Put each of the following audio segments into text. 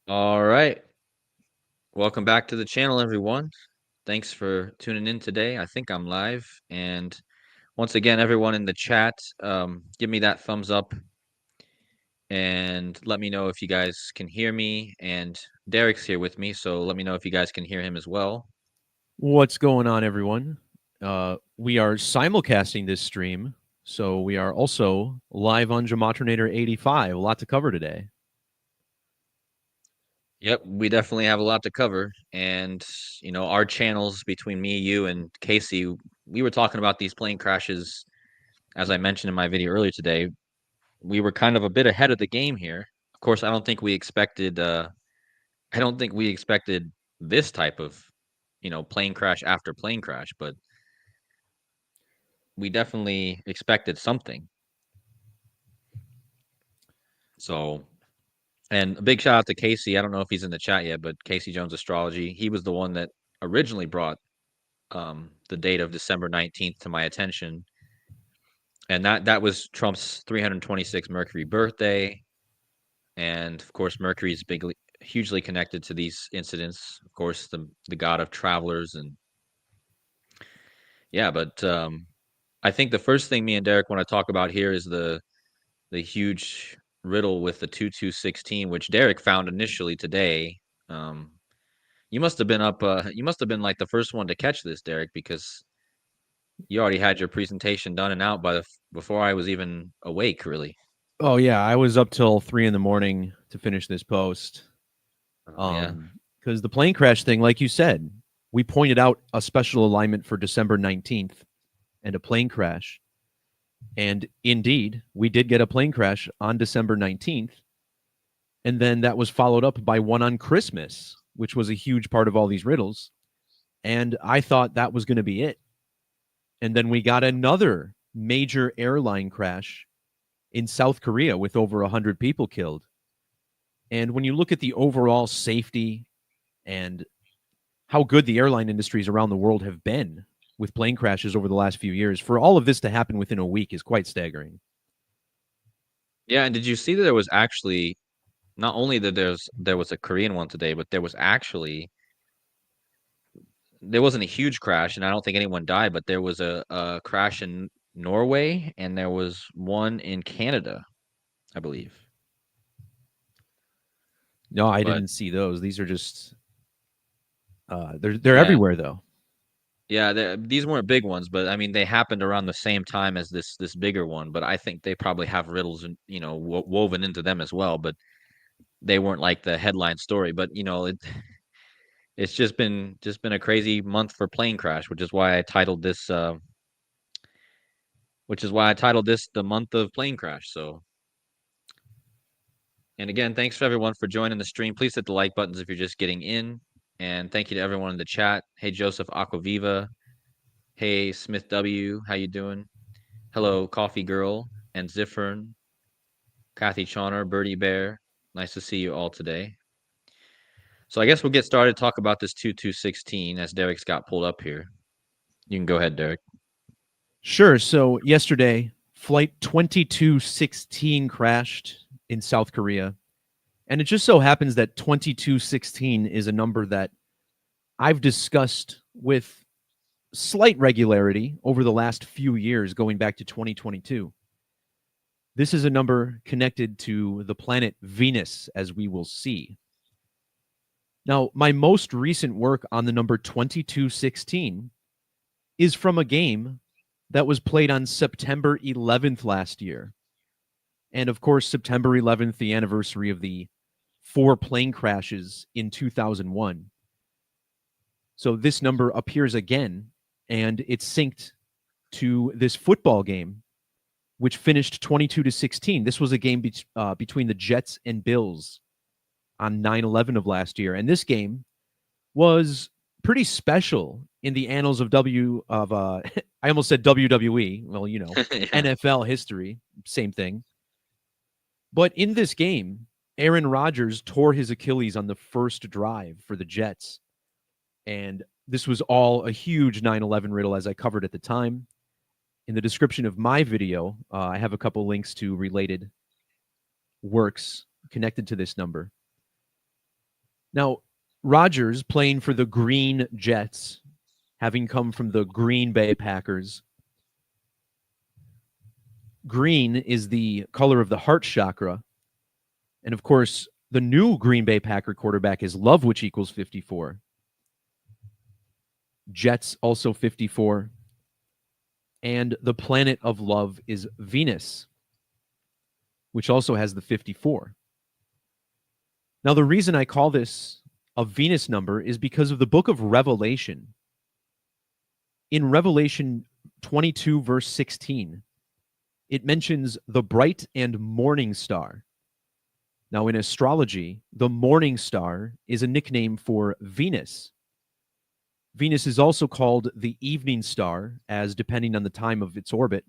All right. Welcome back to the channel, everyone. Thanks for tuning in today. I think I'm live. And once again, everyone in the chat, give me that thumbs up and let me know if you guys can hear me. And Derek's here with me, so let me know if you guys can hear him as well. What's going on, everyone? We are simulcasting this stream, so we are also live on Gematrinator 85. A lot to cover today. Yep, we definitely have a lot to cover. And, our channels between me, you, and Casey, we were talking about these plane crashes, as I mentioned in my video earlier today. We were kind of a bit ahead of the game here. Of course, I don't think we expected this type of, plane crash after plane crash, but we definitely expected something. So, and a big shout out to Casey. I don't know if he's in the chat yet, but Casey Jones Astrology, he was the one that originally brought the date of December 19th to my attention. And that was Trump's 326 Mercury birthday. And of course, Mercury is hugely connected to these incidents. Of course, the god of travelers, and yeah. But I think the first thing me and Derek want to talk about here is the huge riddle with the 2216, which Derek found initially today. Um, you must have been up. You must have been like the first one to catch this, Derek, because you already had your presentation done and out before I was even awake, really. Oh yeah, I was up till 3 in the morning to finish this post. Oh yeah. Because the plane crash thing, like you said, we pointed out a special alignment for December 19th and a plane crash. And indeed, we did get a plane crash on December 19th. And then that was followed up by one on Christmas, which was a huge part of all these riddles. And I thought that was going to be it. And then we got another major airline crash in South Korea with over 100 people killed. And when you look at the overall safety and how good the airline industries around the world have been with plane crashes over the last few years, for all of this to happen within a week is quite staggering. Yeah, and did you see that there was actually not only that there was a Korean one today, but there wasn't a huge crash, and I don't think anyone died, but there was a crash in Norway, and there was one in Canada, I believe. No, I But didn't see those. These are just they're yeah, everywhere though. yeah, these weren't big ones, but I mean they happened around the same time as this bigger one. But I think they probably have riddles and woven into them as well. But they weren't like the headline story. But it's just been a crazy month for plane crash, which is why I titled this the month of plane crash. So, and again, thanks for everyone for joining the stream. Please hit the like buttons if you're just getting in, and thank you to everyone in the chat. Hey Joseph Aquaviva, hey Smith W, how you doing? Hello Coffee Girl and Ziffern, Kathy Chauner, Birdie Bear. Nice to see you all today. So I guess we'll get started. Talk about this 2216 as Derek's got pulled up here. You can go ahead, Derek. Sure. So yesterday, flight 2216 crashed in South Korea. And it just so happens that 2216 is a number that I've discussed with slight regularity over the last few years, going back to 2022. This is a number connected to the planet Venus, as we will see. Now, my most recent work on the number 2216 is from a game that was played on September 11th last year. And of course, September 11th, the anniversary of the 4 plane crashes in 2001. So this number appears again, and it's synced to this football game, which finished 22-16. This was a game between the Jets and Bills on 9/11 of last year. And this game was pretty special in the annals of I almost said WWE. Well, Yeah. NFL history, same thing. But in this game, Aaron Rodgers tore his Achilles on the first drive for the Jets. And this was all a huge 9/11 riddle, as I covered at the time. In the description of my video, I have a couple links to related works connected to this number. Now, Rodgers playing for the Green Jets, having come from the Green Bay Packers. Green is the color of the heart chakra. And of course, the new Green Bay Packer quarterback is love, which equals 54. Jets also 54. And the planet of love is Venus, which also has the 54. Now, the reason I call this a Venus number is because of the book of Revelation. In Revelation 22, verse 16, it mentions the bright and morning star. Now, in astrology, the morning star is a nickname for Venus. Venus is also called the evening star, as depending on the time of its orbit,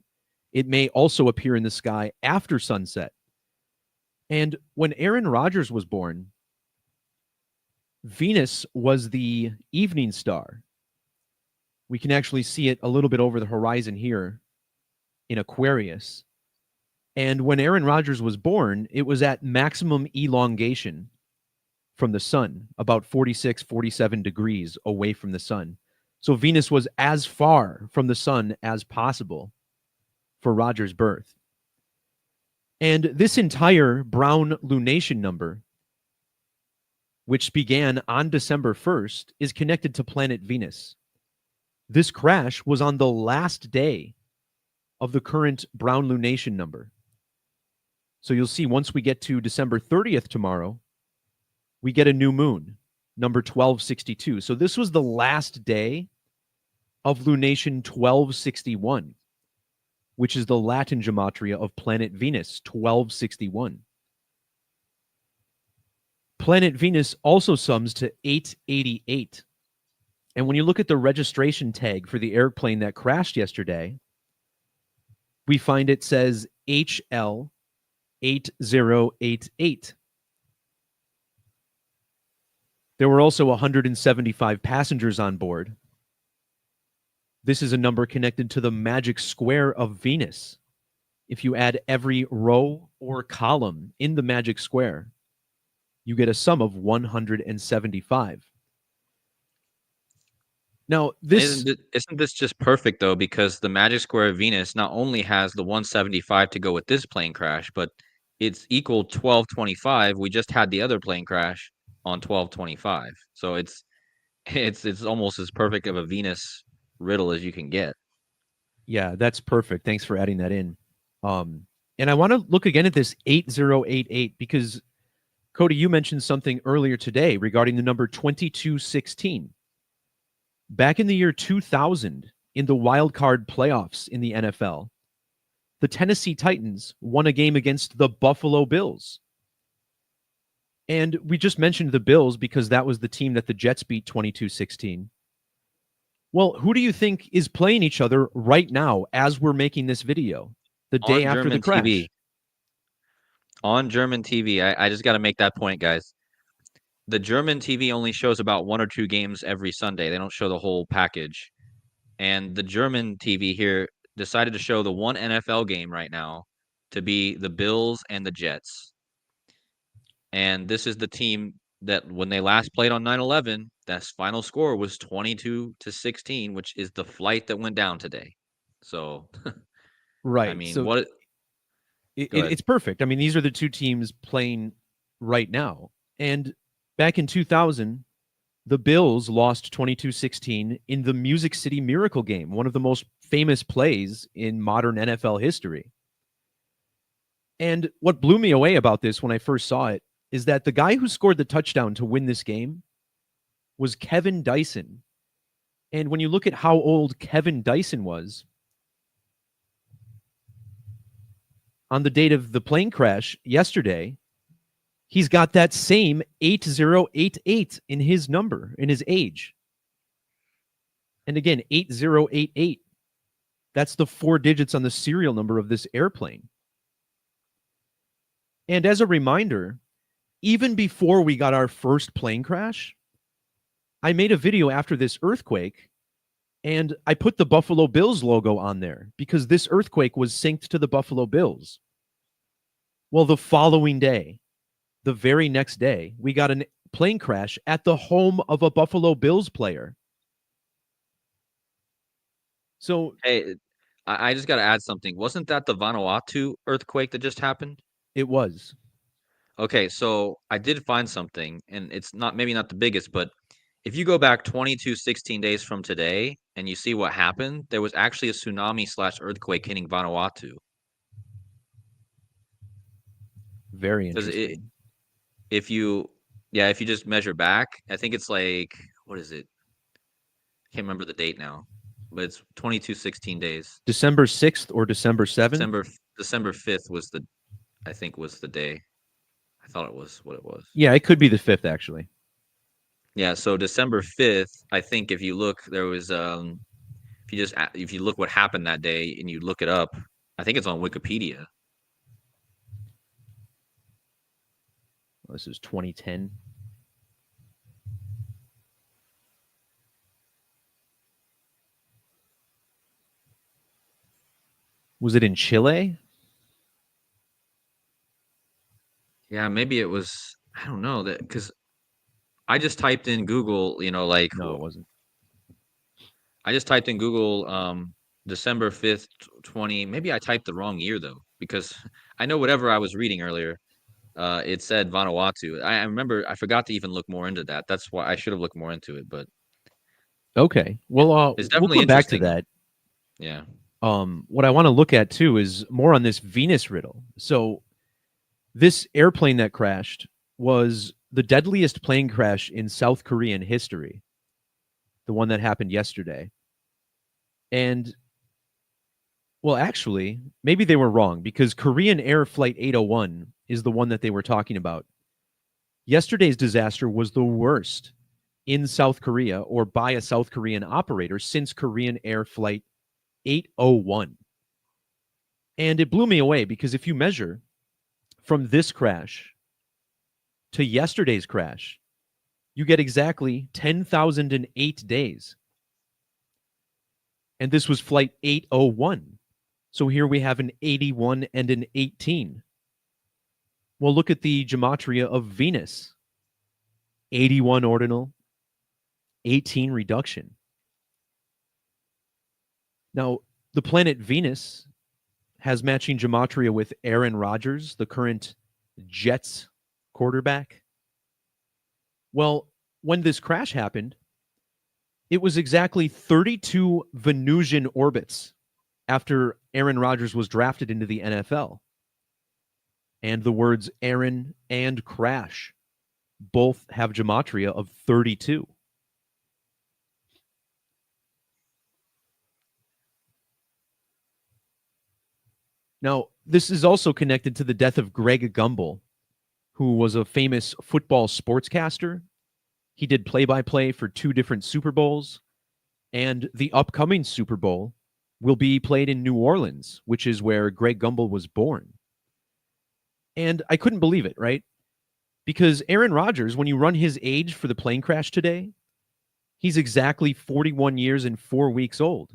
it may also appear in the sky after sunset. And when Aaron Rodgers was born, Venus was the evening star. We can actually see it a little bit over the horizon here in Aquarius. And when Aaron Rodgers was born, it was at maximum elongation from the sun, about 46, 47 degrees away from the sun. So Venus was as far from the sun as possible for Rodgers' birth. And this entire brown lunation number, which began on December 1st, is connected to planet Venus. This crash was on the last day of the current brown lunation number. So you'll see once we get to December 30th tomorrow, we get a new moon, number 1262. So this was the last day of lunation 1261, which is the Latin gematria of planet Venus, 1261. Planet Venus also sums to 888. And when you look at the registration tag for the airplane that crashed yesterday, we find it says HL 8088. There were also 175 passengers on board. This is a number connected to the magic square of Venus. If you add every row or column in the magic square, you get a sum of 175. Now, isn't this just perfect though? Because the magic square of Venus not only has the 175 to go with this plane crash, but it's equal 1225. We just had the other plane crash on 1225, so it's almost as perfect of a Venus riddle as you can get. Yeah, that's perfect. Thanks for adding that in. And I want to look again at this 8088 because, Cody, you mentioned something earlier today regarding the number 2216. Back in the year 2000, in the wild card playoffs in the NFL, the Tennessee Titans won a game against the Buffalo Bills. And we just mentioned the Bills because that was the team that the Jets beat 22-16. Well, who do you think is playing each other right now as we're making this video, the day after the crash? TV. On German TV. I just got to make that point, guys. The German TV only shows about 1 or 2 games every Sunday. They don't show the whole package. And the German TV here decided to show the one NFL game right now to be the Bills and the Jets. And this is the team that when they last played on 9/11, that final score was 22-16, which is the flight that went down today. So, right. I mean, so what? it's perfect. I mean, these are the two teams playing right now. And back in 2000, the Bills lost 22-16 in the Music City Miracle game, one of the most famous plays in modern NFL history. And what blew me away about this when I first saw it is that the guy who scored the touchdown to win this game was Kevin Dyson. And when you look at how old Kevin Dyson was, on the date of the plane crash yesterday, he's got that same 8088 in his number, in his age. And again, 8088. That's the 4 digits on the serial number of this airplane. And as a reminder, even before we got our first plane crash, I made a video after this earthquake, and I put the Buffalo Bills logo on there because this earthquake was synced to the Buffalo Bills. Well, the following day, the very next day, we got an plane crash at the home of a Buffalo Bills player. So Hey, I just got to add something. Wasn't that the Vanuatu earthquake that just happened? it was. Okay, so I did find something, and it's not maybe not the biggest, but if you go back 16 days from today and you see what happened, there was actually a tsunami slash earthquake hitting Vanuatu. Very Because interesting. if you, yeah, if you just measure back, I think it's like, what is it? I can't remember the date now, but it's 16 days. December 6th or December 7th? December 5th was I think was the day. I thought it was what it was. Yeah, it could be the 5th, actually. Yeah, so December 5th, I think if you look, there was if you look what happened that day and you look it up, I think it's on Wikipedia. Well, this is 2010. Was it in Chile? Yeah, maybe it was. I don't know that because I just typed in Google. No, it wasn't. I just typed in Google December 5th, 20. Maybe I typed the wrong year though because I know whatever I was reading earlier. It said Vanuatu. I remember I forgot to even look more into that. That's why I should have looked more into it. But Okay. yeah, Well, it's we'll definitely come back to interesting. that. Yeah. What I want to look at too is more on this Venus riddle. So this airplane that crashed was the deadliest plane crash in South Korean history, the one that happened yesterday. And, well, actually, maybe they were wrong because Korean Air Flight 801 is the one that they were talking about. Yesterday's disaster was the worst in South Korea or by a South Korean operator since Korean Air Flight 801. And it blew me away because if you measure from this crash to yesterday's crash, you get exactly 10,008 days. And this was flight 801. So here we have an 81 and an 18. Well, look at the gematria of Venus. 81 ordinal, 18 reduction. Now, the planet Venus has matching gematria with Aaron Rodgers, the current Jets quarterback. Well, when this crash happened, it was exactly 32 Venusian orbits after Aaron Rodgers was drafted into the NFL. And the words Aaron and crash both have gematria of 32. Now, this is also connected to the death of Greg Gumbel, who was a famous football sportscaster. He did play-by-play for 2 different Super Bowls, and the upcoming Super Bowl will be played in New Orleans, which is where Greg Gumbel was born. And I couldn't believe it, right? Because Aaron Rodgers, when you run his age for the plane crash today, he's exactly 41 years and 4 weeks old.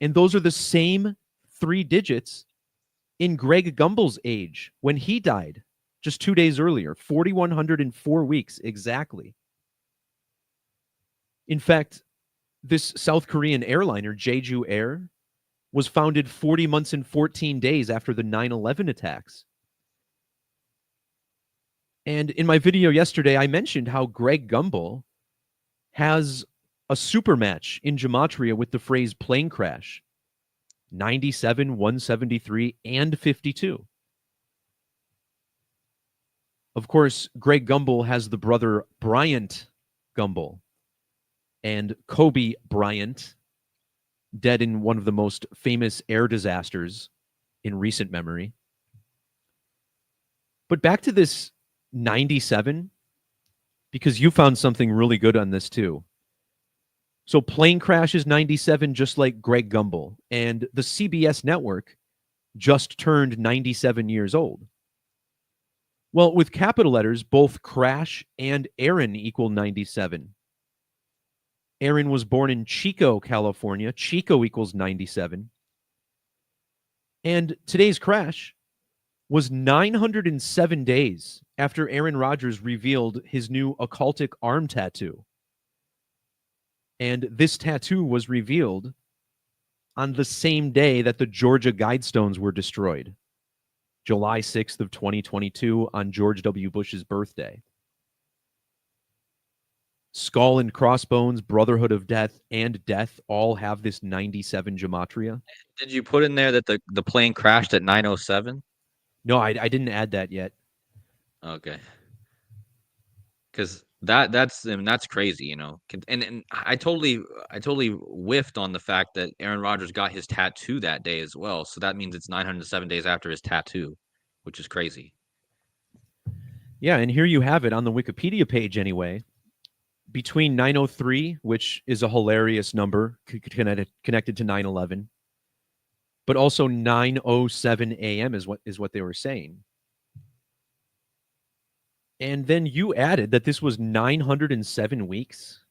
And those are the same 3 digits in Greg Gumbel's age when he died just 2 days earlier, 4,104 weeks exactly. In fact, this South Korean airliner, Jeju Air, was founded 40 months and 14 days after the 9/11 attacks. And in my video yesterday, I mentioned how Greg Gumbel has a super match in gematria with the phrase plane crash. 97, 173, and 52. Of course, Greg Gumbel has the brother Bryant Gumbel and Kobe Bryant, dead in one of the most famous air disasters in recent memory. But back to this 97, because you found something really good on this too. So plane crash is 97, just like Greg Gumbel, and the CBS network just turned 97 years old. Well, with capital letters, both crash and Aaron equal 97. Aaron was born in Chico, California. Chico equals 97. And today's crash was 907 days after Aaron Rodgers revealed his new occultic arm tattoo. And this tattoo was revealed on the same day that the Georgia Guidestones were destroyed, July 6th of 2022, on George W. Bush's birthday. Skull and Crossbones, Brotherhood of Death, and Death all have this 97 gematria. Did you put in there that the plane crashed at 9:07? No, I didn't add that yet. Okay. Because that's crazy, you know. And I totally whiffed on the fact that Aaron Rodgers got his tattoo that day as well. So that means it's 907 days after his tattoo, which is crazy. Yeah, and here you have it on the Wikipedia page anyway. Between 903, which is a hilarious number connected to 9/11, but also 9:07 a.m. is what they were saying. And then you added that this was 907 weeks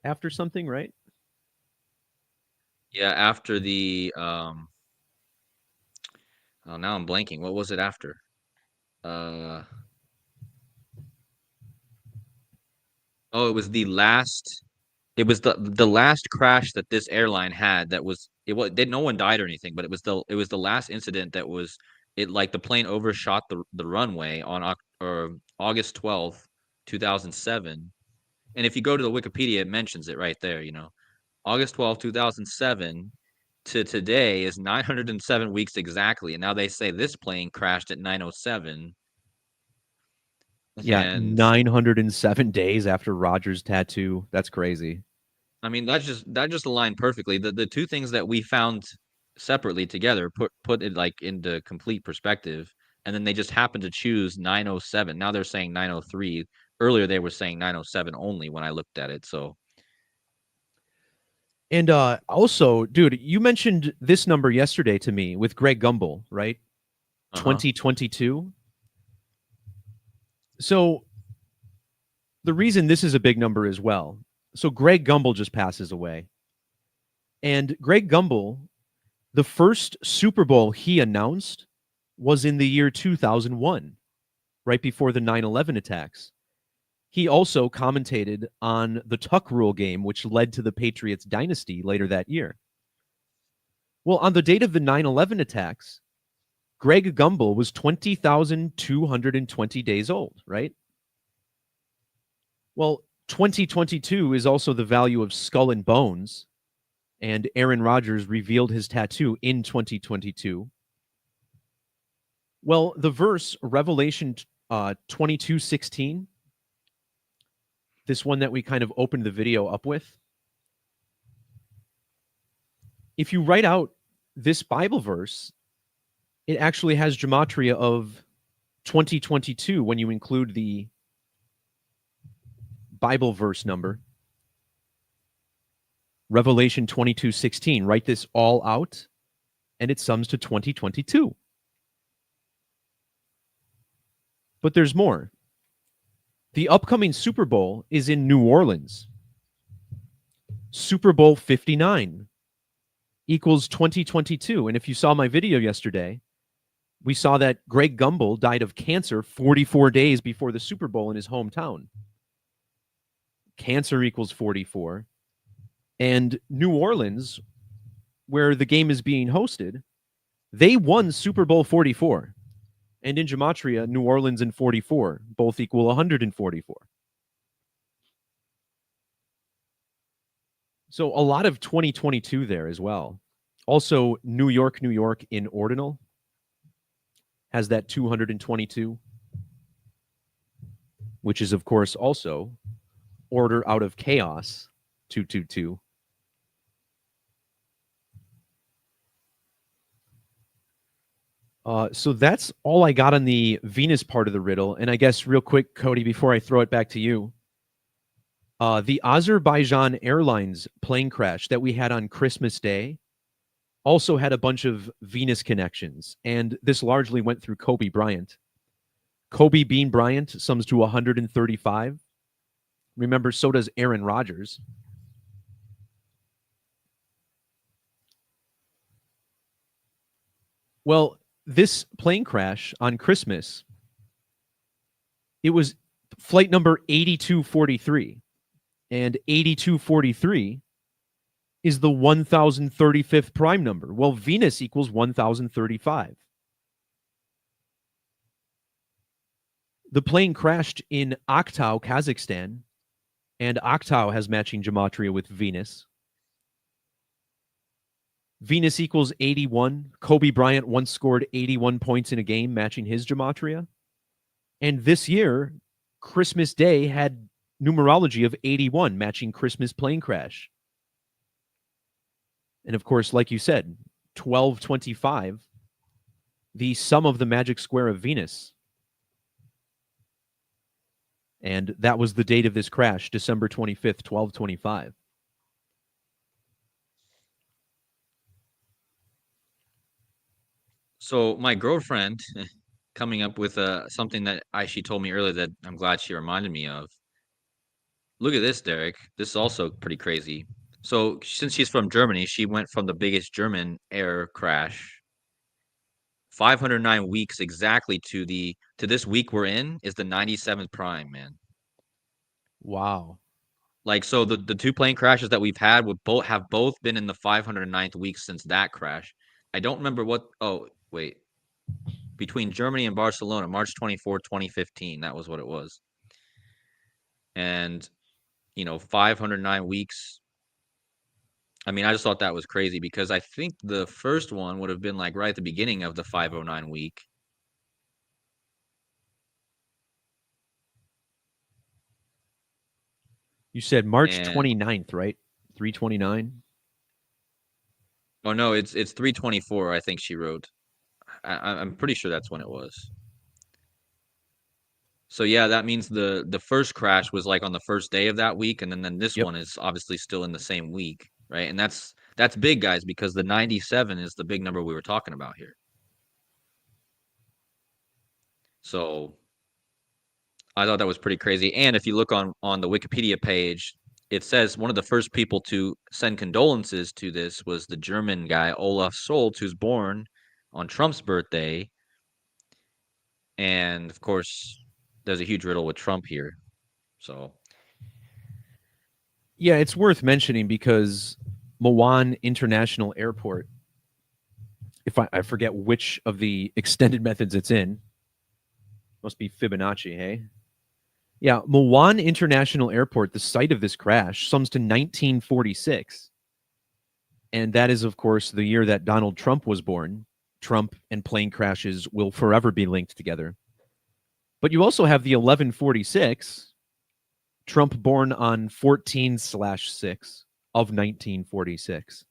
after something, right? Yeah, after the oh, now I'm blanking. What was it after? Oh, it was the last. It was the last crash that this airline had. That was it. Was no one died or anything, but it was the last incident that was it. Like the plane overshot the runway on August 12th, 2007. And if you go to the Wikipedia, it mentions it right there. You know, August 12th, 2007 to today is 907 weeks exactly. And now they say this plane crashed at 9:07. Yeah, And 907 days after Rodgers' tattoo. That's crazy. I mean, that just aligned perfectly. The two things that we found separately together put it like into complete perspective, and then they just happened to choose 9:07. Now they're saying 9:03. Earlier they were saying 9:07 only when I looked at it. So And also, dude, you mentioned this number yesterday to me with Greg Gumbel, right? uh-huh. 2022. So the reason this is a big number as well. So Greg Gumbel just passes away. And Greg Gumbel, the first Super Bowl he announced was in the year 2001, right before the 9/11 attacks. He also commentated on the Tuck Rule game, which led to the Patriots dynasty later that year. Well, on the date of the 9/11 attacks, Greg Gumbel was 20,220 days old, right? Well, 2022 is also the value of Skull and Bones, and Aaron Rodgers revealed his tattoo in 2022. Well, the verse Revelation 22:16, this one that we kind of opened the video up with, if you write out this Bible verse, it actually has gematria of 2022 when you include the Bible verse number. Revelation 22:16. Write this all out, and it sums to 2022. But there's more. The upcoming Super Bowl is in New Orleans. Super Bowl 59 equals 2022. And if you saw my video yesterday, we saw that Greg Gumbel died of cancer 44 days before the Super Bowl in his hometown. Cancer equals 44. And New Orleans, where the game is being hosted, they won Super Bowl 44. And in gematria, New Orleans and 44 both equal 144. So a lot of 2022 there as well. Also, New York in ordinal has that 222, which is, of course, also order out of chaos, 222. So that's all I got on the Venus part of the riddle. And I guess real quick, Cody, before I throw it back to you, the Azerbaijan Airlines plane crash that we had on Christmas Day also had a bunch of Venus connections. And this largely went through Kobe Bryant. Kobe Bean Bryant sums to 135. Remember, so does Aaron Rodgers. Well, this plane crash on Christmas, it was flight number 8243. And 8243 is the 1035th prime number. Well, Venus equals 1035. The plane crashed in Aktau, Kazakhstan, and Aktau has matching gematria with Venus. Venus equals 81. Kobe Bryant once scored 81 points in a game, matching his gematria. And this year, Christmas Day had numerology of 81, matching Christmas plane crash. And of course, like you said, 1225, the sum of the magic square of Venus. And that was the date of this crash, December 25th, 1225. So my girlfriend coming up with something that she told me earlier that I'm glad she reminded me of. Look at this, Derek. This is also pretty crazy. So since she's from Germany, she went from the biggest German air crash, 509 weeks exactly to this week we're in is the 97th prime, man. Wow. Like, so the two plane crashes that we've had would have both been in the 509th week since that crash. I don't remember what. Oh, wait. Between Germany and Barcelona, March 24, 2015. That was what it was. And, 509 weeks. I mean, I just thought that was crazy because I think the first one would have been like right at the beginning of the 509 week. You said March And 29th, right? 329? oh no, it's 324, I think she wrote. I'm pretty sure that's when it was. So yeah, that means the first crash was like on the first day of that week, and then this Yep. one is obviously still in the same week, right? And that's big, guys, because the 97 is the big number we were talking about here. So I thought that was pretty crazy. And if you look on the Wikipedia page, it says one of the first people to send condolences to this was the German guy Olaf Scholz, who's born on Trump's birthday. And of course, there's a huge riddle with Trump here. So Yeah, it's worth mentioning because Milan International Airport, if I forget which of the extended methods it's in, must be Fibonacci, hey? Yeah, Milan International Airport, the site of this crash, sums to 1946. And that is, of course, the year that Donald Trump was born. Trump and plane crashes will forever be linked together. But you also have the 1146, Trump born on 14/6 of 1946.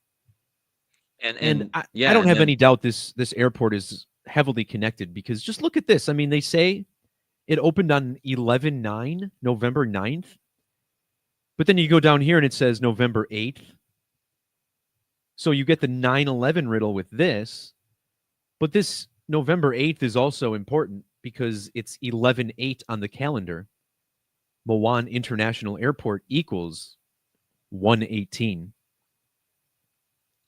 And and I yeah, don't and have then any doubt this airport is heavily connected because just look at this. I mean, they say it opened on 11/9, November 9th. But then you go down here and it says November 8th. So you get the 9/11 riddle with this. But this November 8th is also important because it's 11/8 on the calendar. Milan International Airport equals 118.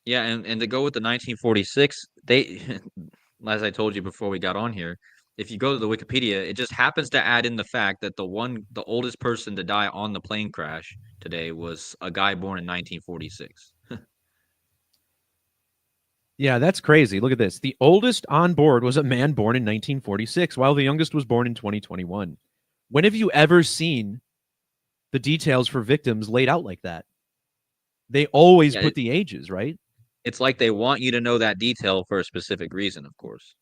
yeah, and to go with the 1946, they as I told you before we got on here, if you go to the Wikipedia, it just happens to add in the fact that the oldest person to die on the plane crash today was a guy born in 1946. Yeah, that's crazy. Look at this. The oldest on board was a man born in 1946, while the youngest was born in 2021. When have you ever seen the details for victims laid out like that? They always Yeah, put the ages, right? it's like they want you to know that detail for a specific reason, of course.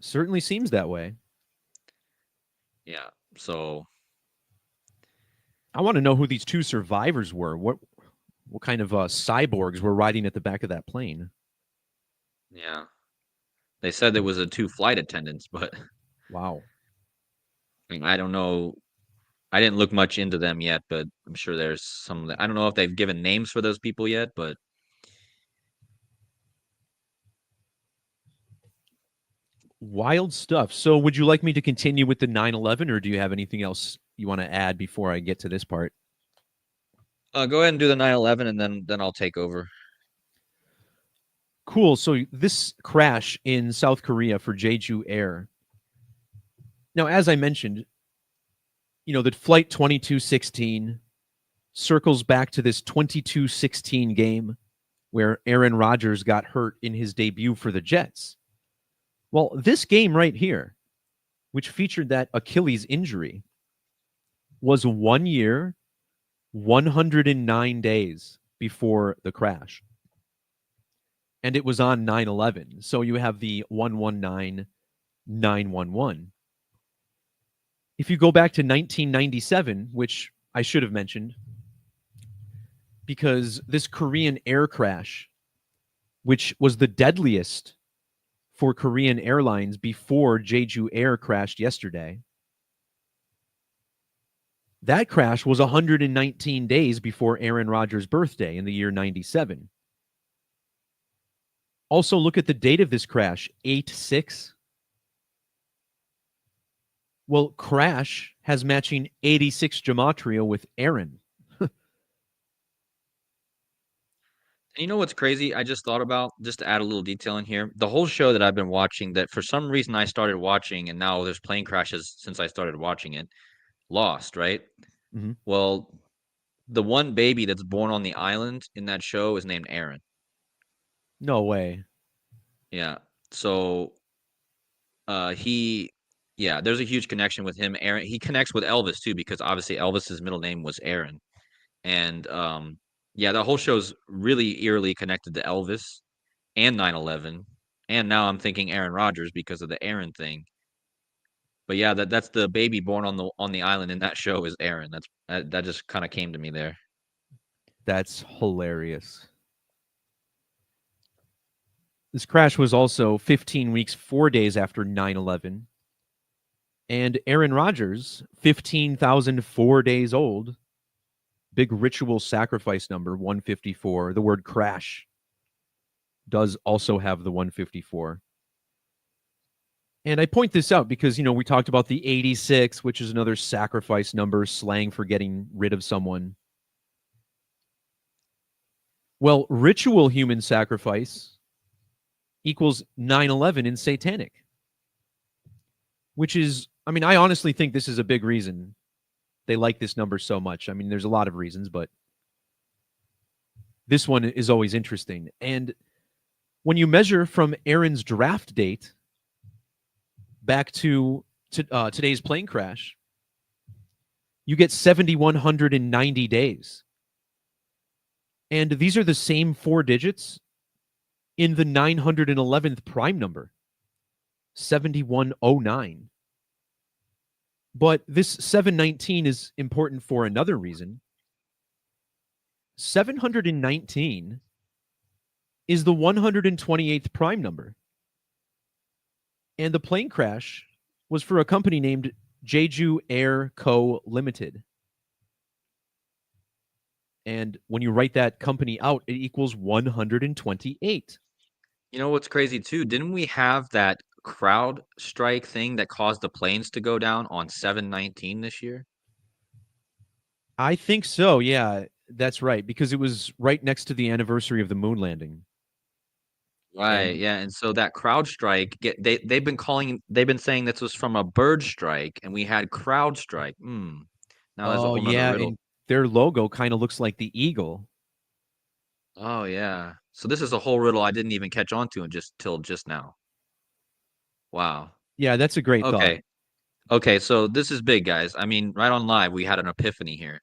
Certainly seems that way. Yeah. So, I want to know who these two survivors were. What kind of cyborgs were riding at the back of that plane? yeah. They said there was a two flight attendants, but Wow. I don't know. I didn't look much into them yet, but I'm sure there's some. I don't know if they've given names for those people yet, but Wild stuff. So, would you like me to continue with the 9/11, or do you have anything else you want to add before I get to this part? go ahead and do the 9/11, and then I'll take over. Cool. So this crash in South Korea for Jeju Air. Now, as I mentioned, that flight 2216 circles back to this 2216 game where Aaron Rodgers got hurt in his debut for the Jets. Well, this game right here, which featured that Achilles injury, was 1 year, 109 days before the crash. And it was on 9/11. So you have the 119, 911. If you go back to 1997, which I should have mentioned, because this Korean air crash, which was the deadliest for Korean Airlines before Jeju Air crashed yesterday, that crash was 119 days before Aaron Rodgers' birthday in the year 97. Also, look at the date of this crash, 8/6. Well, crash has matching 86 gematria with Aaron. And you know what's crazy? I just thought about, just to add a little detail in here, the whole show that I've been watching that for some reason I started watching and now there's plane crashes since I started watching it. Lost, right? Mm-hmm. Well, the one baby that's born on the island in that show is named Aaron. No way. Yeah. So there's a huge connection with him. Aaron, he connects with Elvis too, because obviously Elvis's middle name was Aaron. And the whole show's really eerily connected to Elvis and 9/11. And now I'm thinking Aaron Rodgers because of the Aaron thing. But yeah, that's the baby born on the island in that show is Aaron. That just kind of came to me there. That's hilarious. This crash was also 15 weeks, 4 days after 9/11. And Aaron Rodgers, 15,004 days old. Big ritual sacrifice number, 154. The word crash does also have the 154. And I point this out because, we talked about the 86, which is another sacrifice number, slang for getting rid of someone. Well, ritual human sacrifice equals 9/11 in satanic, which is, I honestly think this is a big reason they like this number so much. There's a lot of reasons, but this one is always interesting. And when you measure from Aaron's draft date back to today's plane crash, you get 7,190 days. And these are the same 4 digits in the 911th prime number, 7109. But this 719 is important for another reason. 719 is the 128th prime number. And the plane crash was for a company named Jeju Air Co. Limited. And when you write that company out, it equals 128. You know what's crazy too? Didn't we have that crowd strike thing that caused the planes to go down on 7/19 this year? I think so. Yeah, that's right. Because it was right next to the anniversary of the moon landing. Right. And Yeah. And so that crowd strike, they've been saying this was from a bird strike, and we had crowd strike. Now there's a whole nother yeah, riddle. and their logo kind of looks like the eagle. Oh yeah. So this is a whole riddle I didn't even catch on to till just now. Wow. Yeah, that's a great thought. Okay. So this is big, guys. Right on live, we had an epiphany here.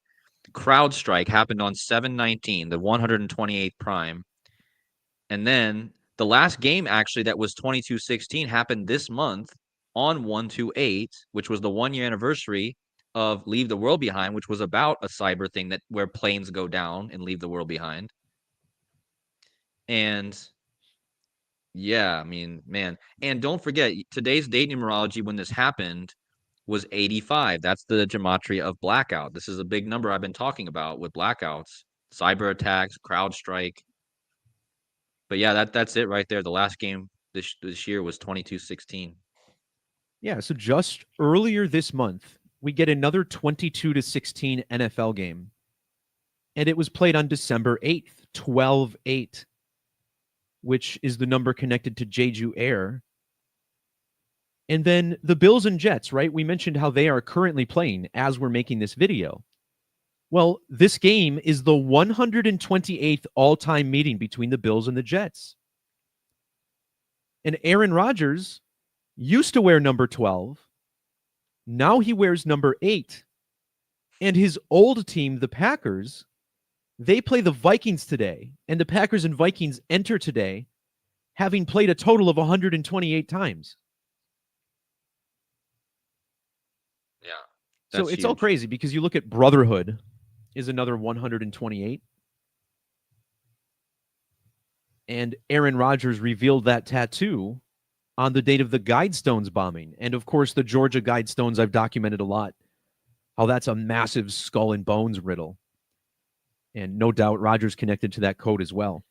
Crowd strike happened on 7/19, the 128th prime. And then the last game actually that was 2216 happened this month on 128, which was the 1 year anniversary of Leave the World Behind, which was about a cyber thing that where planes go down and leave the world behind. And yeah, man. And don't forget, today's date numerology when this happened was 85. That's the gematria of blackout. This is a big number I've been talking about with blackouts, cyber attacks, CrowdStrike. But yeah, that's it right there. The last game this year was 2216. Yeah, so just earlier this month, we get another 22-16 NFL game. And it was played on December 8th, 12/8. which is the number connected to Jeju Air. And then the Bills and Jets, right? We mentioned how they are currently playing as we're making this video. Well, this game is the 128th all-time meeting between the Bills and the Jets. And Aaron Rodgers used to wear number 12. Now he wears number 8. And his old team, the Packers, they play the Vikings today. And the Packers and Vikings enter today, having played a total of 128 times. Yeah. So it's all crazy because you look at Brotherhood is another 128. And Aaron Rodgers revealed that tattoo on the date of the Guidestones bombing. And of course, the Georgia Guidestones I've documented a lot, how that's a massive skull and bones riddle. And no doubt Rodgers connected to that code as well.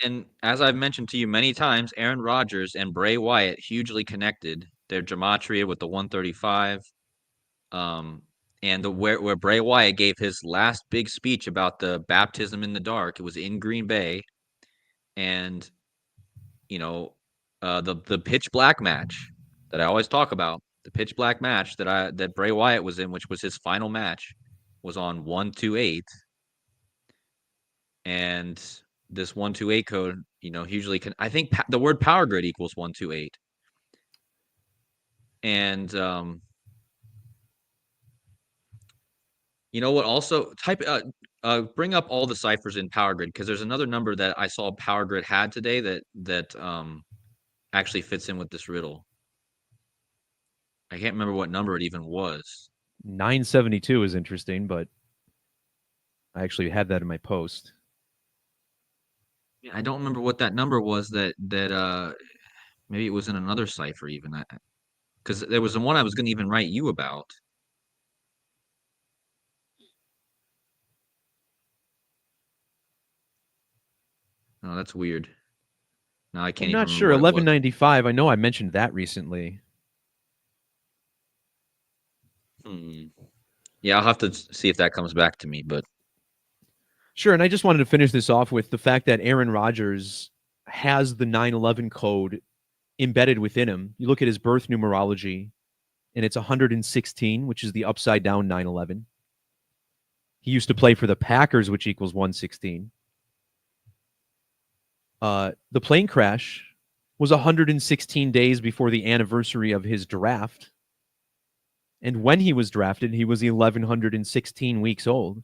And as I've mentioned to you many times, Aaron Rodgers and Bray Wyatt hugely connected. Their gematria with the 135. And where Bray Wyatt gave his last big speech about the baptism in the dark. It was in Green Bay. And, the pitch black match that I always talk about, the pitch black match that Bray Wyatt was in, which was his final match, was on 128. And this 128 code, hugely I think the word power grid equals 128. And you know what? Also, bring up all the ciphers in Power Grid, because there's another number that I saw Power Grid had today that actually fits in with this riddle. I can't remember what number it even was. 972 is interesting, but I actually had that in my post. Yeah, I don't remember what that number was. That maybe it was in another cipher even. Because there was the one I was going to even write you about. Oh, that's weird. No, I can't. I'm not sure. 1195. I know I mentioned that recently. Yeah, I'll have to see if that comes back to me. But sure. And I just wanted to finish this off with the fact that Aaron Rodgers has the 911 code embedded within him. You look at his birth numerology, and it's 116, which is the upside down 911. He used to play for the Packers, which equals 116. The plane crash was 116 days before the anniversary of his draft. And when he was drafted, he was 1,116 weeks old.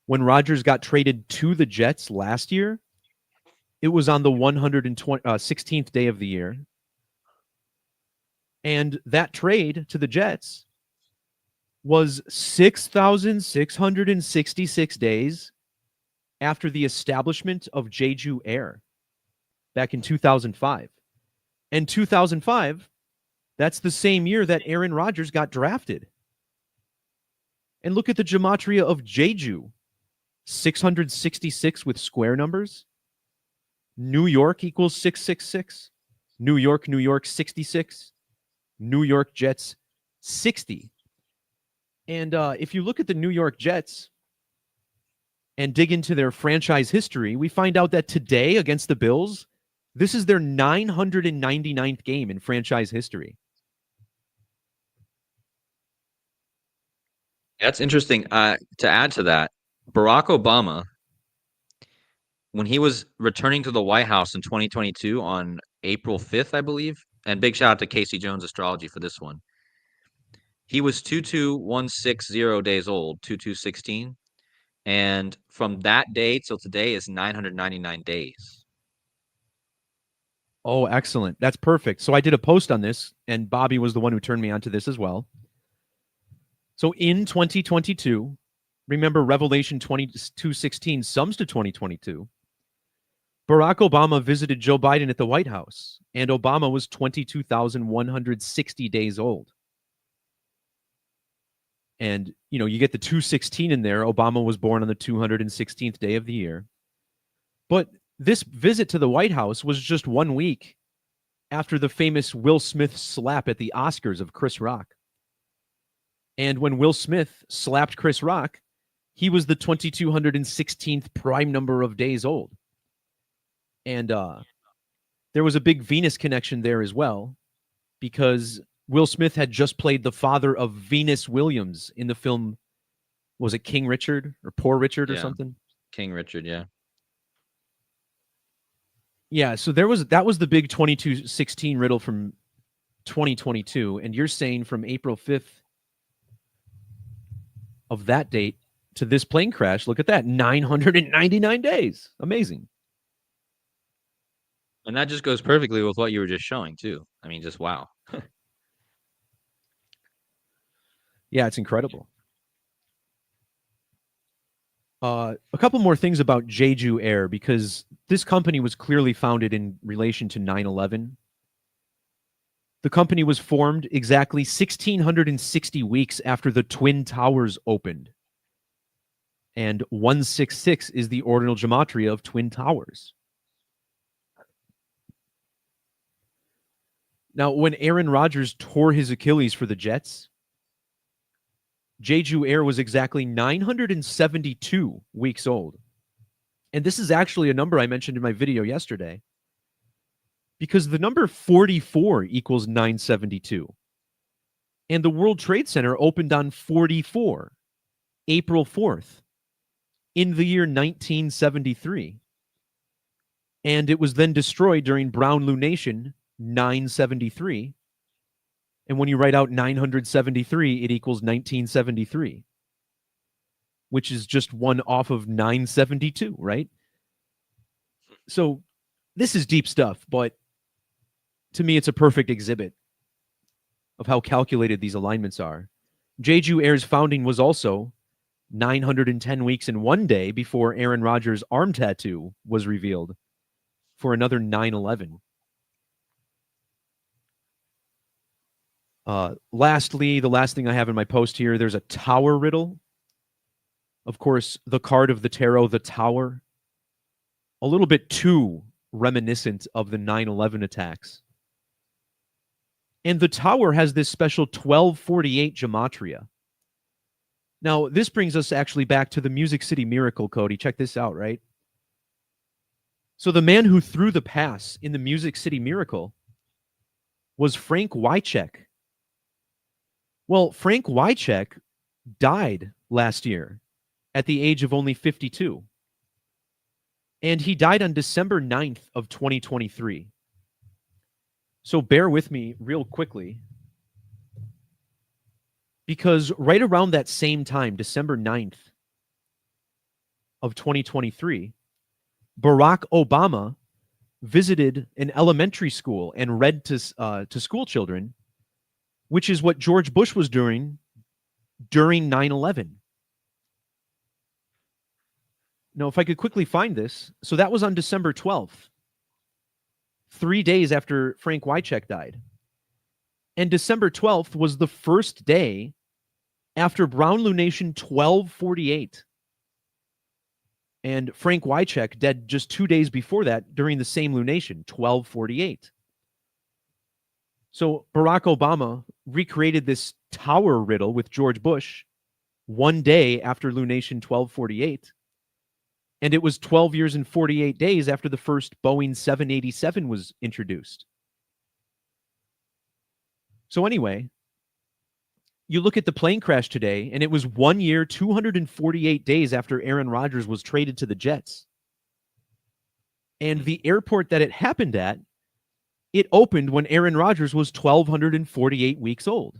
When Rodgers got traded to the Jets last year, it was on the 116th day of the year. And that trade to the Jets was 6,666 days after the establishment of Jeju Air back in 2005. And 2005, that's the same year that Aaron Rodgers got drafted. And look at the gematria of Jeju. 666 with square numbers. New York equals 666. New York, 66. New York Jets, 60. And if you look at the New York Jets and dig into their franchise history, we find out that today against the Bills, this is their 999th game in franchise history. That's interesting. To add to that, Barack Obama, when he was returning to the White House in 2022 on April 5th, I believe, and big shout out to Casey Jones Astrology for this one. He was 22160 days old, 2216. And from that day till today is 999 days. Oh, excellent. That's perfect. So I did a post on this, and Bobby was the one who turned me onto this as well. So in 2022, remember Revelation 22:16 sums to 2022. Barack Obama visited Joe Biden at the White House, and Obama was 22,160 days old. And, you get the 216 in there. Obama was born on the 216th day of the year. But this visit to the White House was just 1 week after the famous Will Smith slap at the Oscars of Chris Rock. And when Will Smith slapped Chris Rock, he was the 2216th prime number of days old. And there was a big Venus connection there as well, because Will Smith had just played the father of Venus Williams in the film. Was it King Richard or Poor Richard or Yeah, something? King Richard. Yeah, Yeah, so that was the big 2216 riddle from 2022, and you're saying from April 5th of that date to this plane crash, look at that, 999 days. Amazing. and that just goes perfectly with what you were just showing too. I mean, just wow. Yeah, it's incredible. A couple more things about Jeju Air, because this company was clearly founded in relation to 9/11. The company was formed exactly 1,660 weeks after the Twin Towers opened. And 166 is the ordinal gematria of Twin Towers. Now, when Aaron Rodgers tore his Achilles for the Jets, Jeju Air was exactly 972 weeks old. And this is actually a number I mentioned in my video yesterday, because the number 44 equals 972. And the World Trade Center opened on 44, April 4th, in the year 1973. And it was then destroyed during Brown Lunation, 973. And when you write out 973, it equals 1973, which is just one off of 972, right? So this is deep stuff, but to me, it's a perfect exhibit of how calculated these alignments are. Jeju Air's founding was also 910 weeks in one day before Aaron Rodgers' arm tattoo was revealed for another 9/11. Lastly, the last thing I have in my post here, there's a tower riddle. Of course, the card of the tarot, the tower, a little bit too reminiscent of the 9/11 attacks. And the tower has this special 1248 gematria. Now, this brings us actually back to the Music City Miracle, Cody. Check this out, right? So the man who threw the pass in the Music City Miracle was Frank Wycheck. Well, Frank Wycheck died last year at the age of only 52. And he died on December 9th of 2023. So bear with me real quickly, because right around that same time, December 9th of 2023, Barack Obama visited an elementary school and read to school children, which is what George Bush was doing during 9/11. Now, if I could quickly find this. So that was on December 12th, 3 days after Frank Wycheck died. And December 12th was the first day after Brown Lunation 1248. And Frank Wycheck dead just 2 days before that during the same lunation, 1248. So Barack Obama recreated this tower riddle with George Bush one day after lunation 1248. And it was 12 years and 48 days after the first Boeing 787 was introduced. So anyway, you look at the plane crash today, and it was 1 year, 248 days after Aaron Rodgers was traded to the Jets. And the airport that it happened at, it opened when Aaron Rodgers was 1,248 weeks old.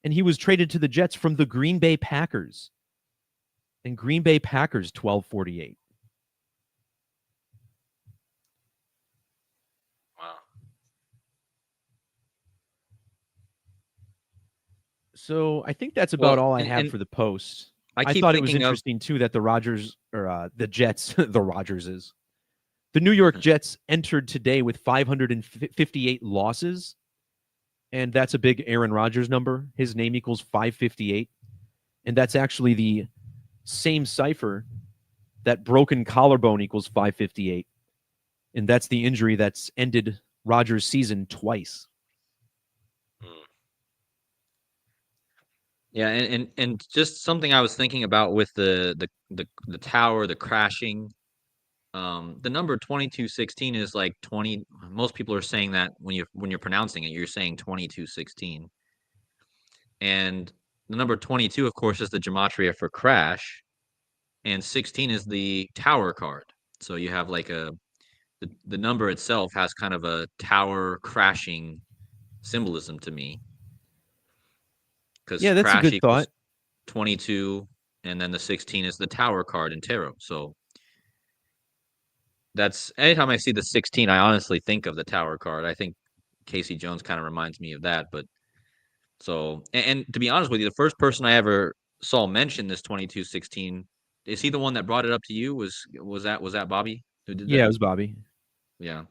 And he was traded to the Jets from the Green Bay Packers. And Green Bay Packers 1248. Wow. So I think that's about all I have And for the post. I I keep thought it was thinking of interesting too that the Rodgers or the Jets, the Rodgerses, the New York Jets entered today with 558 losses, and that's a big Aaron Rodgers number. His name equals 558, and that's actually the same cipher that broken collarbone equals 558, and that's the injury that's ended Rodgers' season twice. yeah, and just something I was thinking about with the tower, the crashing. The number 2216 is like 20. Most people are saying that when you're pronouncing it, you're saying 2216. And the number 22, of course, is the gematria for crash, and 16 is the tower card. So you have like the number itself has kind of a tower crashing symbolism to me, because Yeah, that's a crash good thought. equals 22, and then the 16 is the tower card in tarot. So that's anytime I see the 16, I honestly think of the tower card. I think Casey Jones kind of reminds me of that. But so, and to be honest with you, the first person I ever saw mention this 2216, is he the one that brought it up to you? Was that Bobby who did Yeah, it that? was Bobby. Yeah.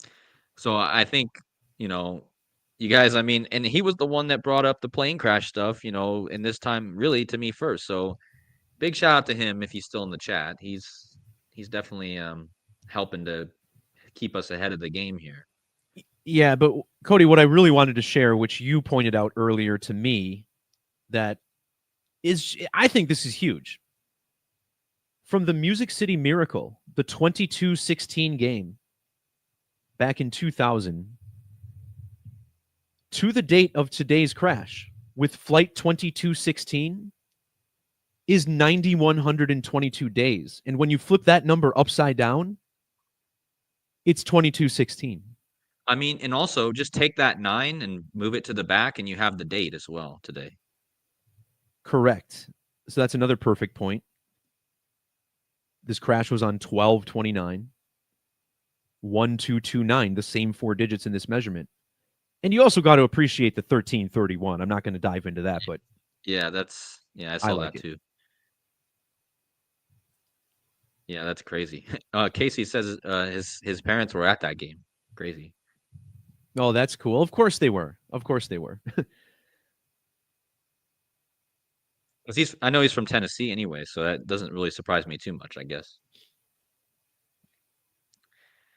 So I think, you know, you guys, I mean, and he was the one that brought up the plane crash stuff, and this time really to me first. So big shout out to him if he's still in the chat. He's definitely helping to keep us ahead of the game here. Yeah, but Cody, what I really wanted to share, which you pointed out earlier to me, that is, I think this is huge. From the Music City Miracle, the 2216 game back in 2000, to the date of today's crash with Flight 2216 is 9,122 days. And when you flip that number upside down, it's 2216. I mean, and also just take that 9 and move it to the back, and you have the date as well today. Correct. So that's another perfect point. This crash was on 12/29, 1229, the same four digits in this measurement. And you also got to appreciate the 1331. I'm not going to dive into that, but Yeah, I I saw like that it. too. Yeah, that's crazy. Casey says his parents were at that game. Crazy. Oh, that's cool. Of course they were. Of course they were. 'Cause I know he's from Tennessee anyway, so that doesn't really surprise me too much, I guess.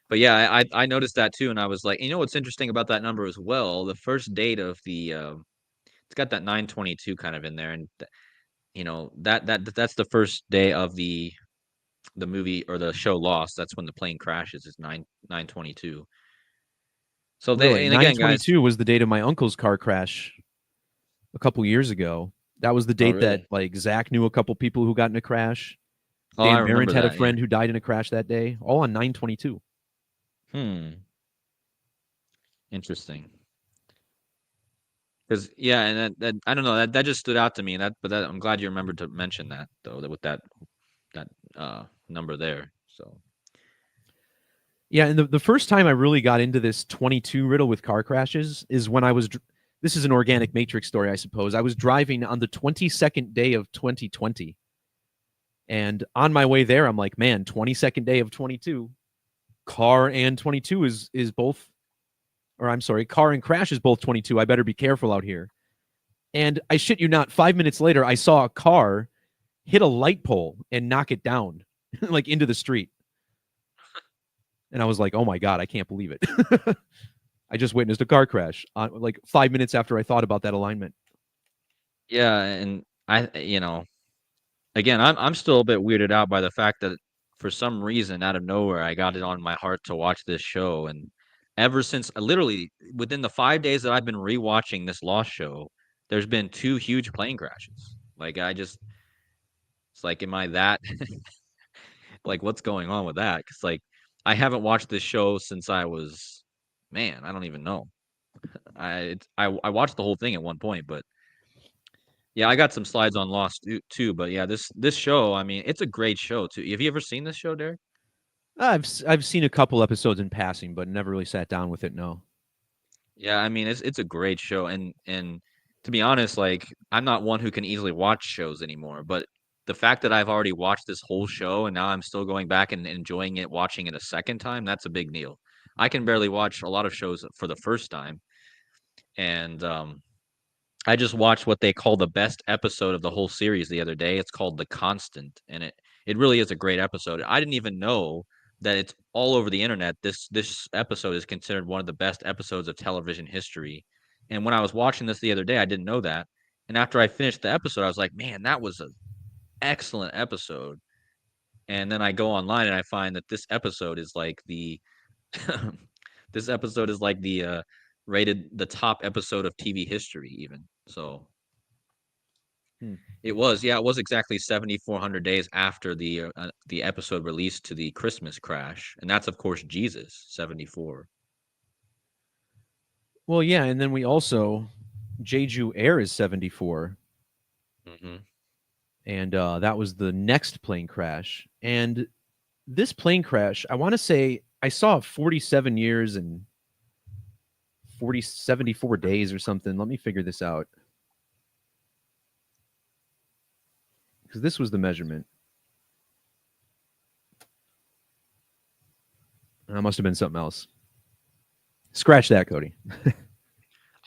But yeah, I noticed that too, and I was like, what's interesting about that number as well? The first date of it's got that 922 kind of in there, and that's the first day of the movie or the show Lost. That's when the plane crashes. Is 922. So Really, and again, guys. 9/22 was the date of my uncle's car crash a couple years ago. That was the Oh, date that really? like Zach knew a couple people who got in a crash. Oh, I Dan Barrett remember had a that. Yeah. friend who died in a crash that day, all on 9/22. Hmm. Interesting. Because yeah, and that I don't know, that just stood out to me. I'm glad you remembered to mention that though, with that number there. So Yeah, and the first time I really got into this 22 riddle with car crashes is when I was. This is an organic matrix story, I suppose. I was driving on the 22nd day of 2020, and on my way there, I'm like, man, 22nd day of 22, car and 22 is both, or I'm sorry, car and crash is both 22. I better be careful out here. And I shit you not, 5 minutes later, I saw a car hit a light pole and knock it down, like into the street. And I was like, oh my God, I can't believe it. I just witnessed a car crash like 5 minutes after I thought about that alignment. yeah, and again, I'm still a bit weirded out by the fact that for some reason out of nowhere I got it on my heart to watch this show, and ever since, literally within the 5 days that I've been rewatching this Lost show, there's been two huge plane crashes. Like it's like, am I that like what's going on with that? Because like I haven't watched this show since I was, man, I don't even know. I watched the whole thing at one point, but yeah, I got some slides on Lost too. But yeah, this show, I mean, it's a great show too. Have you ever seen this show, Derek? I've seen a couple episodes in passing, but never really sat down with it. No. Yeah, I mean, it's a great show, and to be honest, like I'm not one who can easily watch shows anymore, but the fact that I've already watched this whole show and now I'm still going back and enjoying it, watching it a second time, that's a big deal. I can barely watch a lot of shows for the first time, and I just watched what they call the best episode of the whole series the other day. It's called The Constant, and it really is a great episode. I didn't even know that it's all over the internet. This episode is considered one of the best episodes of television history. And when I was watching this the other day, I didn't know that. And after I finished the episode, I was like, "Man, that was an excellent episode." And then I go online and I find that this episode is like the this episode is like the rated the top episode of TV history even. So Hmm. it was exactly 7,400 days after the episode released to the Christmas crash, and that's of course Jesus 74. Well, yeah, and then we also Jeju Air is 74, Mm-hmm. and that was the next plane crash. And this plane crash, I want to say I saw 47 years and 74 days or something. Let me figure this out. Because this was the measurement. That must have been something else. Scratch that, Cody. I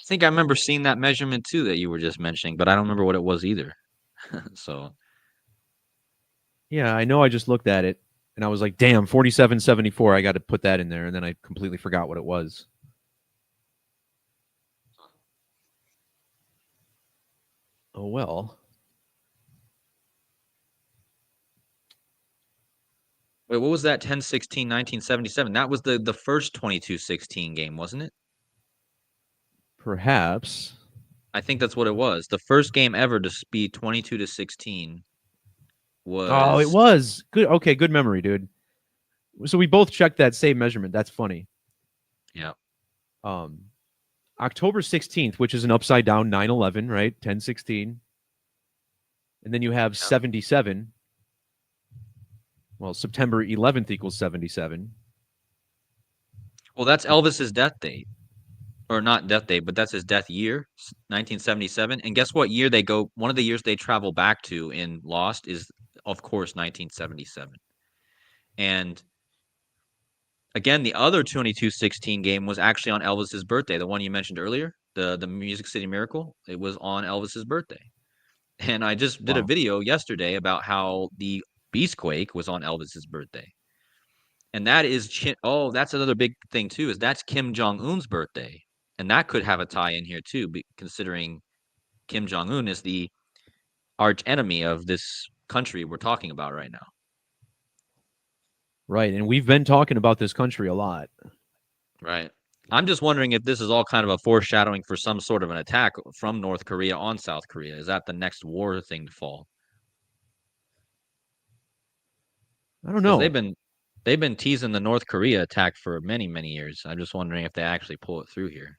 think I remember seeing that measurement too that you were just mentioning, but I don't remember what it was either. So Yeah, I know I just looked at it and I was like, damn, 4774. I got to put that in there. And then I completely forgot what it was. Oh, well. wait, what was that 10/16/1977? That was the first 22-16 game, wasn't it? Perhaps. I think that's what it was. The first game ever to be 22-16 Oh, it was was. Good. Okay, good memory, dude. So we both checked that same measurement. That's funny. yeah. Um, October 16th, which is an upside down 9/11, right? 10/16. And then you have 77. Well, September 11th equals 77. Well, that's Elvis's death date. Or not death date, but that's his death year, 1977. And guess what year they go? One of the years they travel back to in Lost is, of course, 1977. And again, the other 22-16 game was actually on Elvis's birthday, the one you mentioned earlier, the Music City Miracle. It was on Elvis's birthday. And I just did a Wow. video yesterday about how the Beastquake was on Elvis's birthday. And that is that's another big thing too, is that's Kim Jong Un's birthday, and that could have a tie in here too, considering Kim Jong Un is the arch enemy of this country we're talking about right now. Right. And we've been talking about this country a lot. Right. I'm just wondering if this is all kind of a foreshadowing for some sort of an attack from North Korea on South Korea. Is that the next war thing to fall? I don't Because know. they've been teasing the North Korea attack for many years. I'm just wondering if they actually pull it through here.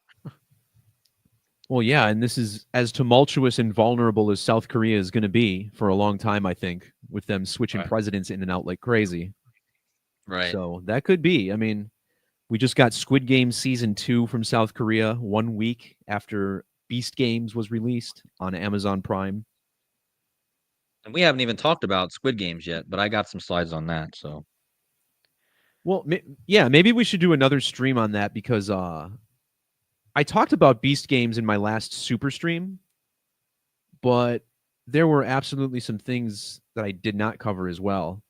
Well, yeah. And this is as tumultuous and vulnerable as South Korea is going to be for a long time, I think, with them switching Right. presidents in and out like crazy. Right. So that could be. I mean, we just got Squid Game season 2 from South Korea 1 week after Beast Games was released on Amazon Prime. And we haven't even talked about Squid Games yet, but I got some slides on that. So, Well, yeah, maybe we should do another stream on that because I talked about Beast Games in my last super stream, but there were absolutely some things that I did not cover as well.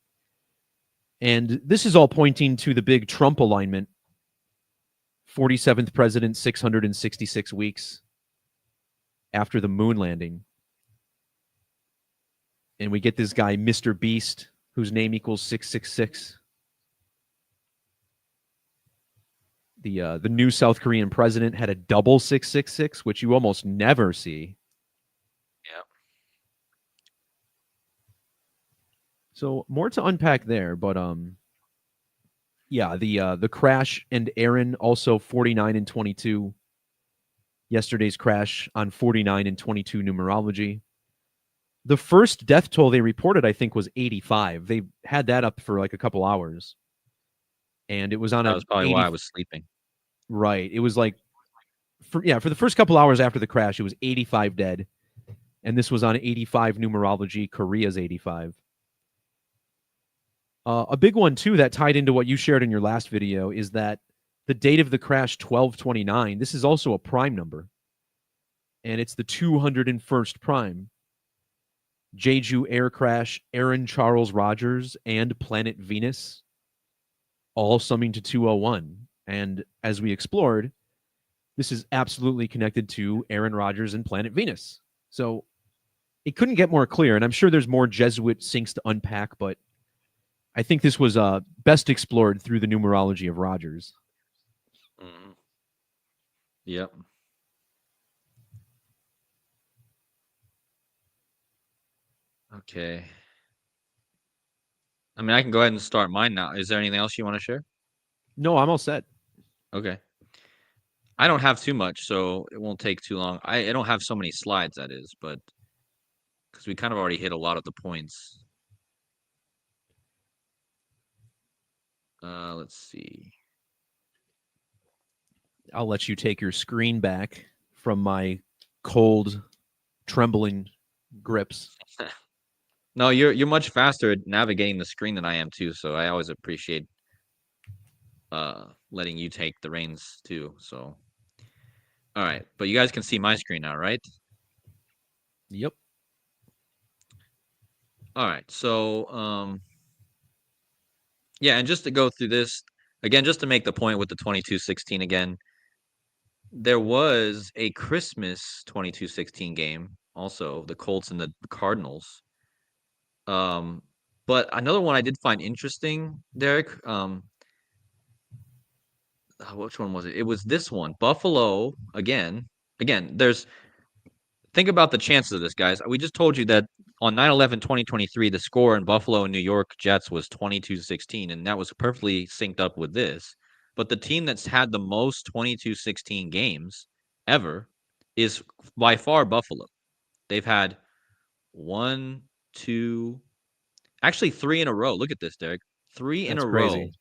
And this is all pointing to the big Trump alignment. 47th president, 666 weeks after the moon landing. And we get this guy, Mr. Beast, whose name equals 666. The new South Korean president had a double 666, which you almost never see. yeah. So more to unpack there, but yeah, the crash and Aaron also 49 and 22. Yesterday's crash on 49 and 22 numerology. The first death toll they reported, I think, was 85. They had that up for like a couple hours. And it was on That a was probably 80, why I was sleeping. right. It was like for the first couple hours after the crash, it was 85 dead. And this was on 85 numerology, Korea's 85. A big one too that tied into what you shared in your last video is that the date of the crash 12/29, this is also a prime number. And it's the 201st prime. Jeju air crash, Aaron Charles Rodgers, and planet Venus, all summing to 201. And as we explored, this is absolutely connected to Aaron Rodgers and planet Venus. So it couldn't get more clear. And I'm sure there's more Jesuit syncs to unpack, but I think this was best explored through the numerology of Rodgers. Mm-hmm. Yep. Okay. I mean, I can go ahead and start mine now. Is there anything else you want to share? No, I'm all set. Okay. I don't have too much, so it won't take too long. I don't have so many slides, that is, but because we kind of already hit a lot of the points. Let's see. I'll let you take your screen back from my cold, trembling grips. No, you're much faster at navigating the screen than I am too, so I always appreciate letting you take the reins too. So all right, but you guys can see my screen now, right? Yep. All right. So yeah, and just to go through this again, just to make the point with the 22-16 again, there was a Christmas 22-16 game also, the Colts and the Cardinals. Um, but another one I did find interesting, Derek. Which one was it? It was this one, Buffalo again. Again, there's think about the chances of this, guys. We just told you that on 9/11/2023, the score in Buffalo and New York Jets was 22-16, and that was perfectly synced up with this. But the team that's had the most 22-16 games ever is by far Buffalo. They've had one, two, actually three in a row. Look at this, Derek. Three in That's a row. crazy.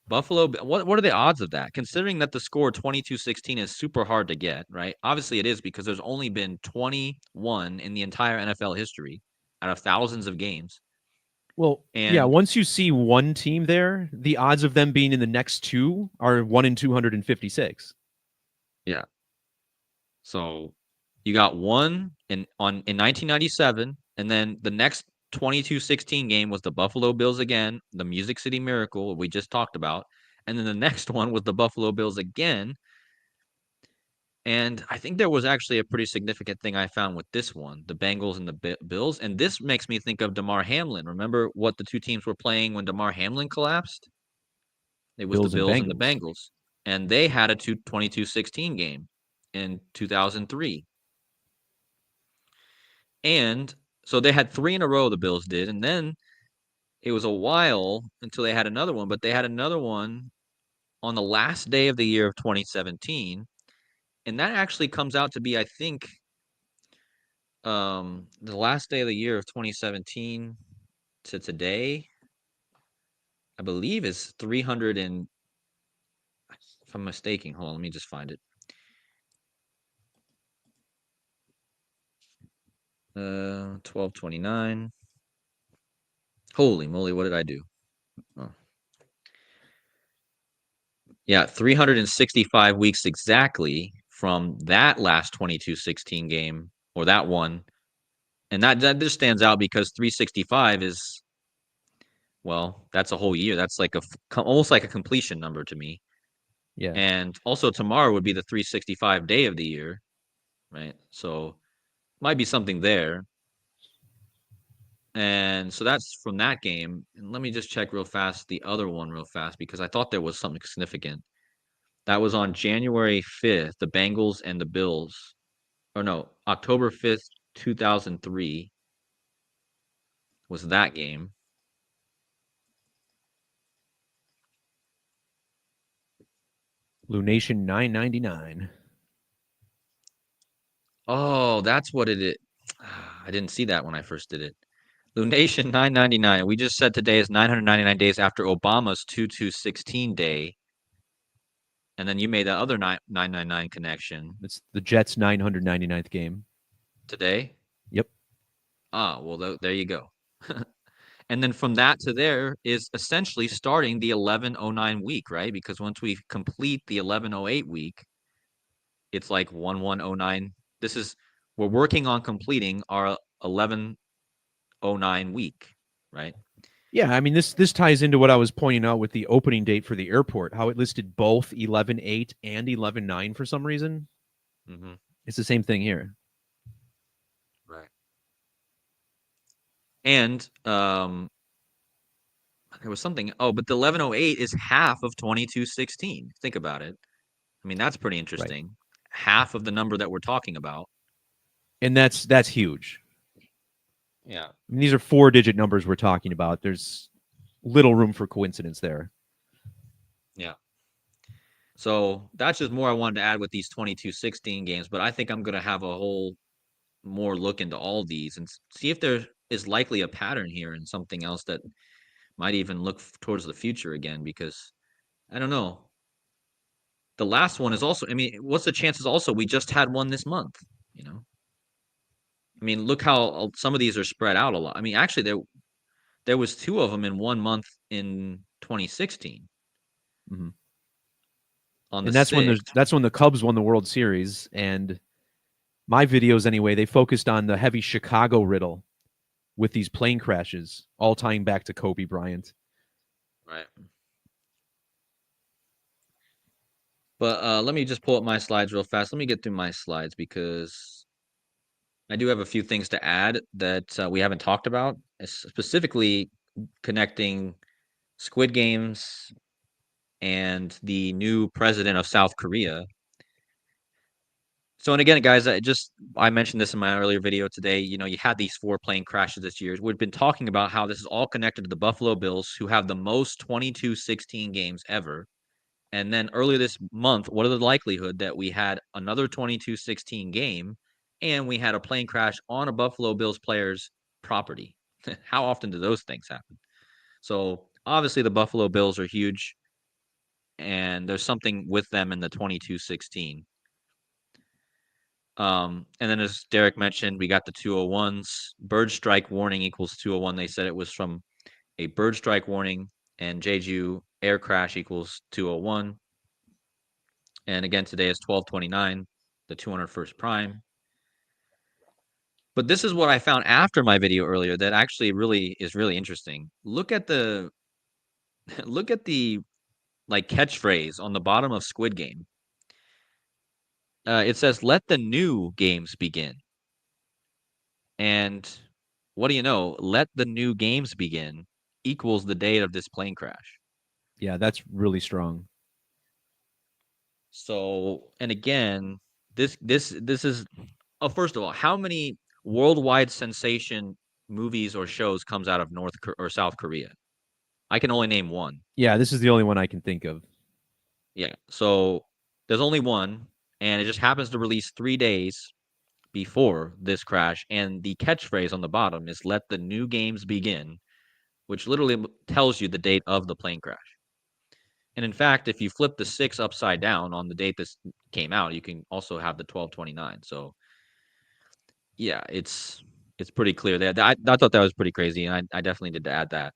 Buffalo, what are the odds of that? Considering that the score 22-16 is super hard to get, right? Obviously it is because there's only been 21 in the entire NFL history out of thousands of games. Well, yeah, And once you see one team there, the odds of them being in the next two are 1 in 256. yeah, so you got one in 1997, and then the next 22-16 game was the Buffalo Bills again, the Music City Miracle we just talked about, and then the next one was the Buffalo Bills again. And I think there was actually a pretty significant thing I found with this one, the Bengals and the Bills. And this makes me think of Damar Hamlin. Remember what the two teams were playing when Damar Hamlin collapsed? It was the Bills and Bills and the Bengals. Bengals. And they had a 22-16 game in 2003. And so they had three in a row, the Bills did. And then it was a while until they had another one, but they had another one on the last day of the year of 2017. And that actually comes out to be, I think, the last day of the year of 2017 to today, I believe is 300 and if I'm mistaken, hold on, let me just find it. 1229. Holy moly, what did I do? Oh. Yeah, 365 weeks exactly from that last 22-16 game or that one. And that just stands out because 365 is, well, that's a whole year. That's like almost like a completion number to me. Yeah. And also tomorrow would be the 365 day of the year, right? So might be something there. And so that's from that game. And let me just check real fast the other one real fast because I thought there was something significant. That was on January 5th, the Bengals and the Bills. Or no, October 5th, 2003 was that game. Lunation 999. Oh, that's what it is. I didn't see that when I first did it. Lunation 999. We just said today is 999 days after Obama's 2216 day. And then you made that other 999 connection It's the Jets' 999th game. today. Yep. Ah, well, there you go. And then from that to there is essentially starting the 1109 week, right? Because once we complete the 1108 week, it's like 1109. We're working on completing our 1109 week, right? Yeah, I mean this ties into what I was pointing out with the opening date for the airport, how it listed both 11/8 and 11/9 for some reason. Mm-hmm. It's the same thing here. Right. And There was something. Oh, but the 1108 is half of 2216. Think about it. I mean, that's pretty Right. interesting. Half of the number that we're talking about. And that's huge. Yeah. I mean, these are 4-digit numbers we're talking about. There's little room for coincidence there. Yeah. So that's just more I wanted to add with these 2216 games. But I think I'm going to have a whole more look into all these and see if there is likely a pattern here and something else that might even look towards the future again. Because I don't know. The last one is also. I mean, what's the chances? Also, we just had one this month. You know. I mean, look how some of these are spread out a lot. I mean, actually, there was two of them in 1 month in 2016 Mm-hmm. on the And that's when 6th. the Cubs won the World Series. And my videos, anyway, they focused on the heavy Chicago riddle with these plane crashes, all tying back to Kobe Bryant. Right. But let me just pull up my slides real fast. Let me get through my slides because I do have a few things to add that we haven't talked about, specifically connecting Squid Games and the new president of South Korea. So, and again, guys, I mentioned this in my earlier video today. You know, you had these 4 plane crashes this year. We've been talking about how this is all connected to the Buffalo Bills, who have the most 22-16 games ever. And then earlier this month, what are the likelihood that we had another 22-16 game and we had a plane crash on a Buffalo Bills player's property? How often do those things happen? So obviously the Buffalo Bills are huge and there's something with them in the 22-16. And then as Derek mentioned, we got the 201s. Bird strike warning equals 201. They said it was from a bird strike warning, and Jeju air crash equals 201. And again, today is 1229, the 201st prime. But this is what I found after my video earlier that actually really is really interesting. Look at the look at the like catchphrase on the bottom of Squid Game. It says, "Let the new games begin." And what do you know? "Let the new games begin" equals the date of this plane crash. Yeah, that's really strong. So, and again, this is first of all, how many worldwide sensation movies or shows comes out of North or South Korea? I can only name one. Yeah, this is the only one I can think of. Yeah. So there's only one, and it just happens to release 3 days before this crash. And the catchphrase on the bottom is "Let the new games begin," which literally tells you the date of the plane crash. And in fact, if you flip the 6 upside down on the date this came out, you can also have the 1229. So yeah, it's pretty clear that I thought that was pretty crazy, and I definitely did to add that.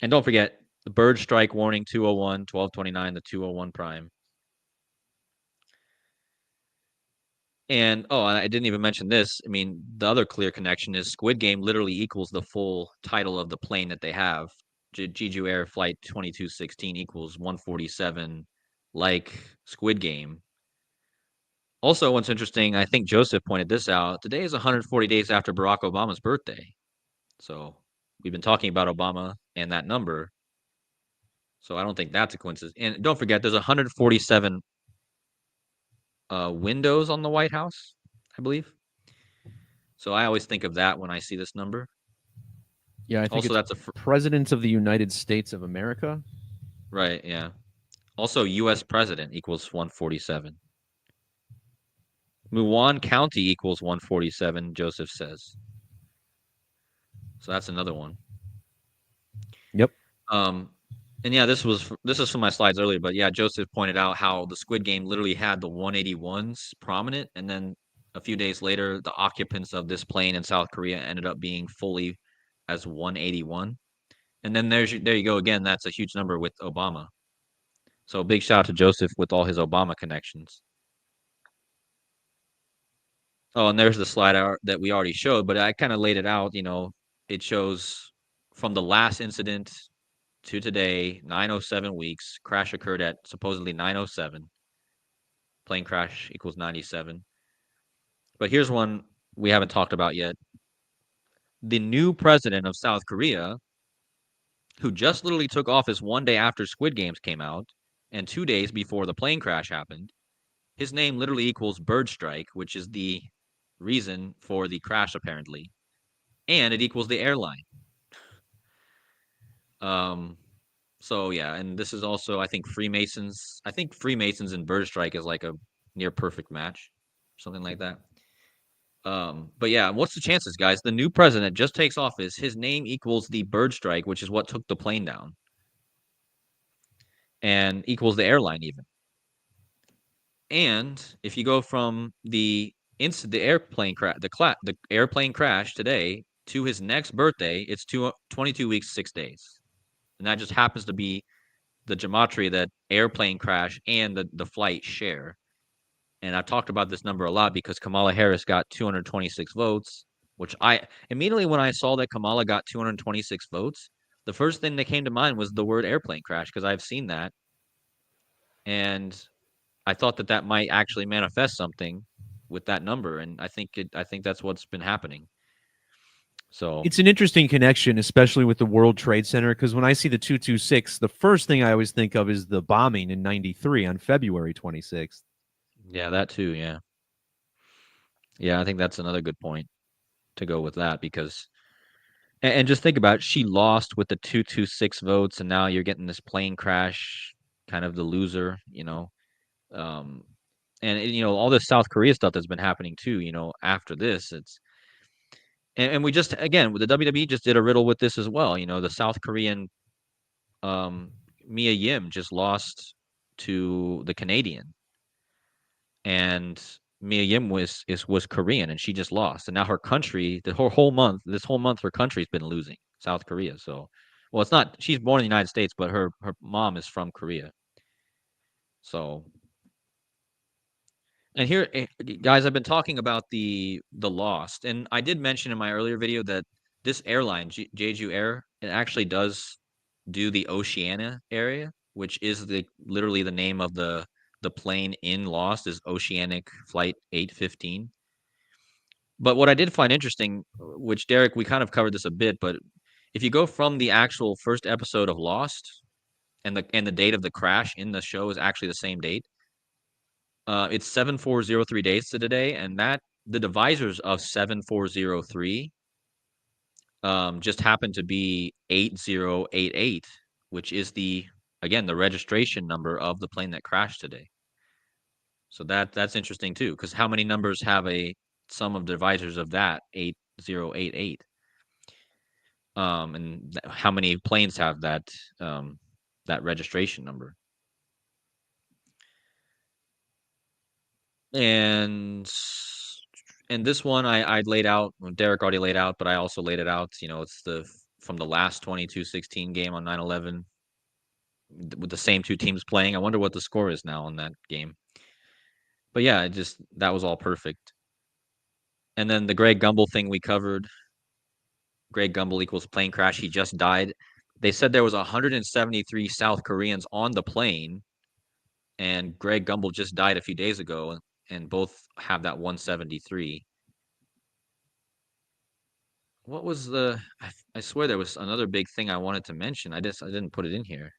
And don't forget the bird strike warning 201, 1229, the 201 prime. And I didn't even mention this. I mean, the other clear connection is Squid Game literally equals the full title of the plane that they have. Jeju Air Flight 2216 equals 147, like Squid Game. Also, what's interesting, I think Joseph pointed this out. Today is 140 days after Barack Obama's birthday. So we've been talking about Obama and that number. So I don't think that's a coincidence. And don't forget, there's 147 windows on the White House, I believe. So I always think of that when I see this number. Yeah, I think Also, it's that's President of the United States of America. right. Yeah. Also, U.S. president equals 147. Muan County equals 147. Joseph says. So that's another one. Yep. Um, and yeah, this is from my slides earlier, but yeah, Joseph pointed out how the Squid Game literally had the 181s prominent, and then a few days later, the occupants of this plane in South Korea ended up being fully as 181. And then there you go again. That's a huge number with Obama. So big shout out to Joseph with all his Obama connections. Oh, and there's the slide that we already showed, but I kind of laid it out. You know, it shows from the last incident to today, 907 weeks. Crash occurred at supposedly 907. Plane crash equals 97. But here's one we haven't talked about yet. The new president of South Korea who just literally took office one day after Squid Games came out and 2 days before the plane crash happened. His name literally equals bird strike, which is the reason for the crash, apparently, and it equals the airline. Um, so yeah, and this is also, I think, Freemasons. I think Freemasons and bird strike is like a near perfect match, something like that. But yeah, what's the chances, guys? The new president just takes office. His name equals the bird strike, which is what took the plane down, and equals the airline even. And if you go from the airplane crash today to his next birthday, it's 22 weeks 6 days, and that just happens to be the gematria that airplane crash and the flight share. And I've talked about this number a lot because Kamala Harris got 226 votes, which I immediately when I saw that Kamala got 226 votes, the first thing that came to mind was the word airplane crash because I've seen that, and I thought that that might actually manifest something with that number, and I think that's what's been happening. So It's an interesting connection, especially with the World Trade Center, because when I see the 226, the first thing I always think of is the bombing in 93 on February 26th. yeah, that too. Yeah, yeah, I think that's another good point to go with that because and just think about it, she lost with the 226 votes, and now you're getting this plane crash, kind of the loser, um, and all this South Korea stuff that's been happening too. After this, and we just again the WWE just did a riddle with this as well. The South Korean um, Mia Yim just lost to the Canadian, and Mia Yim was Korean, and she just lost, and now her country, this whole month, her country's been losing, South Korea. So, well, it's not. She's born in the United States, but her mom is from Korea. So, and here, guys, I've been talking about the Lost, and I did mention in my earlier video that this airline, Jeju Air, it actually does do the Oceania area, which is literally the name of the plane in Lost is Oceanic Flight 815. But what I did find interesting, which Derek, we kind of covered this a bit, but if you go from the actual first episode of Lost and the date of the crash in the show is actually the same date. It's 7403 days to today, and that the divisors of 7403 just happened to be 8088, which is the registration number of the plane that crashed today. So that's interesting too, because how many numbers have a sum of divisors of that 8088? And how many planes have that registration number? And and this one I laid out. Well, Derek already laid out, but I also laid it out. It's from the last 22-16 game on 9/11 with the same two teams playing. I wonder what the score is now on that game. But yeah, that was all perfect. And then the Greg Gumbel thing we covered. Greg Gumbel equals plane crash. He just died. They said there was 173 South Koreans on the plane, and Greg Gumbel just died a few days ago, and both have that 173. What was I swear there was another big thing I wanted to mention. I didn't put it in here.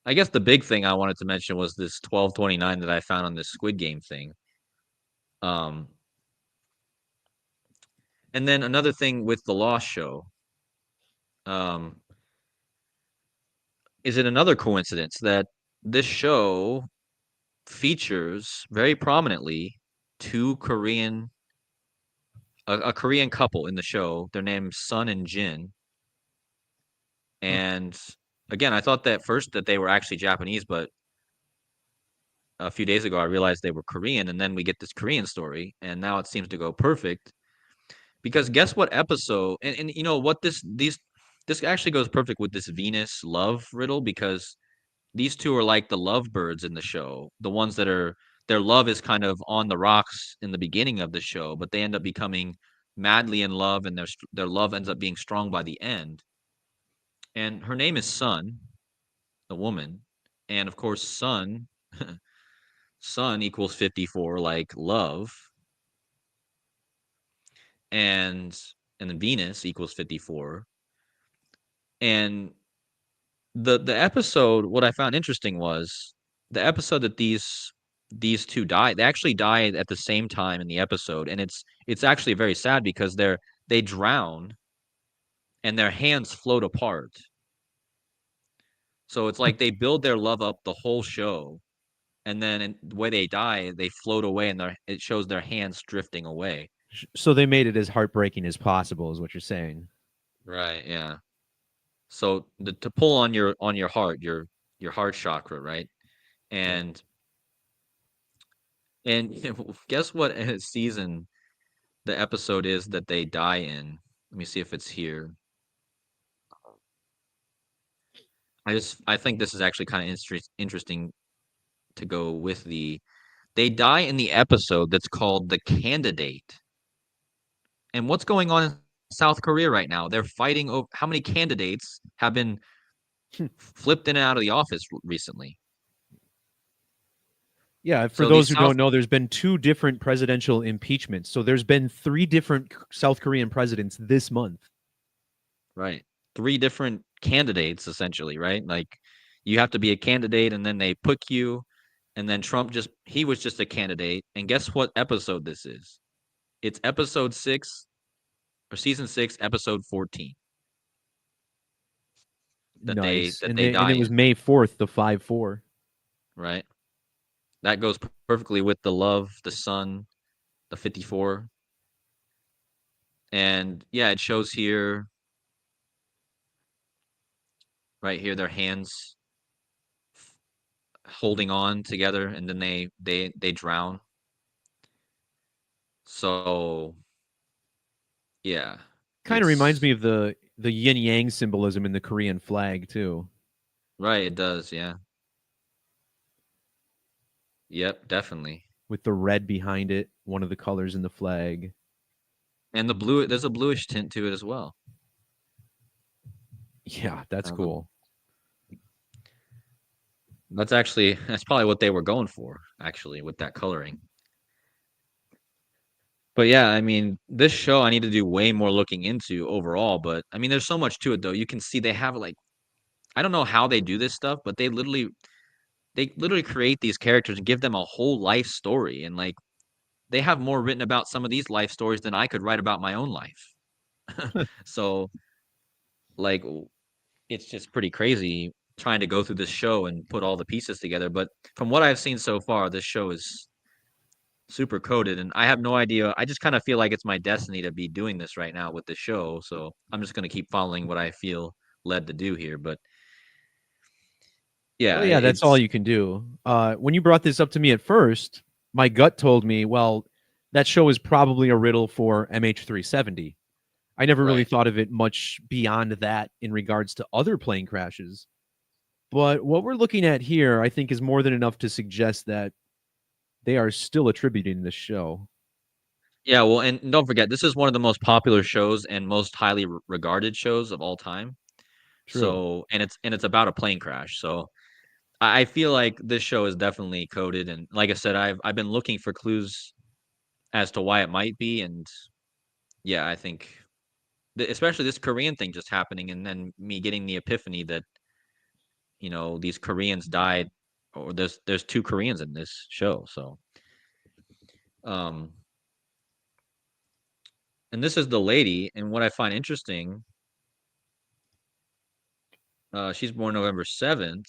I guess the big thing I wanted to mention was this 1229 that I found on this Squid Game thing. Um, and then another thing with the Lost show. Um, is it another coincidence that this show features very prominently two a Korean couple in the show. Their names Sun and Jin. And again, I thought that first that they were actually Japanese, but a few days ago I realized they were Korean, and then we get this Korean story, and now it seems to go perfect. Because guess what episode? And you know what this actually goes perfect with this Venus love riddle because these two are like the lovebirds in the show, the ones that are their love is kind of on the rocks in the beginning of the show, but they end up becoming madly in love, and their love ends up being strong by the end. And her name is Sun, the woman, and of course Sun Sun equals 54 like love, and and then Venus equals 54. And the episode, what I found interesting was the episode that these two died. They actually died at the same time in the episode, and it's actually very sad because they drown and their hands float apart. So it's like they build their love up the whole show, and then the way they die, they float away, and it shows their hands drifting away. So they made it as heartbreaking as possible, is what you're saying. Right. Yeah. So to pull on your heart, your heart chakra, right? Yeah. And and guess what season the episode is that they die in? Let me see if it's here. I think this is actually kind of interesting to go with they die in the episode that's called The Candidate. And what's going on in South Korea right now? They're fighting over how many candidates have been flipped in and out of the office recently. Yeah, for So those these who don't know, there's been 2 different presidential impeachments. So there's been 3 different South Korean presidents this month. Right. 3 different candidates essentially, right? Like you have to be a candidate and then they pick you and then Trump he was just a candidate. And guess what episode this is? It's episode 6 or season 6, episode 14 Nice. that And they it die was in, May 4th, the 5-4. right? That goes perfectly with the love, the sun, the 54. And yeah, it shows here right here their hands holding on together and then they drown. So yeah, Kind of reminds it's me of the yin yang symbolism in the Korean flag too, right. It does. Yeah. Yep. Definitely. with the red behind it, one of the colors in the flag. And the blue. There's a bluish tint to it as well. Yeah, that's cool. That's probably what they were going for. Actually, with that coloring. But yeah, I mean, this show I need to do way more looking into overall. But I mean, there's so much to it though. You can see they have like I don't know how they do this stuff, but they literally create these characters and give them a whole life story and like they have more written about some of these life stories than I could write about my own life. So like it's just pretty crazy trying to go through this show and put all the pieces together. But from what I've seen so far, this show is super coded and I have no idea. I just kind of feel like it's my destiny to be doing this right now with the show. So I'm just going to keep following what I feel led to do here. But yeah, Well, yeah, that's all you can do. When you brought this up to me at first, my gut told me, well, that show is probably a riddle for MH370. I never really right. thought of it much beyond that in regards to other plane crashes. But what we're looking at here, I think, is more than enough to suggest that they are still attributing this show. Yeah, well, and don't forget, this is one of the most popular shows and most highly regarded shows of all time. True. So, and it's about a plane crash. So, I feel like this show is definitely coded, and like I said, I've been looking for clues as to why it might be, and yeah, I think especially this Korean thing just happening, and then me getting the epiphany that these Koreans died, or there's 2 Koreans in this show. So, um, and this is the lady, and what I find interesting, she's born November 7th.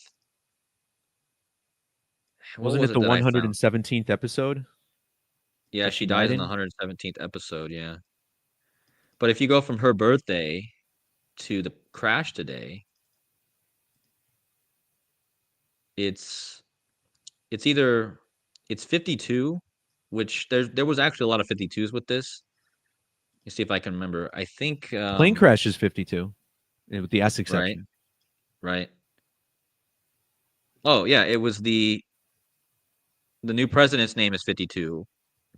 What Wasn't was it it the that I found? 117th episode Yeah, that she she died dies in the in? 117th episode. Yeah, but if you go from her birthday to the crash today, it's either it's 52, which there was actually a lot of 52s with this. Let's see if I can remember. I think Plane crash is 52, with the S right, exception. right. Oh yeah, it was the new president's name is 52,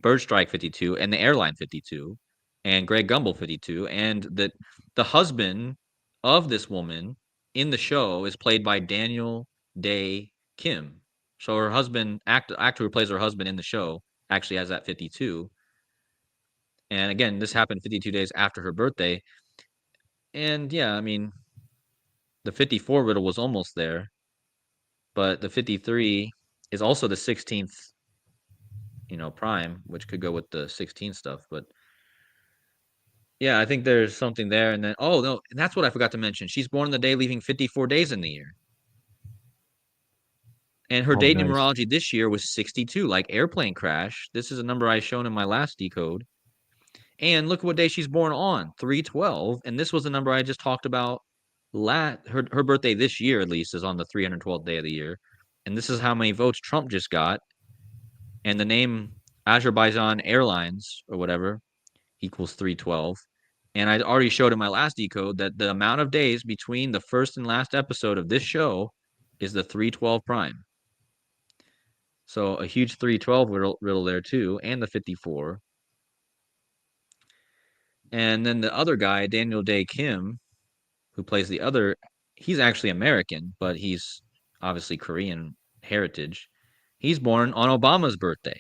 Bird Strike 52, and the airline 52, and Greg Gumbel 52, and the husband of this woman in the show is played by Daniel Day Kim. So her husband, actor who plays her husband in the show, actually has that 52. And again, this happened 52 days after her birthday. And yeah, I mean, the 54 riddle was almost there, but the 53 is also the 16th, prime, which could go with the 16 stuff. But yeah, I think there's something there. And then, oh no, and that's what I forgot to mention. She's born on the day leaving 54 days in the year. And her Oh, date nice. numerology this year was 62, like airplane crash. This is a number I shown in my last decode. And look what day she's born on, 312. And this was the number I just talked about. Her birthday this year, at least, is on the 312th day of the year. And this is how many votes Trump just got. And the name Azerbaijan Airlines or whatever equals 312. And I already showed in my last decode that the amount of days between the first and last episode of this show is the 312 prime. So a huge 312 riddle there too, and the 54. And then the other guy, Daniel Day Kim, who plays the other, he's actually American, but he's obviously Korean heritage. He's born on Obama's birthday.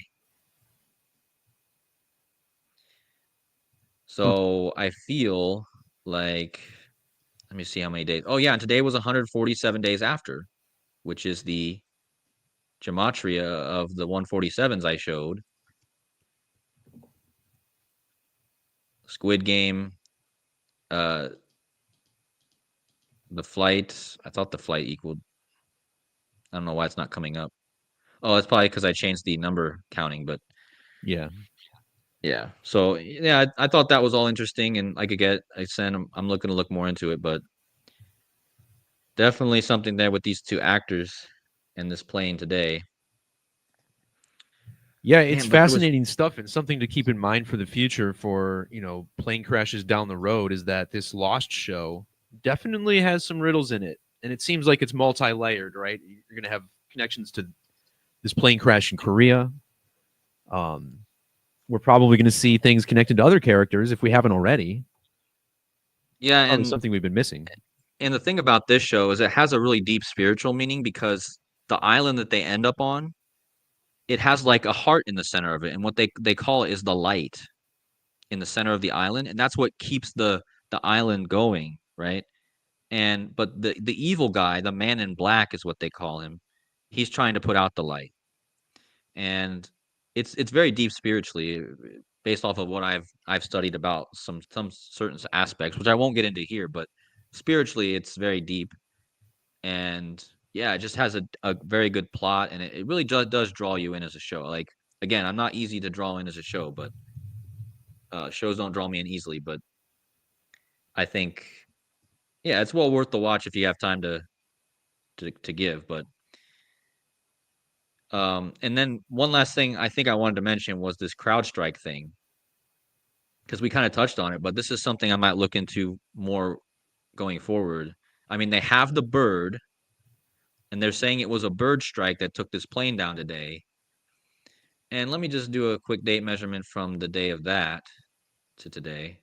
So I feel like, let me see how many days. Oh, yeah, and today was 147 days after, which is the gematria of the 147s I showed. Squid Game, the flight. I thought the flight equaled. I don't know why it's not coming up. Oh, it's probably because I changed the number counting, but Yeah. yeah. So yeah, I thought that was all interesting, and I'm looking to look more into it, but definitely something there with these two actors and this plane today. Yeah, it's Man, but there was fascinating stuff, and something to keep in mind for the future for, plane crashes down the road is that this Lost show definitely has some riddles in it. And it seems like it's multi-layered, right? You're going to have connections to this plane crash in Korea. We're probably going to see things connected to other characters if we haven't already. yeah, Probably something we've been missing. and the thing about this show is it has a really deep spiritual meaning because the island that they end up on, it has like a heart in the center of it, and what they call it is the light in the center of the island, and that's what keeps the island going, right? And but the evil guy, the man in black is what they call him. He's trying to put out the light. And it's very deep spiritually based off of what I've studied about some certain aspects, which I won't get into here, but spiritually it's very deep. And yeah, it just has a very good plot, and it really does draw you in as a show. Like, again, I'm not easy to draw in as a show, but shows don't draw me in easily. But I think, yeah, it's well worth the watch if you have time to give. But and then one last thing I think I wanted to mention was this CrowdStrike thing, because we kind of touched on it, but this is something I might look into more going forward. I mean, they have the bird, and they're saying it was a bird strike that took this plane down today. And let me just do a quick date measurement from the day of that to today.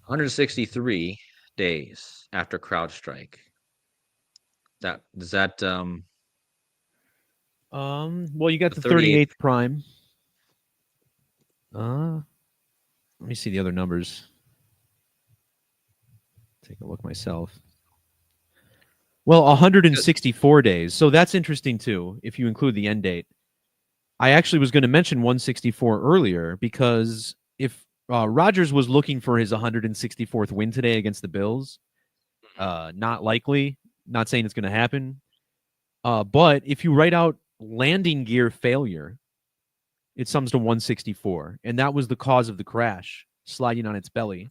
One 163 days after CrowdStrike. Well, you got the 38th prime. Let me see the other numbers. Take a look myself. Well, 164 days. So that's interesting too, if you include the end date. I actually was going to mention 164 earlier because if Rodgers was looking for his 164th win today against the Bills, not likely, not saying it's going to happen. But if you write out landing gear failure, it sums to 164. And that was the cause of the crash, sliding on its belly.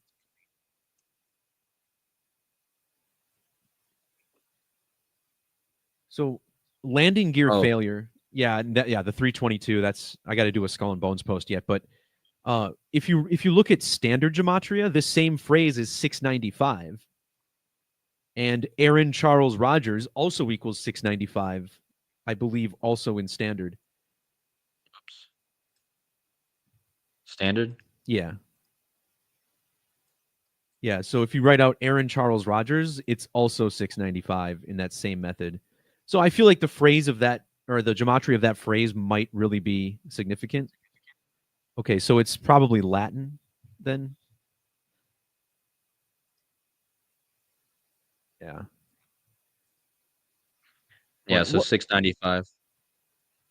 So landing gear failure, the 322. That's, I got to do a Skull and Bones post yet, but if you look at standard gematria, this same phrase is 695, and Aaron Charles Rodgers also equals 695, I believe, also in standard. Oops. Standard? Yeah. Yeah. So if you write out Aaron Charles Rodgers, it's also 695 in that same method. So I feel like the phrase of that, or the gematria of that phrase, might really be significant. Okay, so it's probably Latin then. Yeah. Yeah, But so what 695.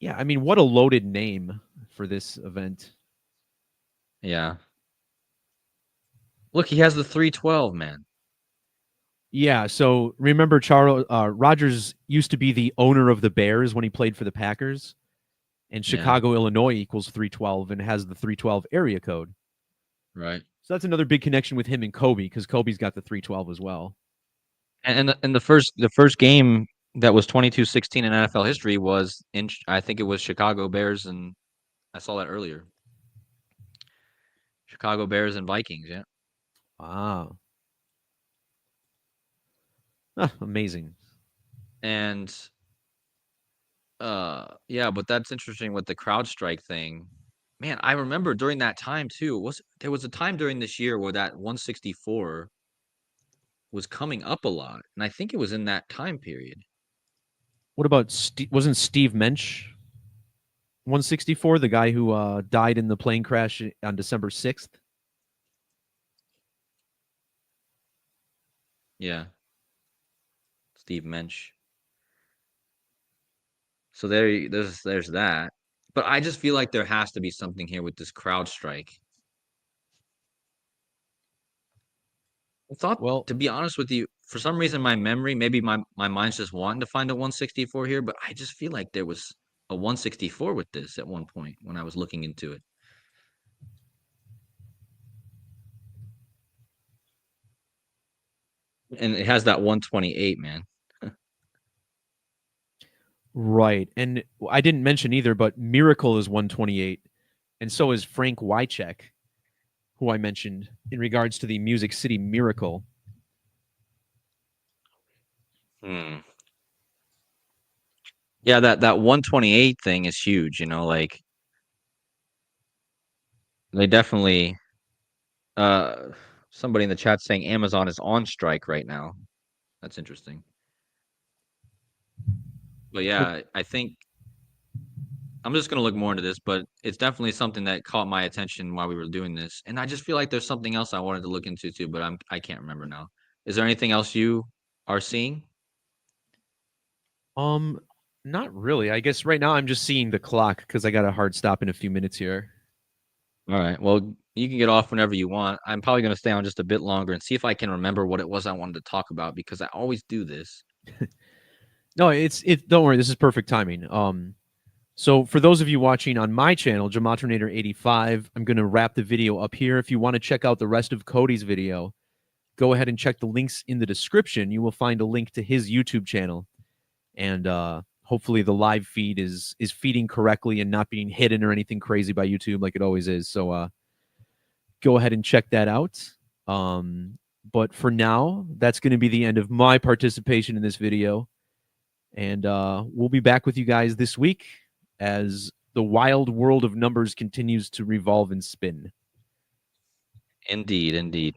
yeah, I mean, what a loaded name for this event. Yeah. Look, he has the 312, man. Yeah, so remember Charles Rodgers used to be the owner of the Bears when he played for the Packers, and Yeah, Chicago, Illinois equals 312 and has the 312 area code. right. So that's another big connection with him and Kobe because Kobe's got the 312 as well. And the first game that was 22-16 in NFL history was in I think it was Chicago Bears, and I saw that earlier. Chicago Bears and Vikings, yeah. Wow. Amazing. And yeah, but that's interesting with the CrowdStrike thing. Man, I remember during that time too. There was a time during this year where that 164 was coming up a lot, and I think it was in that time period. What about wasn't Steve Mensch 164 the guy who died in the plane crash on December 6th? Yeah, Steve Mensch. So there's that. But I just feel like there has to be something here with this CrowdStrike. I thought, Well, to be honest with you, for some reason my memory, maybe my mind's just wanting to find a 164 here, but I just feel like there was a 164 with this at one point when I was looking into it. And it has that 128, man. right. And I didn't mention either, but Miracle is 128, and so is Frank Wycheck, who I mentioned in regards to the Music City Miracle. Hmm. Yeah, that 128 thing is huge, like they definitely uh somebody in the chat saying Amazon is on strike right now. That's interesting. But But yeah, I think I'm just gonna look more into this, but it's definitely something that caught my attention while we were doing this. And I just feel like there's something else I wanted to look into too, but I can't remember now. Is there anything else you are seeing? um, not really. I guess right now I'm just seeing the clock because I got a hard stop in a few minutes here. All right. Well, you can get off whenever you want. I'm probably gonna stay on just a bit longer and see if I can remember what it was I wanted to talk about because I always do this. No, it. Don't worry, this is perfect timing. So for those of you watching on my channel, Gematrinator85, I'm going to wrap the video up here. If you want to check out the rest of Cody's video, go ahead and check the links in the description. You will find a link to his YouTube channel, and hopefully the live feed is feeding correctly and not being hidden or anything crazy by YouTube like it always is. So go ahead and check that out. But for now, that's going to be the end of my participation in this video. And we'll be back with you guys this week as the wild world of numbers continues to revolve and spin. Indeed, indeed.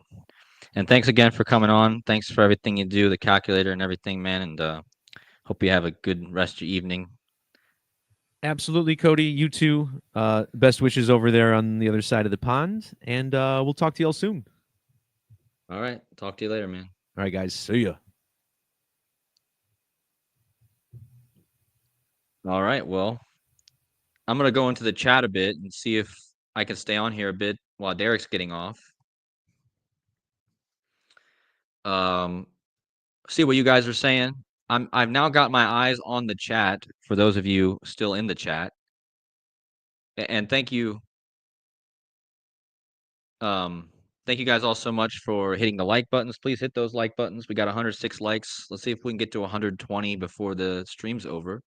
And thanks again for coming on. Thanks for everything you do, the calculator and everything, man. And hope you have a good rest of your evening. Absolutely, Cody. You too. Best wishes over there on the other side of the pond. And we'll talk to y'all soon. All right. Talk to you later, man. All right, guys. See ya. All right. Well, I'm gonna go into the chat a bit and see if I can stay on here a bit while Derek's getting off. Um, see what you guys are saying. I've now got my eyes on the chat for those of you still in the chat. And um thank you guys all so much for hitting the like buttons. Please hit those like buttons. We got 106 likes. Let's see if we can get to 120 before the stream's over.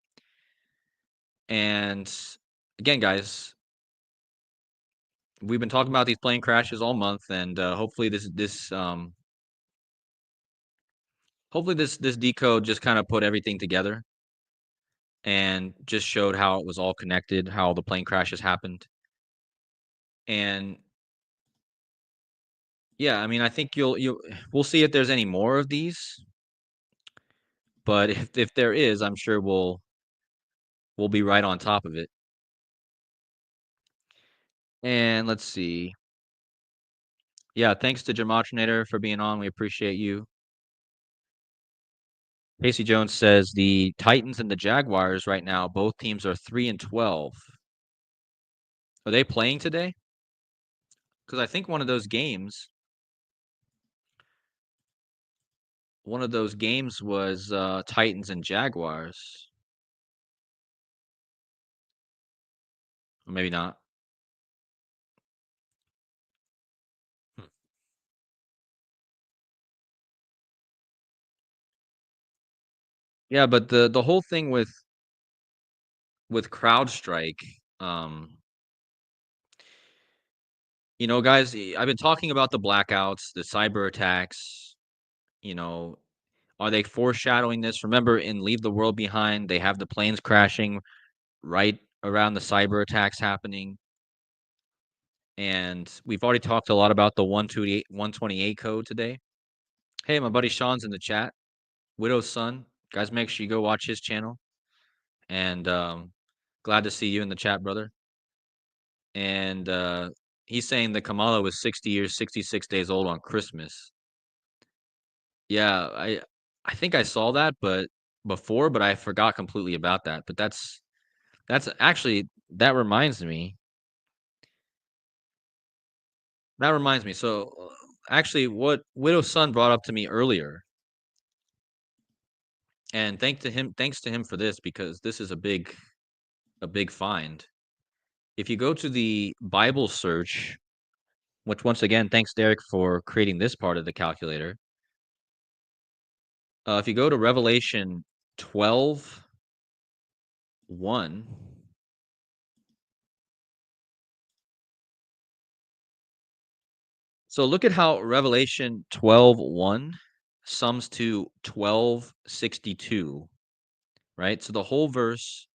And again, guys, we've been talking about these plane crashes all month, and hopefully this decode just kind of put everything together and just showed how it was all connected, how the plane crashes happened. And yeah, I mean, I think we'll see if there's any more of these, but if there is, I'm sure we'll be right on top of it. And let's see. Yeah, thanks to Gematinator for being on. We appreciate you. Casey Jones says the Titans and the Jaguars right now, both teams are 3-12. Are they playing today? Because I think one of those games was Titans and Jaguars. Or maybe not. Yeah, but the whole thing with CrowdStrike, guys, I've been talking about the blackouts, the cyber attacks. Are they foreshadowing this? Remember, in Leave the World Behind, they have the planes crashing right around the cyber attacks happening. And we've already talked a lot about the 128 code today. Hey, my buddy Sean's in the chat. Widow's son. Guys, make sure you go watch his channel. And glad to see you in the chat, brother. And he's saying that Kamala was 60 years, 66 days old on Christmas. Yeah, I think I saw that, but I forgot completely about that. But that's actually, that reminds me. So actually, what Widow's son brought up to me earlier, and thanks to him for this, because this is a big find. If you go to the Bible search, which once again, thanks Derek for creating this part of the calculator. If you go to Revelation 12:1, so look at how Revelation 12:1 sums to 12:62, right? So the whole verse,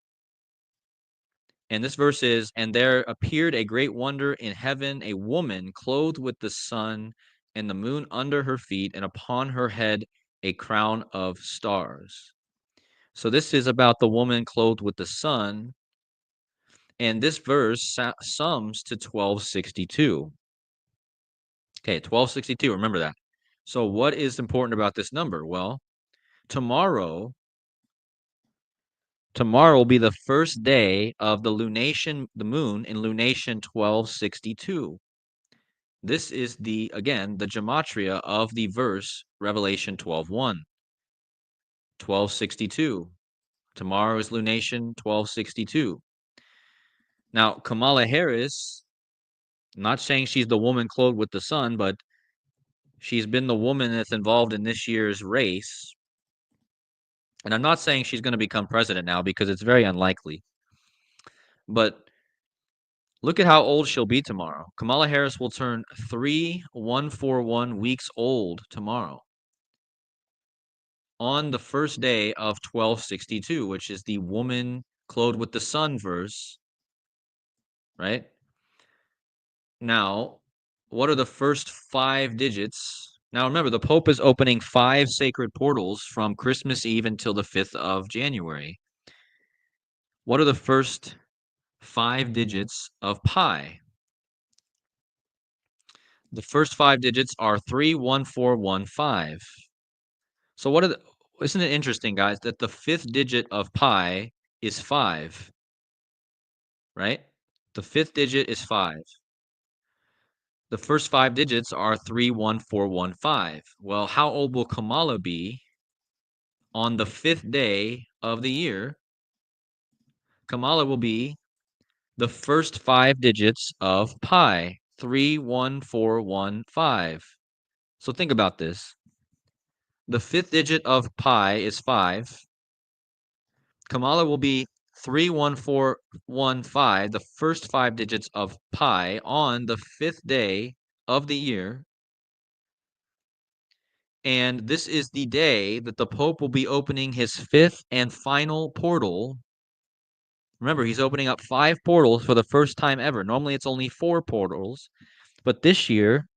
and this verse is, and there appeared a great wonder in heaven, a woman clothed with the sun and the moon under her feet, and upon her head a crown of stars. So this is about the woman clothed with the sun, and this verse sums to 12:62. Okay, 12:62, remember that. So what is important about this number? Well, tomorrow will be the first day of the moon in lunation 12:62. This is the gematria of the verse Revelation 12:1. 12:62. Tomorrow is lunation 12:62. Now, Kamala Harris, I'm not saying she's the woman clothed with the sun, but she's been the woman that's involved in this year's race. And I'm not saying she's going to become president now, because it's very unlikely. But look at how old she'll be tomorrow. Kamala Harris will turn 3,141 weeks old tomorrow, on the first day of 12:62, which is the woman clothed with the sun verse, right? Now, what are the first 5 digits? Now, remember, the Pope is opening 5 sacred portals from Christmas Eve until the 5th of January. What are the first 5 digits of pi? The first 5 digits are 31415. So isn't it interesting, guys, that the 5th digit of pi is 5, right? The 5th digit is 5. The first 5 digits are 31415. Well, how old will Kamala be on the 5th day of the year? Kamala will be the first 5 digits of pi, 31415. So think about this. The 5th digit of pi is 5. Kamala will be 31415, the first 5 digits of pi, on the 5th day of the year. And this is the day that the Pope will be opening his 5th and final portal. Remember, he's opening up 5 portals for the first time ever. Normally, it's only 4 portals. But this year,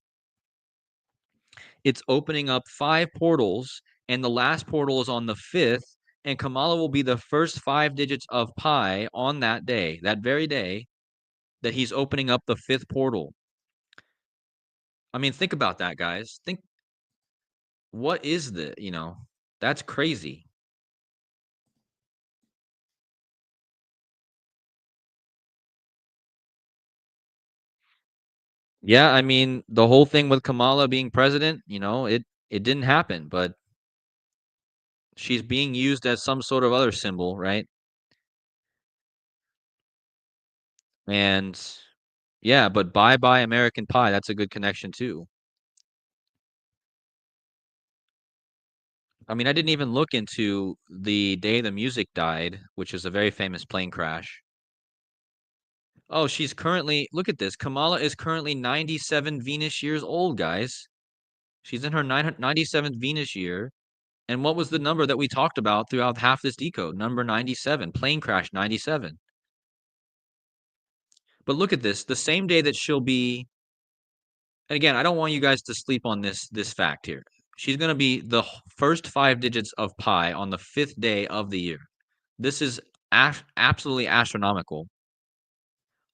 it's opening up 5 portals, and the last portal is on the 5th. And Kamala will be the first 5 digits of pi on that day, that very day that he's opening up the 5th portal. I mean, think about that, guys. What is that's crazy. Yeah, I mean, the whole thing with Kamala being president, it didn't happen, but she's being used as some sort of other symbol, right? And yeah, but Bye Bye American Pie, that's a good connection too. I mean, I didn't even look into the day the music died, which is a very famous plane crash. Oh, she's currently, look at this. Kamala is currently 97 Venus years old, guys. She's in her 97th Venus year. And what was the number that we talked about throughout half this decode? Number 97, plane crash 97. But look at this. The same day that she'll be, and again, I don't want you guys to sleep on this fact here. She's going to be the first 5 digits of pi on the 5th day of the year. This is absolutely astronomical.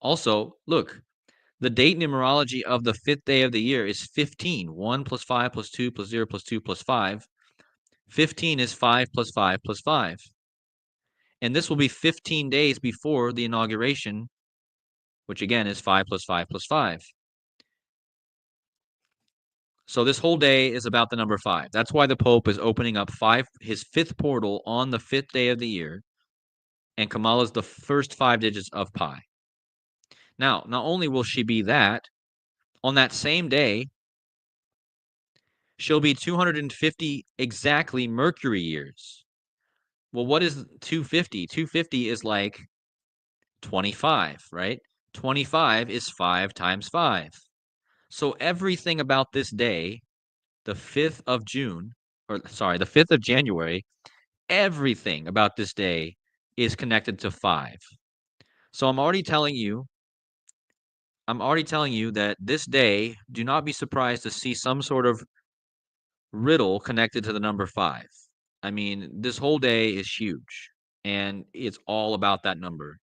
Also, look, the date numerology of the 5th day of the year is 15. 1 plus 5 plus 2 plus 0 plus 2 plus 5. 15 is 5 plus 5 plus 5. And this will be 15 days before the inauguration, which again is 5 plus 5 plus 5. So this whole day is about the number 5. That's why the Pope is opening up his 5th portal on the 5th day of the year, and Kamala is the first 5 digits of pi. Now, not only will she be that, on that same day, she'll be 250 exactly Mercury years. Well, what is 250? 250 is like 25, right? 25 is 5 times 5. So everything about this day, the 5th of June, or sorry, the 5th of January, everything about this day is connected to 5. So I'm already telling you that this day, do not be surprised to see some sort of riddle connected to the number 5. I mean, this whole day is huge, and it's all about that number.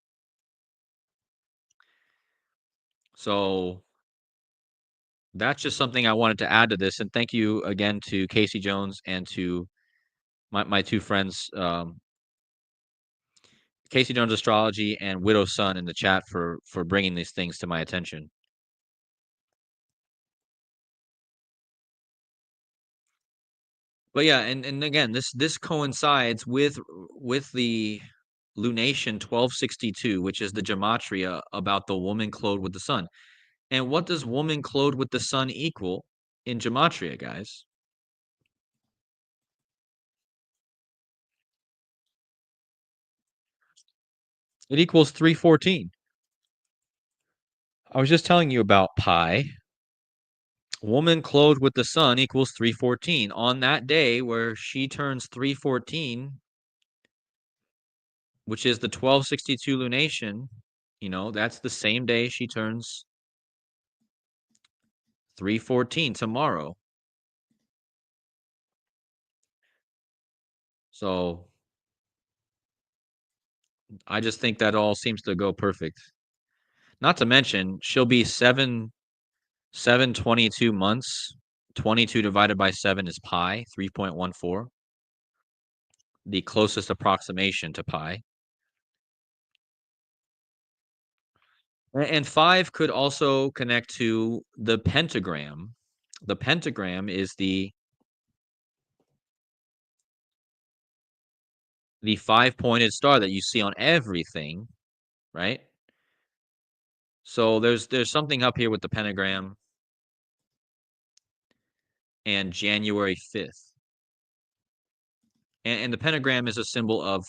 So that's just something I wanted to add to this. And thank you again to Casey Jones and to my two friends, Casey Jones Astrology and Widow Sun in the chat for bringing these things to my attention. But yeah, and again, this coincides with the lunation 1262, which is the gematria about the woman clothed with the sun. And what does woman clothed with the sun equal in gematria, guys? It equals 314. I was just telling you about pi. Woman clothed with the sun equals 314. On that day where she turns 314, which is the 1262 lunation, that's the same day she turns 314 tomorrow. So I just think that all seems to go perfect. Not to mention, she'll be 722 months. 22 divided by 7 is pi, 3.14. The closest approximation to pi. And 5 could also connect to the pentagram. The pentagram is the 5-pointed star that you see on everything, right? So there's something up here with the pentagram and January 5th. And the pentagram is a symbol of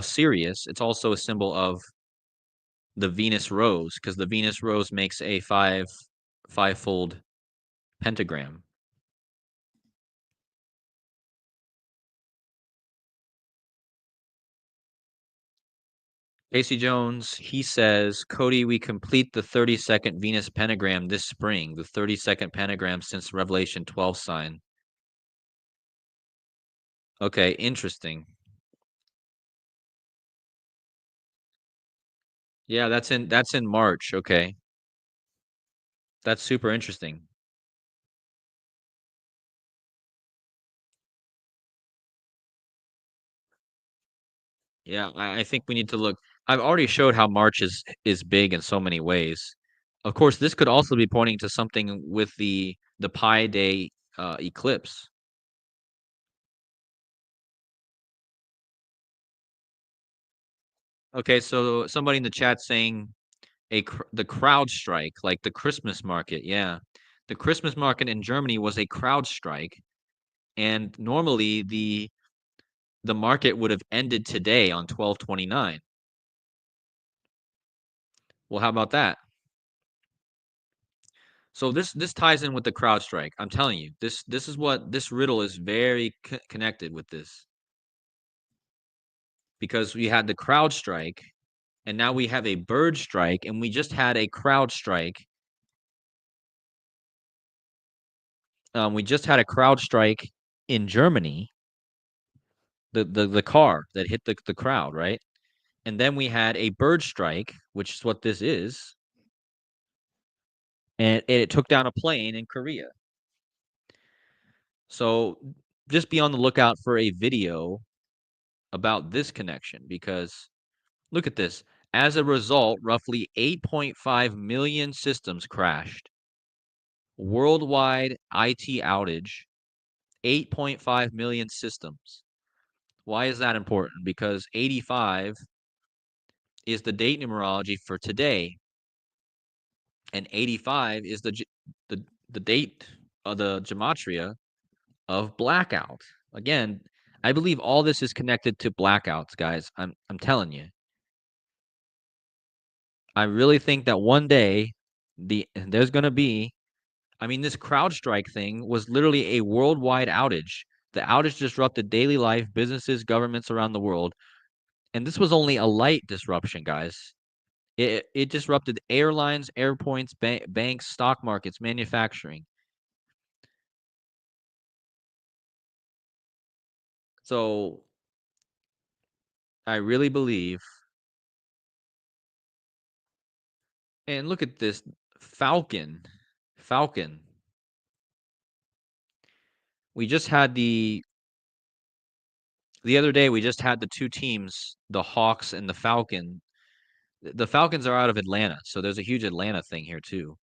Sirius. It's also a symbol of the Venus rose, because the Venus rose makes a five-fold pentagram. Casey Jones, he says, Cody, we complete the 32nd Venus pentagram this spring, the 32nd pentagram since Revelation 12 sign. Okay, interesting. Yeah, that's in March. Okay. That's super interesting. Yeah, I think we need to look. I've already showed how March is big in so many ways. Of course, this could also be pointing to something with the Pi Day eclipse. Okay, so somebody in the chat saying the crowd strike, like the Christmas market. Yeah, the Christmas market in Germany was a crowd strike, and normally the market would have ended today on 12/29. Well, how about that? So this ties in with the crowd strike. I'm telling you, this is what this riddle is very connected with this, because we had the crowd strike, and now we have a bird strike, and we just had a crowd strike. We just had a crowd strike in Germany, the car that hit the crowd, right? And then we had a bird strike, which is what this is, and it took down a plane in Korea. So just be on the lookout for a video about this connection, because look at this. As a result, roughly 8.5 million systems crashed. Worldwide IT outage, 8.5 million systems. Why is that important? Because 85 is the date numerology for today, and 85 is the date of the gematria of blackout. Again, I believe all this is connected to blackouts, guys. I'm telling you. I really think that one day there's going to be, I mean, this CrowdStrike thing was literally a worldwide outage. The outage disrupted daily life, businesses, governments around the world, and this was only a light disruption, guys. It disrupted airlines, airports, banks, stock markets, manufacturing. So I really believe, and look at this Falcon. We just had the other day, we just had the two teams, the Hawks and the Falcon. The Falcons are out of Atlanta, so there's a huge Atlanta thing here too.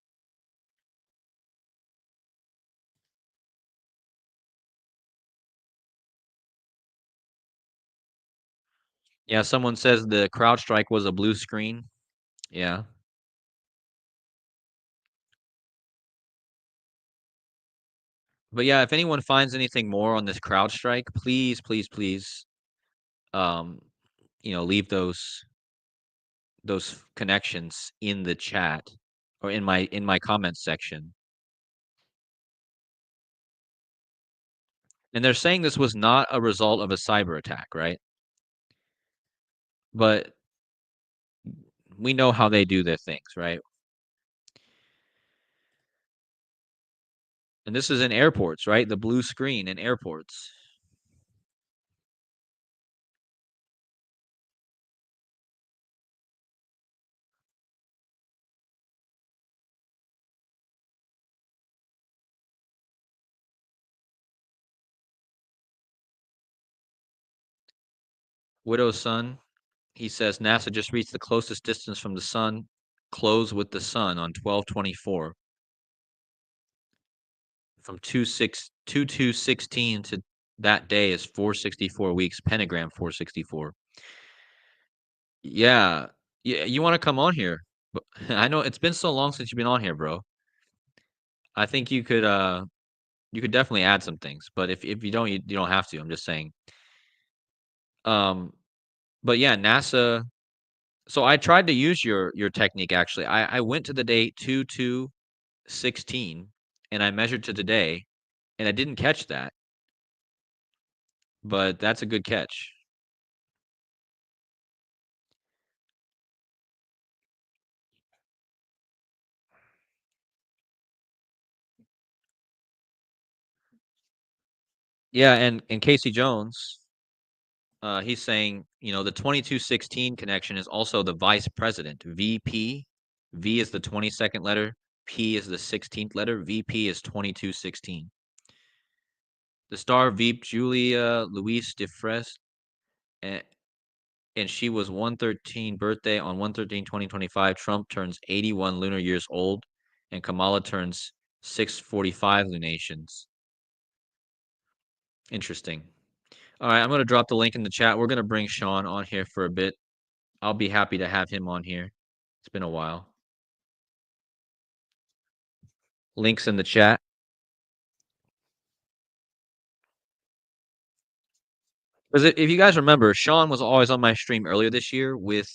Yeah, someone says the CrowdStrike was a blue screen. Yeah. But yeah, if anyone finds anything more on this CrowdStrike, please, please, please, um, leave those connections in the chat or in my comments section. And they're saying this was not a result of a cyber attack, right? But we know how they do their things, right? And this is in airports, right? The blue screen in airports. Widow's son, he says NASA just reached the closest distance from the sun, close with the sun on 12/24. From 2216 to that day is 464 weeks. Pentagram 464. Yeah, yeah. You want to come on here? But I know it's been so long since you've been on here, bro. I think you could definitely add some things, but if you don't, you don't have to. I'm just saying. Um, but yeah, NASA. So I tried to use your technique actually. I went to the date 2216 and I measured to today, and I didn't catch that, but that's a good catch. Yeah, and Casey Jones, he's saying, the 2216 connection is also the vice president, VP. V is the 22nd letter, P is the 16th letter, VP is 2216. The star Veep Julia Louise de Fres, and she was 113 birthday on 113/2025. Trump turns 81 lunar years old, and Kamala turns 645 lunations. Interesting. All right, I'm going to drop the link in the chat. We're going to bring Sean on here for a bit. I'll be happy to have him on here. It's been a while. Links in the chat. Because if you guys remember, Sean was always on my stream earlier this year with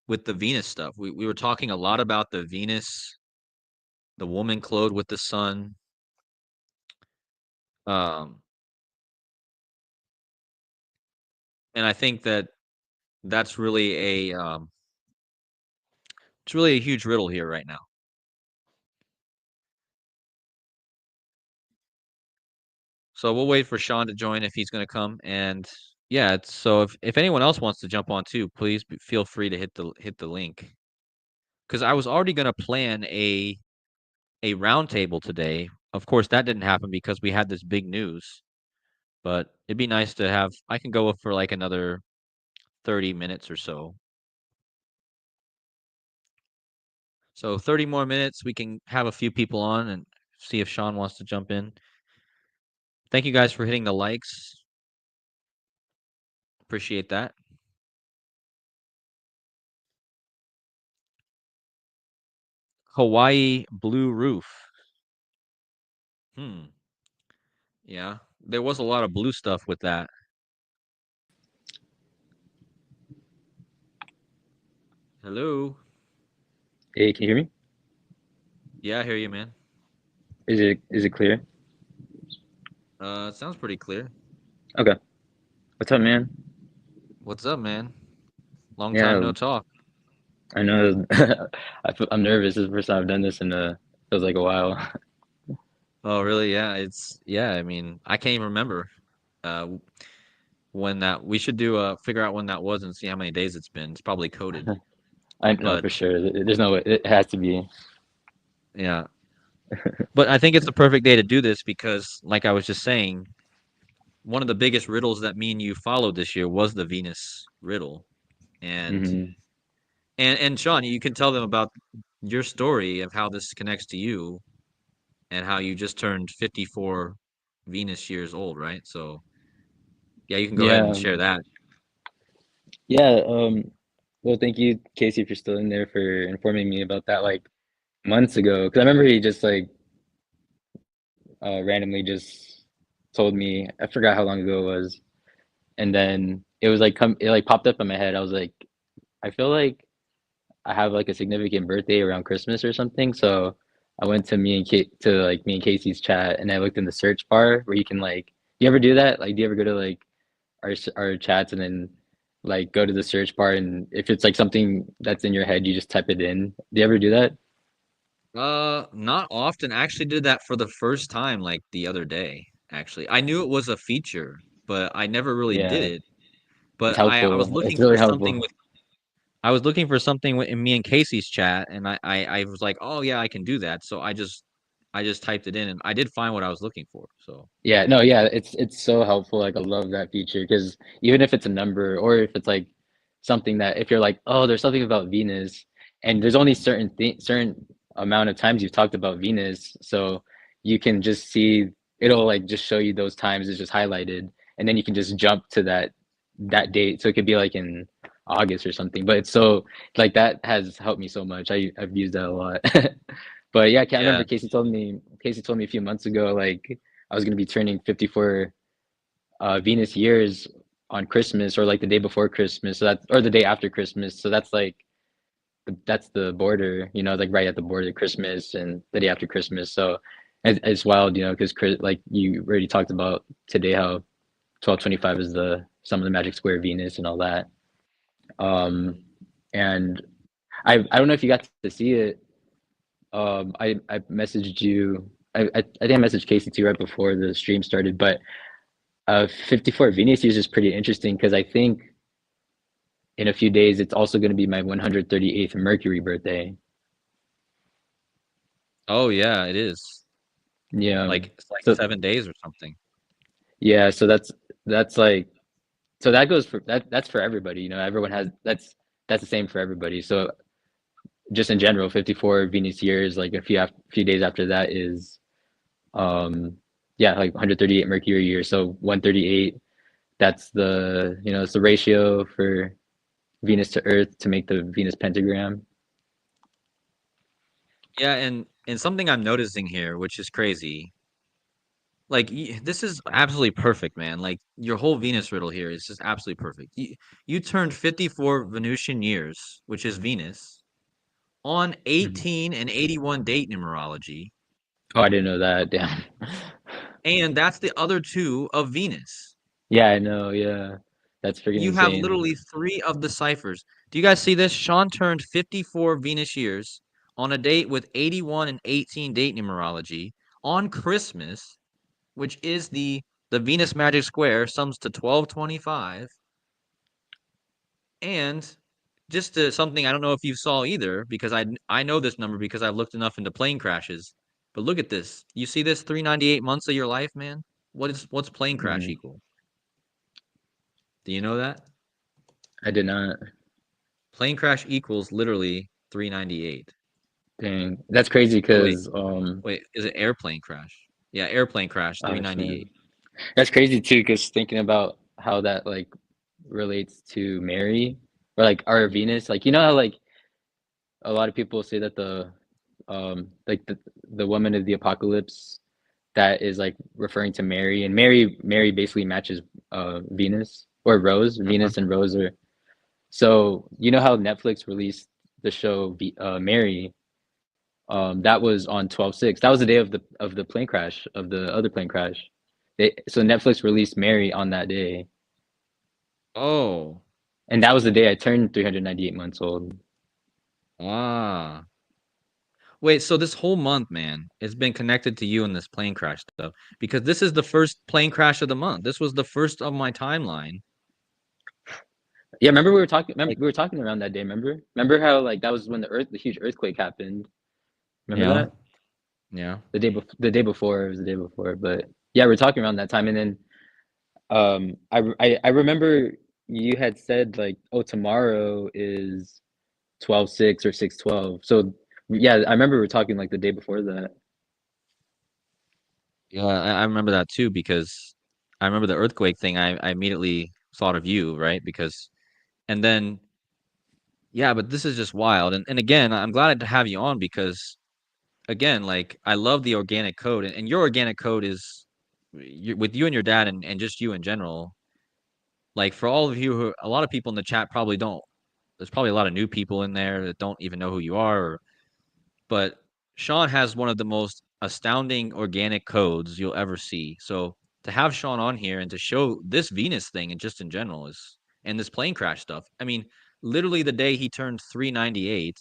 the Venus stuff. We were talking a lot about the Venus, the woman clothed with the sun. Um, and I think that that's really it's really a huge riddle here right now. So we'll wait for Sean to join if he's going to come. And yeah, so if anyone else wants to jump on too, please feel free to hit the link. Because I was already going to plan a roundtable today. Of course, that didn't happen because we had this big news. But it'd be nice to have. I can go for like another 30 minutes or so. So 30 more minutes, we can have a few people on and see if Sean wants to jump in. Thank you guys for hitting the likes. Appreciate that. Hawaii blue roof. Yeah. There was a lot of blue stuff with that. Hello. Hey, can you hear me? Yeah, I hear you, man. Is it clear? It sounds pretty clear. Okay. What's up, man? What's up, man? Long time Yeah, no talk. I know. I'm nervous. This is the first time I've done this in feels like a while. Oh, really? Yeah, I mean, I can't even remember uh when that we should do figure out when that was and see how many days it's been. It's probably coded. I know But for sure. There's no way. It has to be. yeah. But I think it's the perfect day to do this because like I was just saying, one of the biggest riddles that me and you followed this year was the Venus riddle. And Hmm. and Sean, you can tell them about your story of how this connects to you and how you just turned 54 Venus years old, right? So yeah, you can go ahead and Yeah. share that. Yeah. Well, thank you, Casey, if you're still in there for informing me about that like months ago. Because I remember he just like randomly just told me. I forgot how long ago it was, and then it was like it like popped up in my head. I was like, I feel like I have like a significant birthday around Christmas or something. So I went to me and Casey's chat, and I looked in the search bar where you can like. Do you ever do that? Like, do you ever go to like our chats and then like go to the search bar, and if it's like something that's in your head, you just type it in. Do you ever do that? Not often. I actually did that for the first time like the other day, actually. I knew it was a feature, but I never really did Yeah, it. it's But I was helpful. It's looking really for something helpful. with I was looking for something in me and Casey's chat, and I was like, oh yeah, I can do that. So I just typed it in, and I did find what I was looking for. So Yeah, no, yeah, it's so helpful. Like I love that feature because even if it's a number or if it's like something that if you're like, oh, there's something about Venus, and there's only certain amount of times you've talked about Venus, so you can just see it'll like just show you those times it's just highlighted, and then you can just jump to that date. So it could be like in August or something. But it's so like that has helped me so much. I've used that a lot. But yeah, I can't yeah. remember Casey told me a few months ago like I was gonna be turning 54 Venus years on Christmas or like the day before Christmas, so that or the day after Christmas. So that's like that's the border, like right at the border of Christmas and the day after Christmas. So it's wild, because like you already talked about today how 1225 is the some of the magic square Venus and all that. Um, and I don't know if you got to see it. I messaged you. I think I messaged Casey too right before the stream started, but 54 Venus years is pretty interesting because I think in a few days it's also going to be my 138th Mercury birthday. Oh yeah, it is. Yeah. Like it's like So 7 days or something. yeah, so that's like So that goes for that's for everybody, you know, everyone has that's the same for everybody. So just in general, 54 Venus years, like few days after that is yeah, like 138 Mercury years. So 138, that's the, you know, it's the ratio for Venus to Earth to make the Venus pentagram. Yeah, and something I'm noticing here, which is crazy. Like this is absolutely perfect, man. Like your whole Venus riddle here is just absolutely perfect. You turned 54 Venusian years, which is Venus, on Mhm. 18 and 81 date numerology, Oh, I didn't know that. Damn. and that's the other two of Venus. Yeah, I know. Yeah, that's freaking You have insane. literally three of the ciphers. Do you guys see this? Sean turned 54 Venus years on a date with 81 and 18 date numerology on Christmas, which is the Venus magic square sums to 1225. And just to something I don't know if you saw either, because I know this number because I've looked enough into plane crashes. But look at this. You see this 398 months of your life, man? What's plane crash Mhm. equal? Do you know that? I did not. Plane crash equals literally 398. Dang, that's crazy Oh wait, because wait, is it airplane crash? Yeah, airplane crash oh shit, 398. that's crazy too. Because thinking about how that like relates to Mary or like our Venus, like you know how like a lot of people say that like the woman of the apocalypse that is like referring to Mary, and Mary basically matches Venus or Rose. Uh-huh. Venus and Rose are so you know how Netflix released the show Mary. That was on 12/6. That was the day of the plane crash, of the other plane crash. So Netflix released Mary on that day, Oh, and that was the day I turned 398 months old. ah. Wait, so this whole month, man, it's been connected to you in this plane crash stuff because this is the first plane crash of the month. This was the first of my timeline. Yeah, remember we were talking. Remember Like, we were talking around that day. Remember how like that was when the huge earthquake happened. Remember yeah, that yeah. the day before, it was the day before. But yeah, we are talking around that time, and then I remember you had said like, oh, tomorrow is 12/6 or 6/12. So yeah, I remember we were talking like the day before that. Yeah, I remember that too because I remember the earthquake thing. I immediately thought of you, right? Because and then yeah, but this is just wild. And again, I'm glad to have you on because again, like I love the organic code and your organic code is with you and your dad and just you in general. Like for all of you who a lot of people in the chat probably don't. There's probably a lot of new people in there that don't even know who you are, but Sean has one of the most astounding organic codes you'll ever see. So to have Sean on here and to show this Venus thing and just in general is and this plane crash stuff. I mean, literally the day he turned 398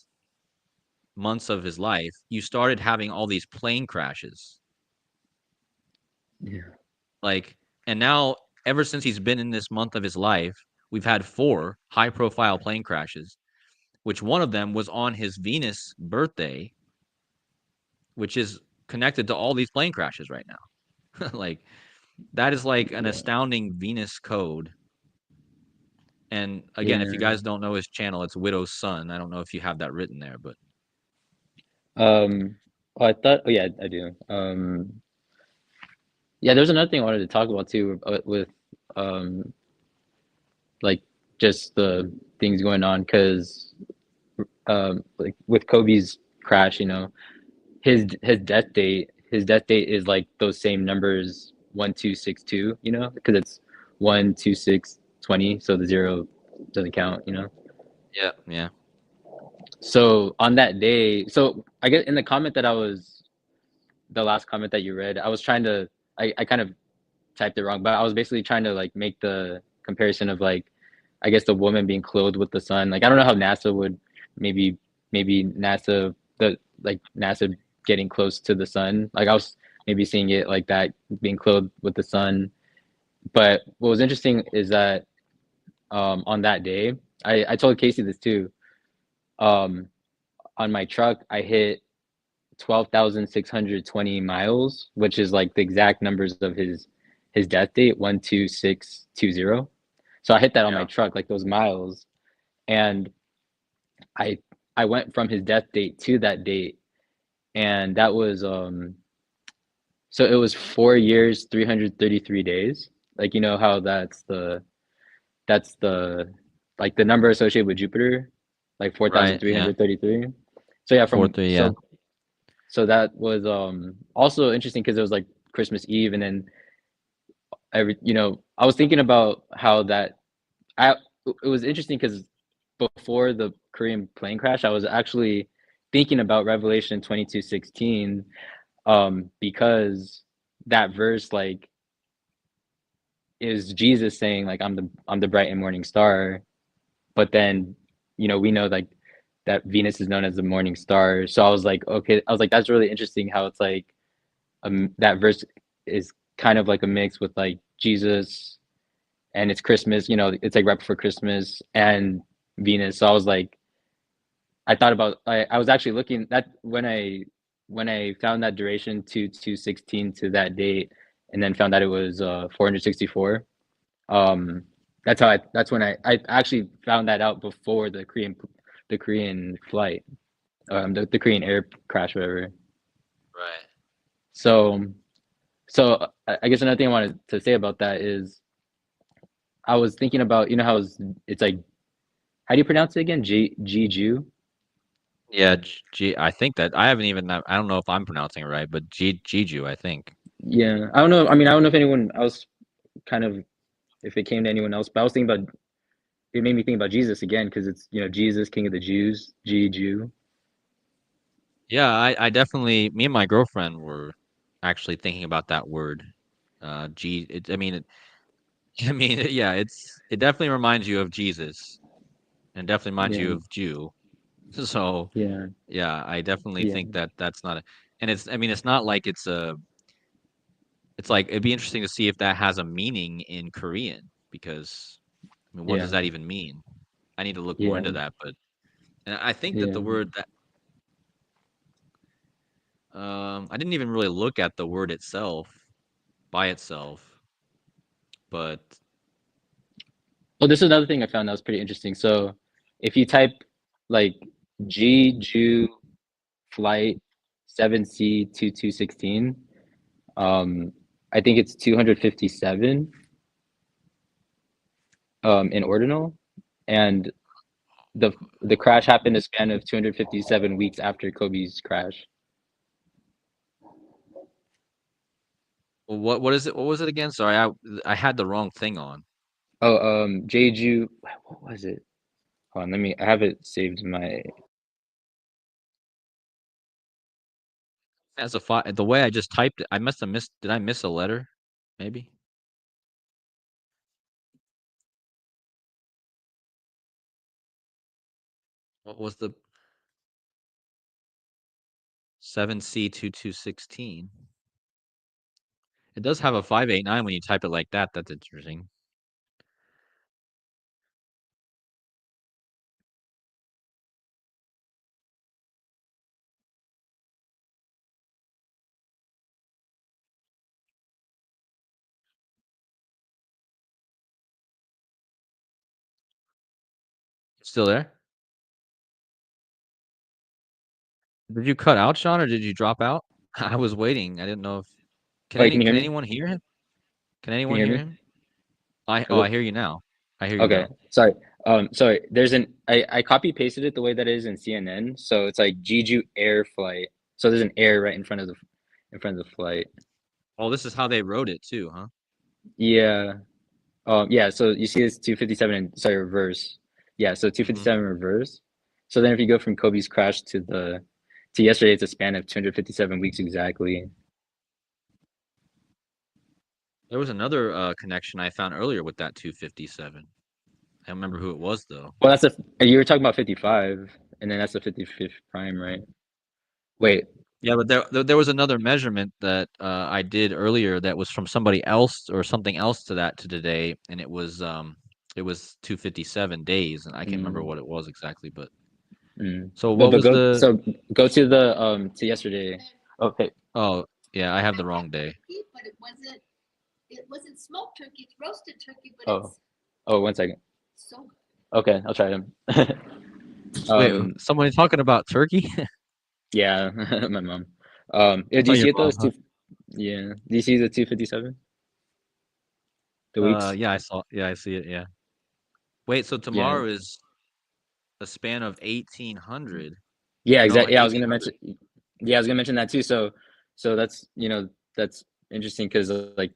months of his life, you started having all these plane crashes. Yeah. Like, and now ever since he's been in this month of his life, we've had four high profile plane crashes, which one of them was on his Venus birthday, which is connected to all these plane crashes right now. Like that is like an Yeah. astounding Venus code. And again, if you Yeah. guys don't know his channel, it's Widow's Son. I don't know if you have that written there, but Um, oh, I thought, oh yeah, I do. Yeah, there's another thing I wanted to talk about too, with um, like just the things going on, because like with Kobe's crash, you know, his death date is like those same numbers 1262, you know, because it's 12620, so the zero doesn't count, you know. yeah, yeah. So on that day, so I guess in the comment that I was the last comment that you read, I was trying to I kind of typed it wrong, but I was basically trying to like make the comparison of like I guess the woman being clothed with the sun. Like I don't know how NASA would maybe NASA the like NASA getting close to the sun. Like I was maybe seeing it like that being clothed with the sun. But what was interesting is that on that day, I told Casey this too. Um, on my truck, I hit 12,620 miles, which is like the exact numbers of his death date, 12620. So I hit that on Yeah. my truck, like those miles, and I I went from his death date to that date, and that was so it was 4 years, 333 days. Like you know how that's the like the number associated with Jupiter, like Right. Yeah. 4,333. So yeah, Four, from three. Yeah. so that was also interesting because it was like Christmas Eve, and then I was thinking about how that I it was interesting because before the Korean plane crash, I was actually thinking about Revelation 22:16, because that verse like is Jesus saying like I'm the bright and morning star, but then we know like that Venus is known as the morning star. So I was like, okay, I was like, that's really interesting how it's like that verse is kind of like a mix with like Jesus, and it's Christmas, it's like right before Christmas and Venus. So I was like, I thought about I was actually looking that when I found that duration to 16 to that date, and then found out it was 464. Um, that's when I actually found that out before the Korean flight, the Korean air crash, whatever. Right. So I guess another thing I wanted to say about that is I was thinking about how it's like, how do you pronounce it again? Jeju? Yeah. I think that I haven't even. I don't know if I'm pronouncing it right, but Jeju, I think. Yeah, I don't know. I mean, I don't know if anyone else kind of if it came to anyone else, but I was thinking about it made me think about Jesus again because it's Jesus, King of the Jews, Jeju. Yeah. I definitely. Me and my girlfriend were actually thinking about that word. I mean, I mean, yeah. It definitely reminds you of Jesus, and definitely reminds Yeah, you of Jew. So yeah, yeah, I definitely yeah, think that that's not a. And it's. I mean, it's not like it's a. It's like it'd be interesting to see if that has a meaning in Korean because I mean, what does yeah, that even mean? I need to look more yeah, into that, but and I think that yeah, the word that I didn't even really look at the word itself by itself, but Oh, this is another thing I found that was pretty interesting. So if you type like Jeju flight 7C2216, um, I think it's 257 in ordinal, and the crash happened a span of 257 weeks after Kobe's crash. what is it? What was it again? Sorry, I had the wrong thing on. Oh, Jeju, what was it? Hold on, I have it saved in my. As a the way I just typed it, I must have missed. Did I miss a letter? Maybe. What was the 7C2216? It does have a 589 when you type it like that. That's interesting. Still there? Did you cut out, Sean, or did you drop out? I was waiting. I didn't know if Wait, can you hear can me? anyone hear him? Can Can anyone you hear hear me? him? I Hello? hear you now. I hear you Okay, now. sorry. Sorry. I copy pasted it the way that it is in CNN. So it's like Jeju Air flight. So there's an air right in front of the flight. Oh, this is how they wrote it too, huh? Yeah. Yeah. So you see this 257 and sorry reverse. Yeah. So Mhm. 257 reverse. So then if you go from Kobe's crash to yesterday, it's a span of 257 weeks exactly. There was another connection I found earlier with that 257. I don't remember who it was though. Well, you were talking about 55, and then that's the 55th prime, right? Wait. Yeah, but there was another measurement that I did earlier that was from somebody else or something else to that to today, and it was 257 days, and I can't remember Mm, what it was exactly. But mm. so But what but was go the? so go to yesterday. Okay. Oh yeah, I have the wrong day. But it wasn't smoked turkey. It's roasted turkey, but Oh. Oh, 1 second. Okay, I'll try them. Wait, um, somebody talking about turkey? yeah, my mom. Yeah, I do thought you your see it though? mom. It's two. Yeah, do you see the 257? The weeks. Yeah, I saw. Yeah, I see it. Yeah. Wait, so Yeah, tomorrow is a span of 1800? yeah, No, exactly. like Yeah, I was gonna 1800. mention. Yeah, I was gonna mention that too. So that's that's interesting because like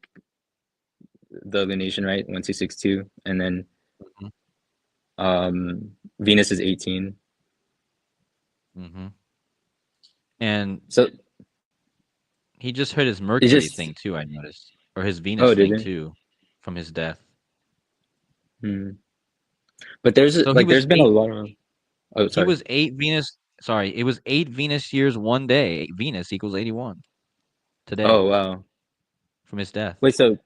the lunation, right? 1262, and then Mhm, Venus is 18. mhm. And So he just hit his it's Mercury just. thing too, I noticed, or his Venus Oh, did thing it? too, from his death. Hmm. But there's So he like was there's been a eight. lot of. Oh, He sorry. was eight Venus. Sorry, it was 8 Venus years one day. Venus equals 81 today Oh, wow. from his death. Wait, so.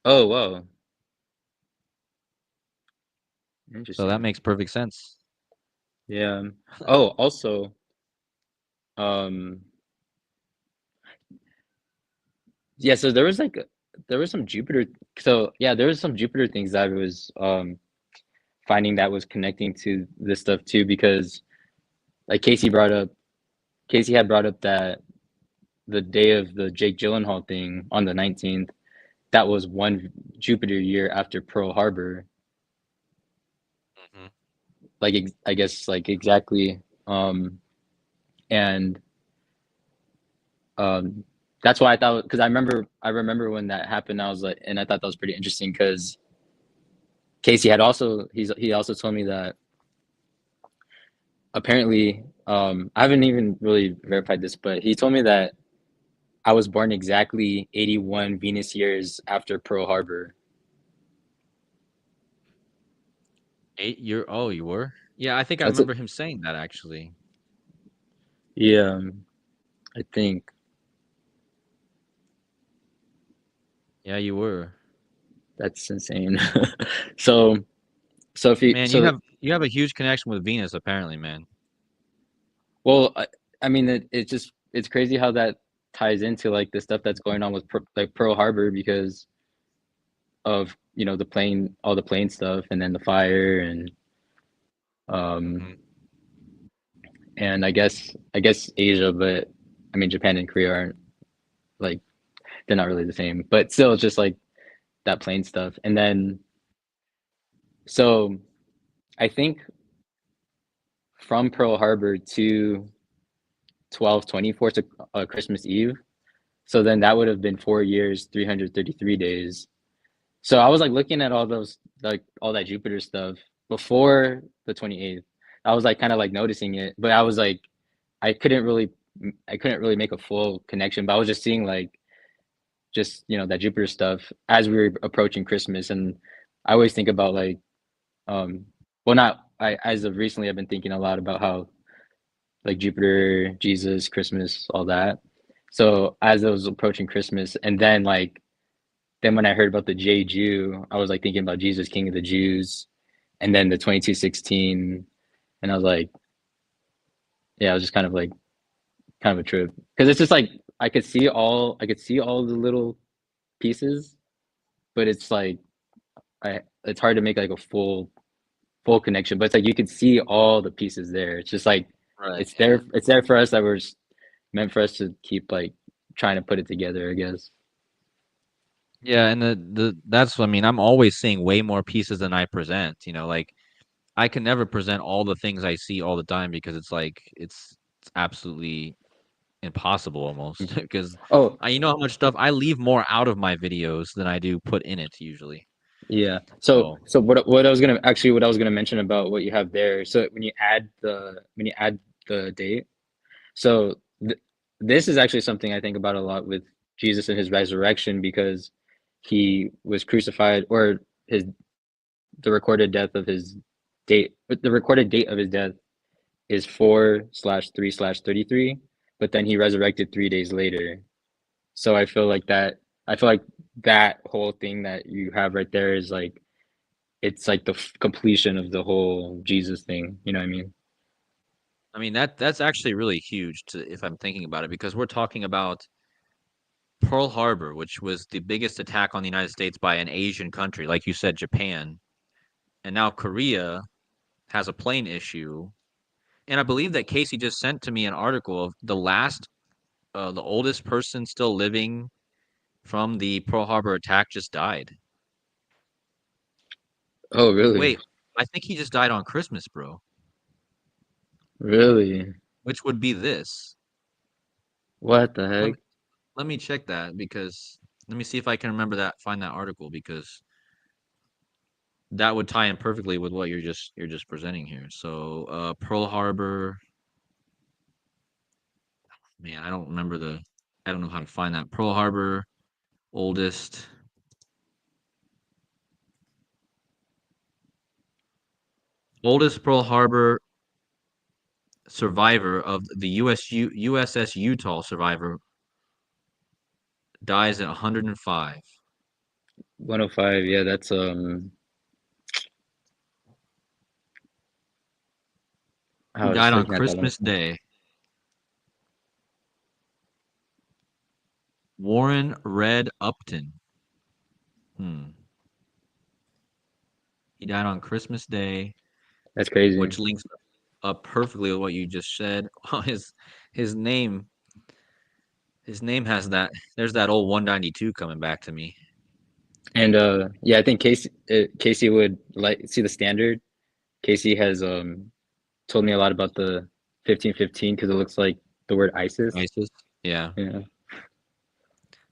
Oh, wow. So that Interesting. makes perfect sense. Yeah. Oh, also, um, yeah. So there was like there was some Jupiter. So yeah, there was some Jupiter things that I was finding that was connecting to this stuff too because like Casey had brought up that the day of the Jake Gyllenhaal thing on the 19th, that was one Jupiter year after Pearl Harbor. Mhm. Like I guess like exactly. And um that's why I thought because I remember when that happened. I was like, and I thought that was pretty interesting because Casey had also he also told me that apparently I haven't even really verified this, but he told me that I was born exactly 81 Venus years after Pearl Harbor. 8 year. Oh, you were? Yeah, I think I That's it. remember him saying that actually. Yeah, I think. Yeah, you were. That's insane. So so if you Man, so you have a huge connection with Venus apparently, man. well I mean it just it's crazy how that ties into like the stuff that's going on with like Pearl Harbor because of the plane all the plane stuff and then the fire um Mhm. and I guess Asia, but I mean Japan and Korea aren't like they're not really the same, but still it's just like that plane stuff. And then so I think from Pearl Harbor to 12/24 to Christmas Eve. So then that would have been 4 years, 333 days. So I was like looking at all those, like all that Jupiter stuff before the 28th. I was like kind of like noticing it, but I was like, I couldn't really, I couldn't really make a full connection. But I was just seeing like, just that Jupiter stuff as we were approaching Christmas, and I always think about like, um, well, not I as of recently, I've been thinking a lot about how like Jupiter, Jesus, Christmas, all that. So as I was approaching Christmas, and then like then when I heard about the J Jew, I was like thinking about Jesus, King of the Jews, and then the 2216, and I was like, yeah, it was just kind of a trip because it's just like I could see all the little pieces, but it's like it's hard to make like a full connection. But it's like you could see all the pieces there. It's just like Right. it's there for us that we're meant for us to keep like trying to put it together, I guess. Yeah, and the that's I mean, I'm always seeing way more pieces than I present, like I can never present all the things I see all the time because it's like it's absolutely impossible almost because Oh, I you know how much stuff I leave more out of my videos than I do put in it usually. yeah. So So, so what I was gonna mention about what you have there. So when you add the date, so this is actually something I think about a lot with Jesus and his resurrection because he was crucified or his the recorded death of his date the recorded date of his death is 4/3/33, but then he resurrected 3 days later. So I feel like that whole thing that you have right there is like it's like the completion of the whole Jesus thing. You know what I mean? I mean that's actually really huge to if I'm thinking about it because we're talking about Pearl Harbor, which was the biggest attack on the United States by an Asian country, like you said, Japan. And now Korea has a plane issue. And I believe that Casey just sent to me an article of the oldest person still living from the Pearl Harbor attack just died. Oh, really? Wait, I think he just died on Christmas, bro. Really? Which would be this. What the Let heck? me, let me check that because let me see if I can remember that, find that article because that would tie in perfectly with what you're just presenting here. So Pearl Harbor, man, I don't know how to find that. Pearl Harbor oldest Pearl Harbor survivor of the USS Utah survivor dies at 105. 105. Yeah, that's He I was died on looking at that. Christmas Day. Warren Red Upton. Hmm. He died on Christmas Day, That's crazy. which links up perfectly with what you just said. His name his name has that. There's that old 192 coming back to me. And yeah, I think Casey would like see the standard. Casey has told me a lot about the 1515 because it looks like the word ISIS. ISIS. Yeah. Yeah.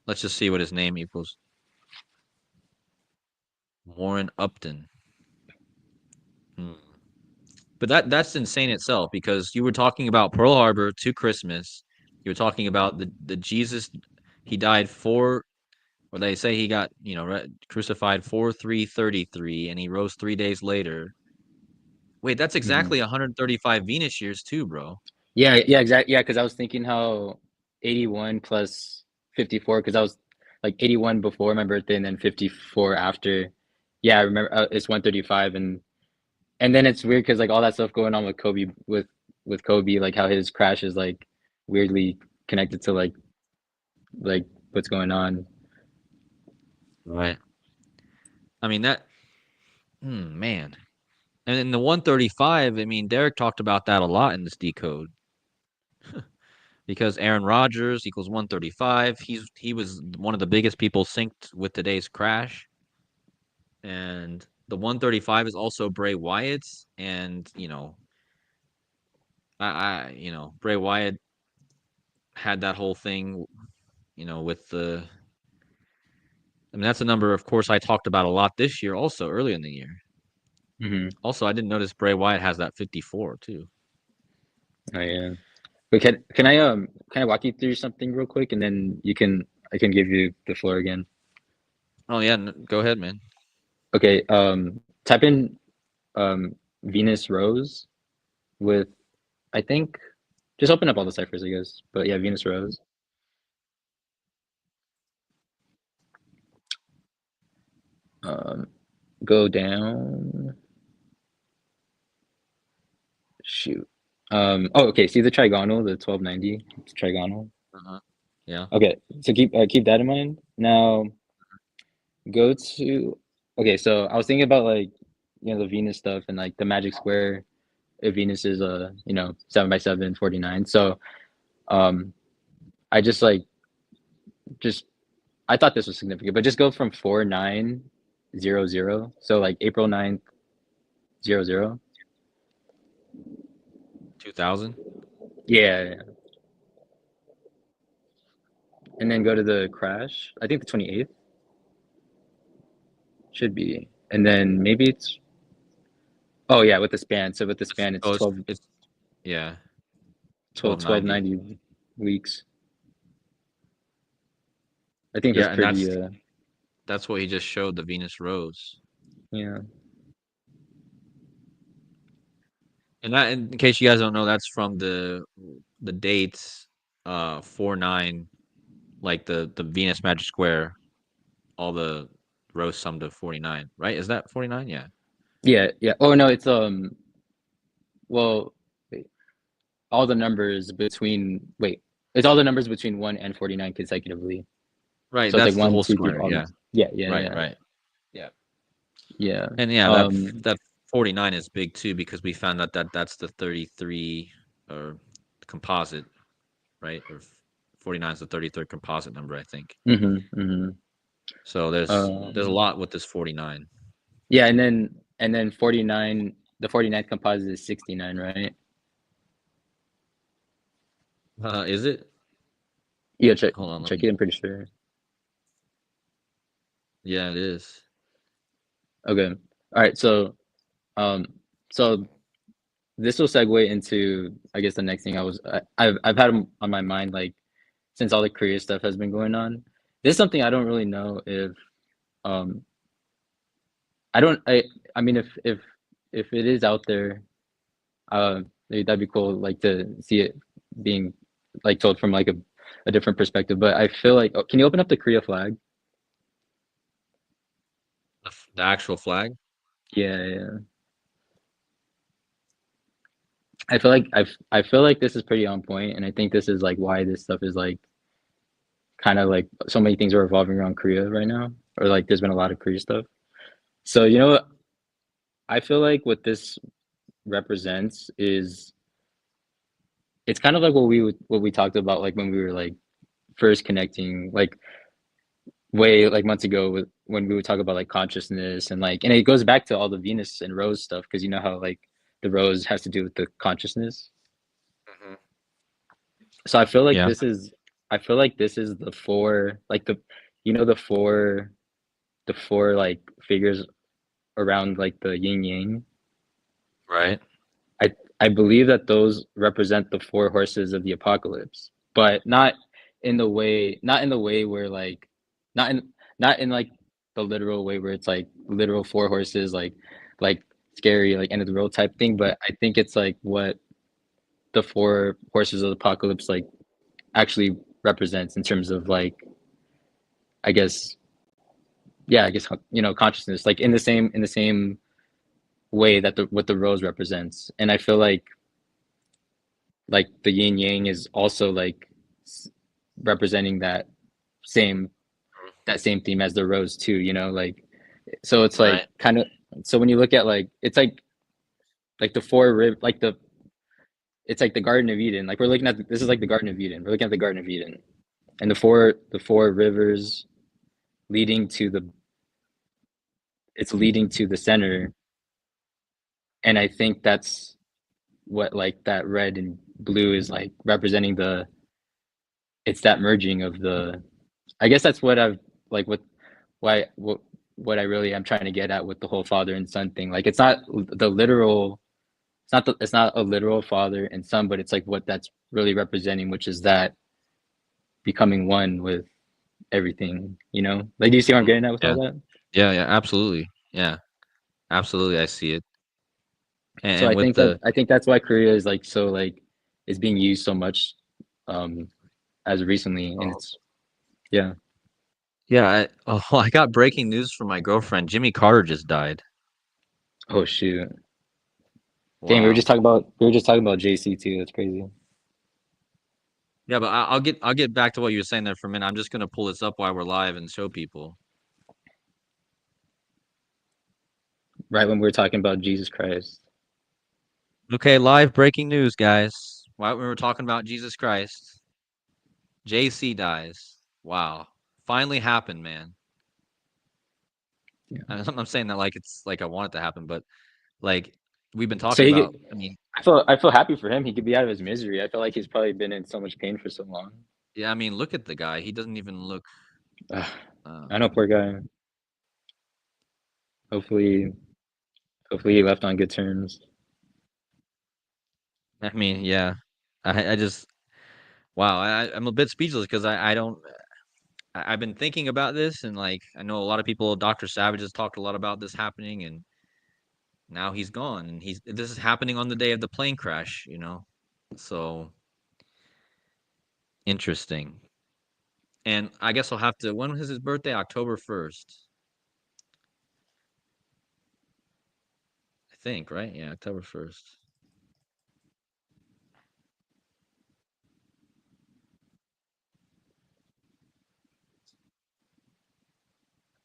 Let's just see what his name equals. Warren Upton. Hmm. But that's insane itself because you were talking about Pearl Harbor to Christmas. You were talking about the Jesus. He died for, or they say he got crucified 4/3/33, and he rose 3 days later. Wait, that's Hmm. exactly 135 Venus years too, bro. Yeah, yeah, exactly. Yeah, because I was thinking how 81 plus 54, because I was like 81 before my birthday and then 54 after. Yeah, I remember it's 135, and then it's weird because like all that stuff going on with Kobe with Kobe, like how his crash is like weirdly connected to like what's going on. Right. I mean man. And in the 135, I mean, Derek talked about that a lot in this decode because Aaron Rodgers equals 135. He was one of the biggest people synced with today's crash. And the 135 is also Bray Wyatt's. And, Bray Wyatt had that whole thing, with I mean, that's a number, of course, I talked about a lot this year, also earlier in the year. Hmm. Also, I didn't notice Bray Wyatt has that 54 too. Oh yeah. But can I walk you through something real quick and then I can give you the floor again. Oh yeah, go ahead, man. Okay, type in Venus Rose with I think just open up all the ciphers, I guess. But yeah, Venus Rose. Um, go down. Shoot. Oh, okay. See the trigonal, the 1290 it's trigonal. Uh-huh. Yeah. Okay, so keep that in mind. Now go to. Okay, so I was thinking about like the Venus stuff and like the magic square. If Venus is 7 by 7, 49. So um, I just I thought this was significant, but just go from 4900. So like April 9th, 00. 2000. Yeah, yeah. And then go to the crash. I think the 28th should be. And then maybe it's oh yeah, with the span. So with the span it's Oh, 12 it's yeah, 1290. 1290 weeks. I think that's Yeah, and pretty that's what he just showed, the Venus Rose. yeah. And that, in case you guys don't know, that's from the dates 49, like the Venus Magic Square, all the rows sum to 49, right? Is that 49? Yeah. Yeah, yeah. Oh no, it's well wait, all the numbers between wait, it's all the numbers between 1 and 49 consecutively. Right, So it's like that's the one, whole two, three, square. all Yeah. these. Yeah, yeah, Right, yeah, right. Yeah. yeah. And yeah, that 49 is big too because we found out that that's the 33 or composite, right? Or 49 is the 33rd composite number, I think. mm-hmm. So there's a Um, lot with this 49. yeah, and then 49. The 49 composite is 69, right? Is it? Yeah, check Hold on, let check me. it. I'm pretty sure. Yeah, it is. Okay. All right. Um, so this will segue into, I guess, the next thing I've had on my mind, like, since all the career stuff has been going on. This is something I don't really know if um I don't I mean if it is out there, maybe that'd be cool, like, to see it being, like, told from, like, a different perspective. But I feel like, oh, can you open up the Korea flag? The actual flag. Yeah, yeah. I feel like this is pretty on point, and I think this is, like, why this stuff is, like, kind of like so many things are revolving around Korea right now, or, like, there's been a lot of Korea stuff. So, I feel like what this represents is, it's kind of like what we talked about, like, when we were, like, first connecting, like, way, like, months ago, with when we would talk about, like, consciousness, and, like, and it goes back to all the Venus and Rose stuff, because you know how, like, the Rose has to do with the consciousness. Mhm. So Yeah. I feel like this is the four, like, the four, like, figures around, like, the yin yang. Right. I I believe that those represent the four horses of the apocalypse, but not in the way where, like, not in not in, like, the literal way where it's, like, literal four horses, like scary, like, end of the world type thing. But I think it's, like, what the four horses of the apocalypse, like, actually represents in terms of, like, I guess, yeah, I guess, consciousness, like, in the same way that the rose represents. And I feel like the yin yang is also, like, representing same that same theme as the rose too, like, so it's, like, Right. kind of, so when you look at, like, it's like the four riv like the it's like the Garden of Eden. Like, we're looking at this is like the Garden of Eden. We're looking at the Garden of Eden, and the four rivers leading to the it's leading to the center. And I think that's what, like, that red and blue is, like, representing it's that merging of the, I guess that's what I've, like, why what I really am trying to get at with the whole father and son thing. Like, it's not a literal father and son, but it's, like, what that's really representing, which is that becoming one with everything. Like, do you see what I'm getting at with all Yeah. that? Yeah. Yeah. Absolutely. Yeah. Absolutely. I see it. So And with the I think that's why Korea is, like, so, like, is being used so much, um as recently, and oh, it's, yeah. yeah, I got breaking news from my girlfriend. Jimmy Carter just died. Oh, shoot. Dang, we were Wow. just talking about JC too. That's crazy. Yeah, but I'll get back to what you were saying there for a minute. I'm just gonna pull this up while we're live and show people. Right when we were talking about Jesus Christ. Okay, live breaking news, guys. While we were talking about Jesus Christ, JC dies. Wow. Finally happened, man. Yeah. I'm saying that like it's like I want it to happen, but like we've been So talking about, I mean, I feel happy for him. He could be out of his misery. I feel like he's probably been in so much pain for so long. yeah, I mean, look at the guy. He doesn't even look Ugh, uh I know, poor guy. Hopefully, hopefully he left on good terms. I mean, yeah. I just wow, I'm a bit speechless because I don't I've been thinking about this and like I know a lot of people, Dr. Savage has talked a lot about this happening and now he's gone and this is happening on the day of the plane crash. So interesting. And I guess I'll have to when was his birthday? October 1st. I think, right? Yeah, October 1st.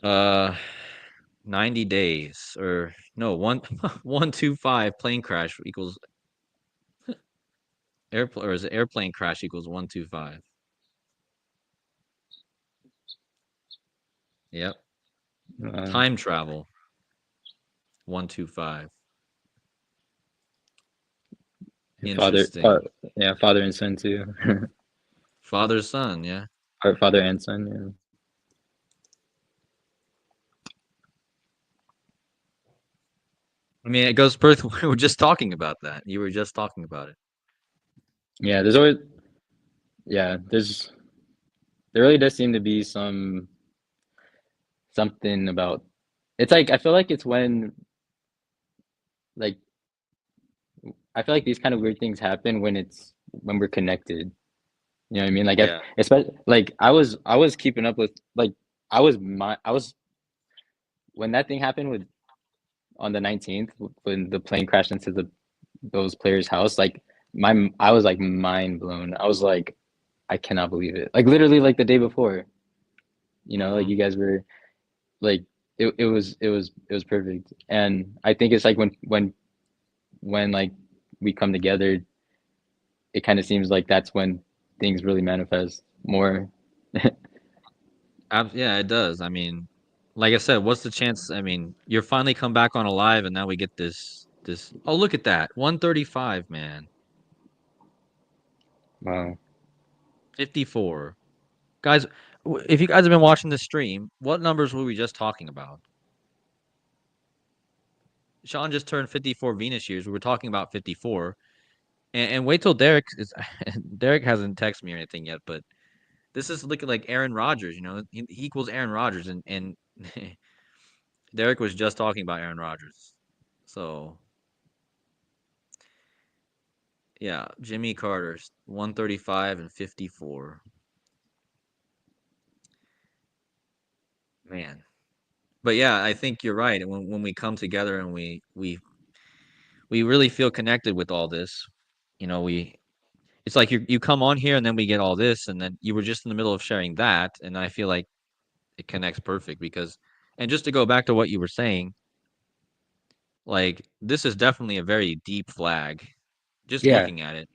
Uh, 90 days or no, 125 plane crash equals airplane, or is it airplane crash equals 125? Yep. Uh, Time travel 125. father, Interesting. yeah, father and son too. Father son, yeah. Or father and son. Yeah. I mean, it goes birth. We were just talking about that. You were just talking about it. Yeah, there's always yeah, there really does seem to be something about it's like I feel like it's like I feel like these kind of weird things happen when we're connected. You know what I mean? Like Yeah. especially like I was keeping up with like I was when that thing happened with on the 19th when the plane crashed into those players' house, like I was like mind blown. I was like, I cannot believe it. Like literally like the day before, like Hmm. you guys were like it was perfect. And I think it's like when like we come together, it kind of seems like that's when things really manifest more. Yeah, it does. I mean, like I said, what's the chance? I mean, you're finally come back on alive, and now we get this. Oh, look at that, 135, man, Wow. 54. Guys, if you guys have been watching this stream, what numbers were we just talking about? Sean just turned 54 Venus years. We were talking about 54, and wait till Derek is. Derek hasn't texted me or anything yet, but this is looking like Aaron Rodgers. He equals Aaron Rodgers, and Derek was just talking about Aaron Rodgers. So yeah, Jimmy Carter's 135 and 54. Man. But yeah, I think you're right. When we come together and we really feel connected with all this, we it's like you come on here and then we get all this, and then you were just in the middle of sharing that, and I feel like it connects perfect because, and just to go back to what you were saying, like this is definitely a very deep flag just Yeah. looking at it.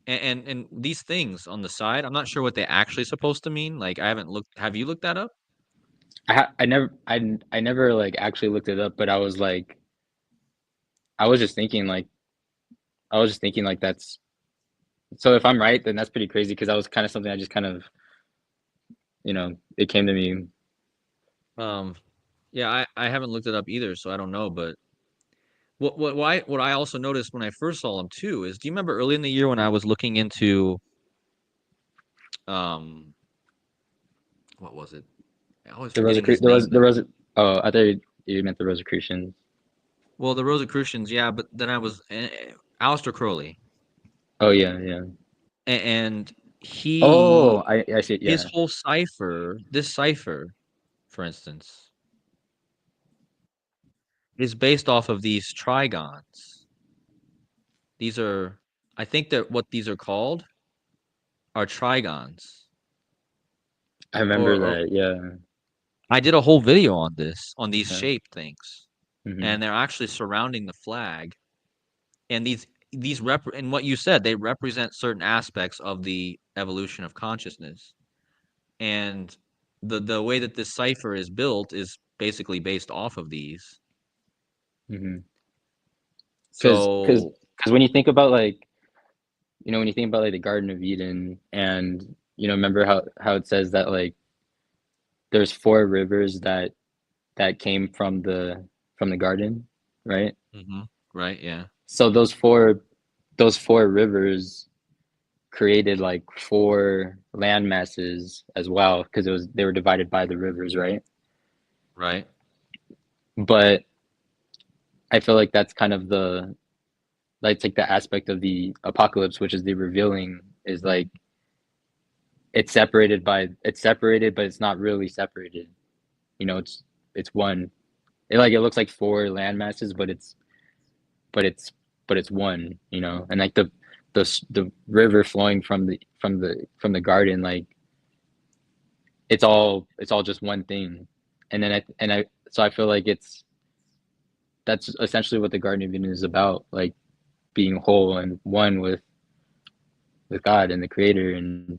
And these things on the side, I'm not sure what they actually supposed to mean. Like I haven't looked. Have you looked that up? I never like actually looked it up, but I was just thinking like I was just thinking like that's so if I'm right, then that's pretty crazy because that was kind of something I just kind of, it came to me. Um, yeah, I haven't looked it up either, so I don't know. But what I also noticed when I first saw them too is, do you remember early in the year when I was looking into um what was it? I always forgetting his name The though. Rose. Oh, I thought you meant the Rosicrucians. Well, the Rosicrucians, yeah, but then I was Aleister Crowley, Oh yeah, yeah. and Oh, he I see. It, his yeah, whole cipher, this cipher, for instance, is based off of these trigons. These are, I think that what these are called are trigons. I remember Or that. Yeah. I did a whole video on this, on these Yeah. shape things, Hmm. and they're actually surrounding the flag. And and what you said, they represent certain aspects of the evolution of consciousness. And the way that this cipher is built is basically based off of these. Hmm. Because So, when you think about like when you think about like the Garden of Eden and remember how it says that like there's four rivers that came from the garden, right? mhm, right, yeah, So those four rivers created like four land masses as well because they were divided by the rivers, right? right. But I feel like that's kind of the like the aspect of the apocalypse, which is the revealing, is like it's separated, but it's not really separated. It's one. It looks like four land masses, but it's but it's one. And like the river flowing from the garden, like it's all just one thing, and then so I feel like that's essentially what the Garden of Eden is about, like being whole and one with God and the Creator. And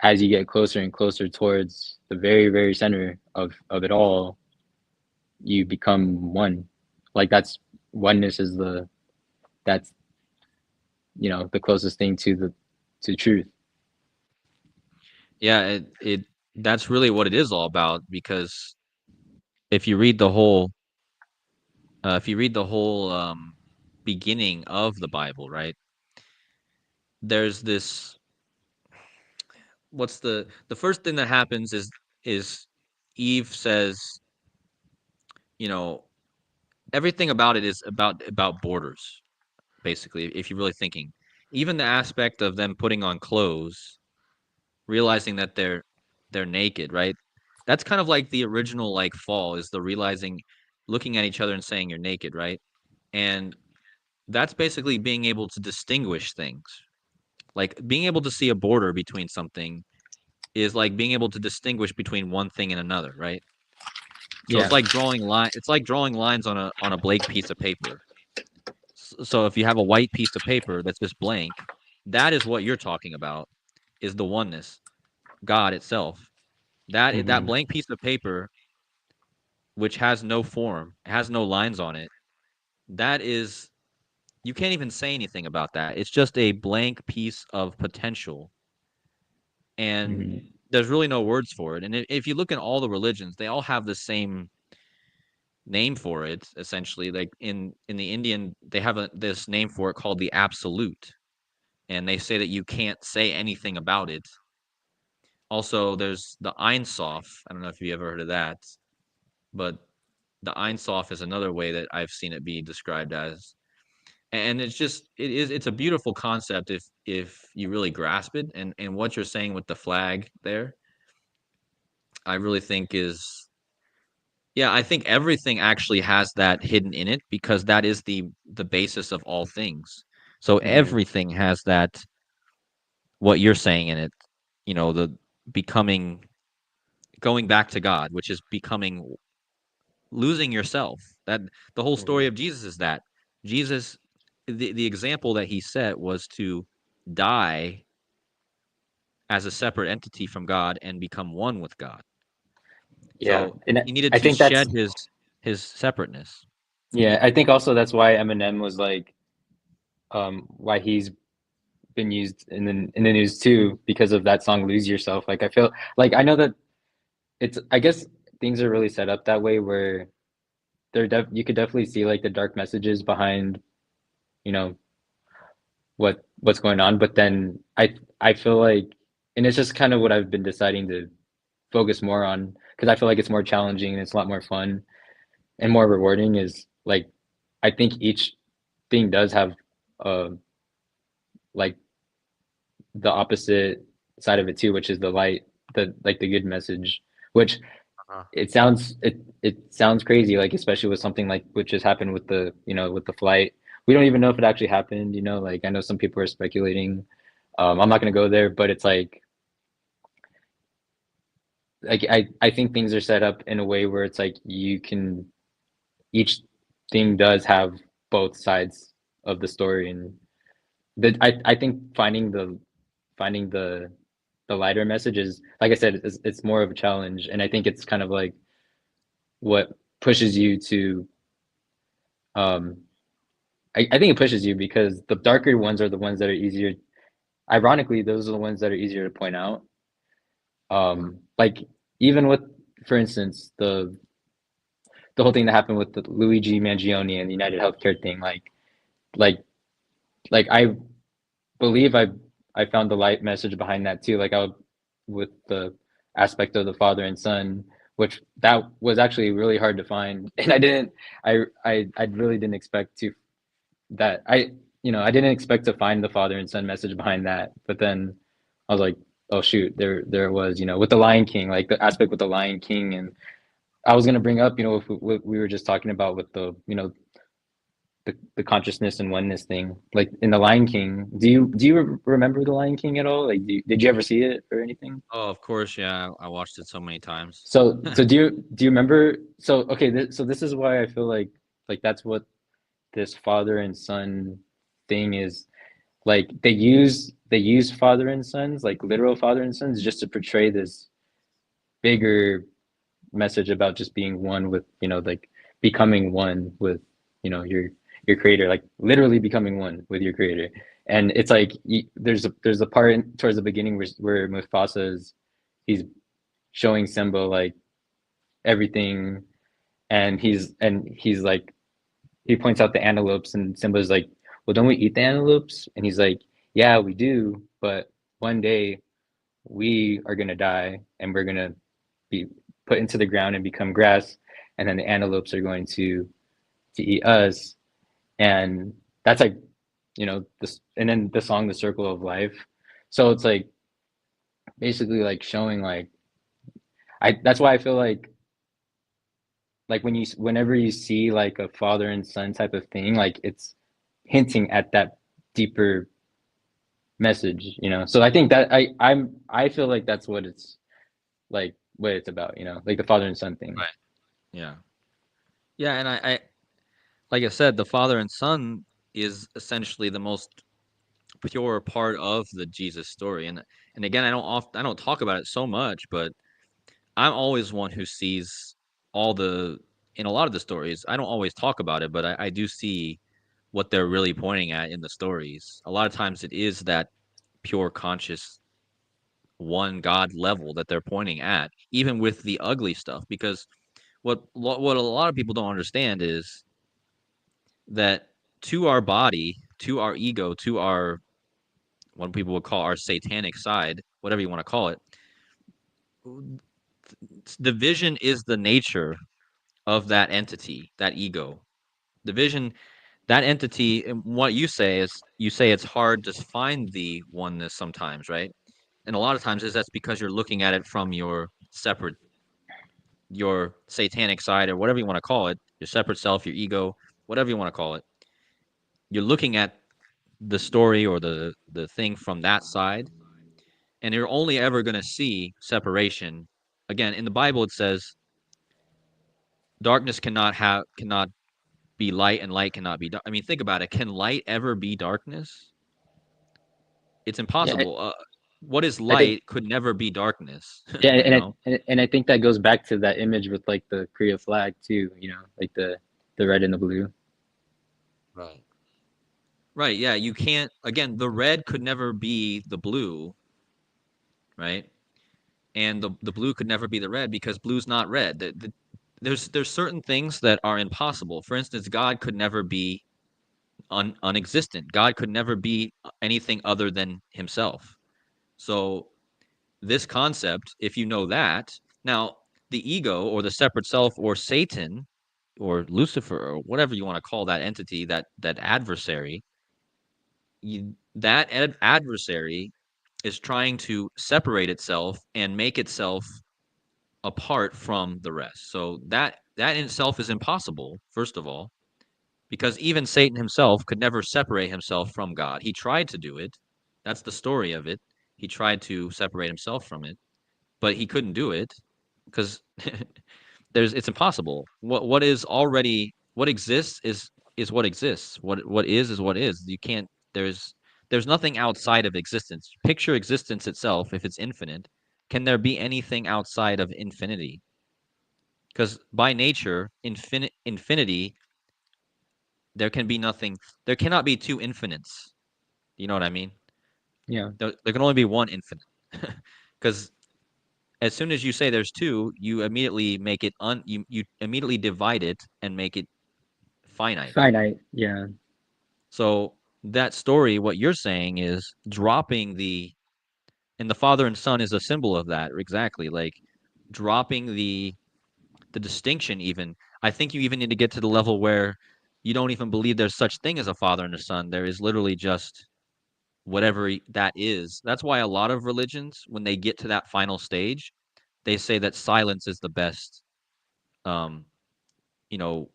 as you get closer and closer towards the very, very center of it all, you become one. Like that's oneness is that's the closest thing to truth. Yeah, it that's really what it is all about, because if you read the whole beginning of the Bible, right? There's this what's the first thing that happens is Eve says, you know, everything about it is about borders, basically, if you're really thinking. Even the aspect of them putting on clothes, realizing that they're naked, right? That's kind of like the original like fall, is the realizing, looking at each other and saying you're naked, right? And that's basically being able to distinguish things. Like being able to see a border between something is like being able to distinguish between one thing and another, right? So Yeah. it's like drawing lines on a blank piece of paper. So if you have a white piece of paper that's just blank, that is what you're talking about, is the oneness, God itself. That Hmm. blank piece of paper, which has no form, has no lines on it, that is, you can't even say anything about that. It's just a blank piece of potential, and Hmm. there's really no words for it. And if you look at all the religions, they all have the same name for it, essentially. Like in the Indian, they have this name for it called the absolute, and they say that you can't say anything about it. Also, there's the Ein Sof. I don't know if you ever heard of that, but the Ein Sof is another way that I've seen it be described as. And it's a beautiful concept if you really grasp it. And what you're saying with the flag there, I really think is, yeah, I think everything actually has that hidden in it, because that is the basis of all things. So Hmm. everything has that, what you're saying in it, the becoming, going back to God, which is becoming, losing yourself. That the whole story Hmm. of Jesus is that Jesus, the example that he set was to die as a separate entity from God and become one with God. Yeah, So and he needed I to think shed that's his separateness. yeah. I think also that's why Eminem was like, why he's been used in the news too, because of that song "Lose Yourself." Like I feel like I know that I guess things are really set up that way where you could definitely see like the dark messages behind you know what's going on, but then I feel like, and it's just kind of what I've been deciding to focus more on, because I feel like it's more challenging and it's a lot more fun and more rewarding, is like I think each thing does have uh like the opposite side of it too, which is the light, the like the good message, which Uh-huh. it sounds crazy, like especially with something like what just happened with the with the flight. We don't even know if it actually happened, like I know some people are speculating. I'm not gonna go there, but it's like I think things are set up in a way where it's like you can, each thing does have both sides of the story. And I think finding the lighter message is, like I said, it's more of a challenge, and I think it's kind of like what pushes you to um I think it pushes you because the darker ones are the ones that are easier. Ironically, those are the ones that are easier to point out. Like even with, for instance, the whole thing that happened with the Luigi Mangione and the United Healthcare thing, like I believe I found the light message behind that too. Like with the aspect of the father and son, which that was actually really hard to find, and I really didn't expect to that I didn't expect to find the father and son message behind that, but then I was like, oh shoot, there it was, with the Lion King, like the aspect with the Lion King. And I was gonna bring up, if we were just talking about with the the consciousness and oneness thing. Like in the Lion King, do you remember the Lion King at all? Like, did you ever see it or anything? Oh, of course, yeah. I watched it so many times. So do you remember? So okay, so this is why I feel like that's what this father and son thing is. Like they use father and sons, like literal father and sons, just to portray this bigger message about just being one with, like becoming one with, your creator, like literally becoming one with your creator. And it's like there's a part towards the beginning where Mufasa he's showing Simba like everything, and he's like he points out the antelopes, and Simba's like, well, don't we eat the antelopes? And he's like, yeah, we do, but one day we are gonna die and we're gonna be put into the ground and become grass, and then the antelopes are going to eat us. And that's like, this, and then the song "The Circle of Life." So it's like basically like showing like I that's why I feel like whenever you see like a father and son type of thing, like it's hinting at that deeper message. So I think that I feel like that's what it's about, like the father and son thing. Right. Yeah. Yeah, and I like I said, the father and son is essentially the most pure part of the Jesus story. And again, I don't talk about it so much, but I'm always one who sees all the in a lot of the stories. I don't always talk about it, but I do see what they're really pointing at in the stories. A lot of times it is that pure conscious one God level that they're pointing at, even with the ugly stuff. Because what a lot of people don't understand is that to our body, to our ego, to our what people would call our satanic side, whatever you want to call it, the vision is the nature of that entity, that ego. The vision, that entity, and what you say it's hard to find the oneness sometimes, right? And a lot of times is that's because you're looking at it from your satanic side or whatever you want to call it, your separate self, your ego, whatever you want to call it. You're looking at the story or the thing from that side, and you're only ever going to see separation. Again, in the Bible it says darkness cannot be light and light cannot be dark. I mean, think about it. Can light ever be darkness? It's Yeah, impossible. What is I think light could never be darkness, yeah, you know? and I think that goes back to that image with like the Korea flag too, like the red and the blue. Right. Right, yeah, you can't again, the red could never be the blue, right? And the blue could never be the red because blue's not red. There's certain things that are impossible. For instance, God could never be unexistent. God could never be anything other than himself. So this concept, if you know that, now the ego or the separate self or Satan or Lucifer or whatever you want to call that entity, that adversary, that adversary is trying to separate itself and make itself apart from the rest. So that in itself is impossible, first of all, because even Satan himself could never separate himself from God. He tried to do it. That's the story of it. He tried to separate himself from it, but he couldn't do it because it's impossible. What exists is what exists. What is what is. You can't there's nothing outside of existence. Picture existence itself if it's infinite. Can there be anything outside of infinity? Because by nature, infinity, there can be nothing. There cannot be two infinites. You know what I mean? Yeah. There can only be one infinite. Because as soon as you say there's two, you immediately make it you immediately divide it and make it finite. Finite. Yeah. So that story, what you're saying is dropping and the father and son is a symbol of that exactly. Like dropping the distinction. Even I think you even need to get to the level where you don't even believe there's such thing as a father and a son. There is literally just whatever that is. That's why a lot of religions, when they get to that final stage, they say that silence is the best um, you know,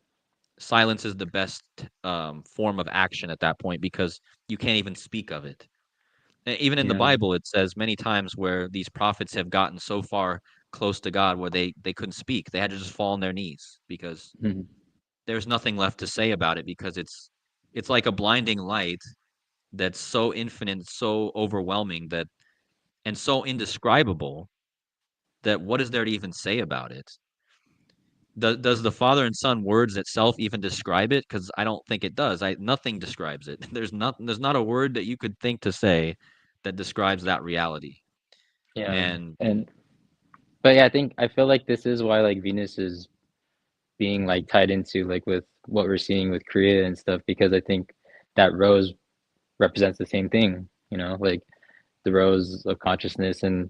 silence is the best form of action at that point because you can't even speak of it. Even in the Yeah. Bible, it says many times where these prophets have gotten so far close to God where they couldn't speak. They had to just fall on their knees because Mhm. there's nothing left to say about it because it's like a blinding light that's so infinite, so overwhelming that and so indescribable that what is there to even say about it? Does the Father and Son words itself even describe it? Because I don't think it does. Nothing describes it. There's not a word that you could think to say that describes that reality. Yeah. And And but yeah, I feel like this is why like Venus is being like tied into like with what we're seeing with Korea and stuff because I think that rose represents the same thing, like the rose of consciousness and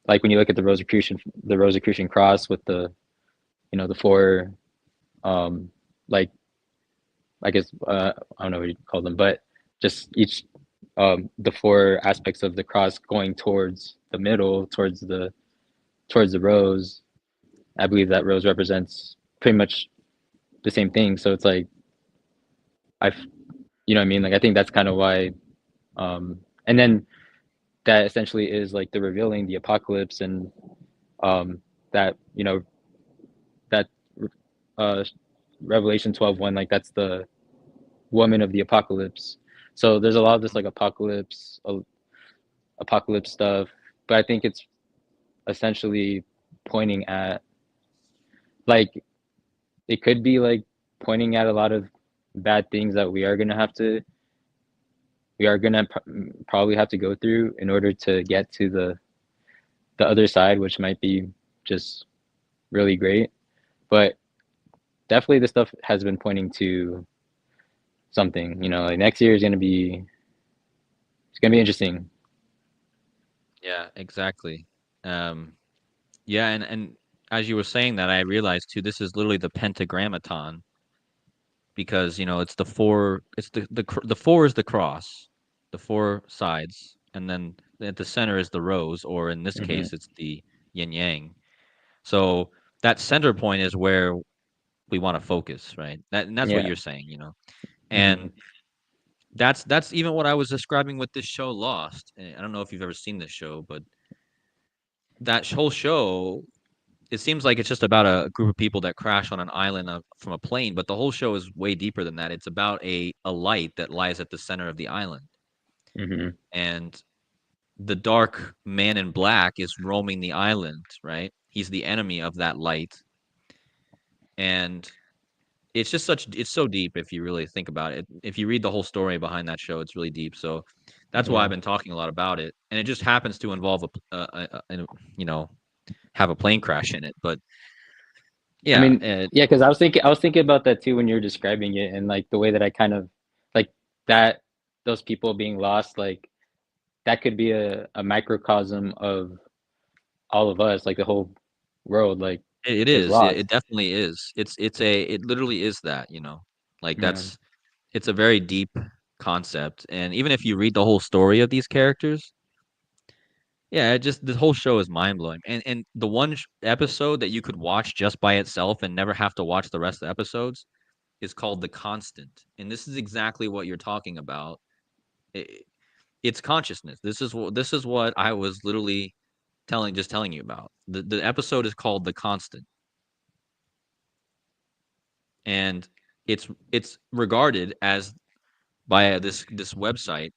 like when you look at the Rosicrucian cross with the four um like I guess I don't know what you call them, but just each the four aspects of the cross going towards the middle, towards the rose. I believe that rose represents pretty much the same thing. So it's like I, you know what I mean? Like I think that's kind of why, and then that essentially is like the revealing the apocalypse and um, that that uh, Revelation 12:1, like that's the woman of the apocalypse. So there's a lot of this like apocalypse stuff, but I think it's essentially pointing at like it could be like pointing at a lot of bad things that we are gonna probably have to go through in order to get to the other side, which might be just really great. But definitely, the stuff has been pointing to something. Like next year is it's gonna be interesting. yeah, exactly. Um, yeah, and as you were saying that, I realized too, this is literally the pentagrammaton because it's the four. It's the four is the cross, the four sides, and then at the center is the rose, or in this Hmm. case, it's the yin yang. So that center point is where we want to focus, right? And that's what Yeah. you're saying. Hmm. And that's even what I was describing with this show Lost. I don't know if you've ever seen this show, but that whole show, it seems like it's just about a group of people that crash on an island from a plane, but the whole show is way deeper than that. It's about a light that lies at the center of the island. Hmm. And the dark man in black is roaming the island, right? He's the enemy of that light. And it's so deep if you really think about it. If you read the whole story behind that show, it's really deep. So that's why I've Yeah. been talking a lot about it. And it just happens to involve you know, have a plane crash in it. But I yeah, mean, yeah, because I was thinking about that too when you were describing it, and like the way that I kind of like that those people being lost, like that could be a microcosm of all of us, like the whole world, like it is is. It lost. definitely is. It literally is that. Like Yeah. it's a very deep concept. And even if you read the whole story of these characters, yeah, the whole show is mind blowing. And the one episode that you could watch just by itself and never have to watch the rest of the episodes is called The Constant. And this is exactly what you're talking about. It, it's consciousness. This is what I was literally telling you about. The episode is called The Constant. And it's regarded as by this website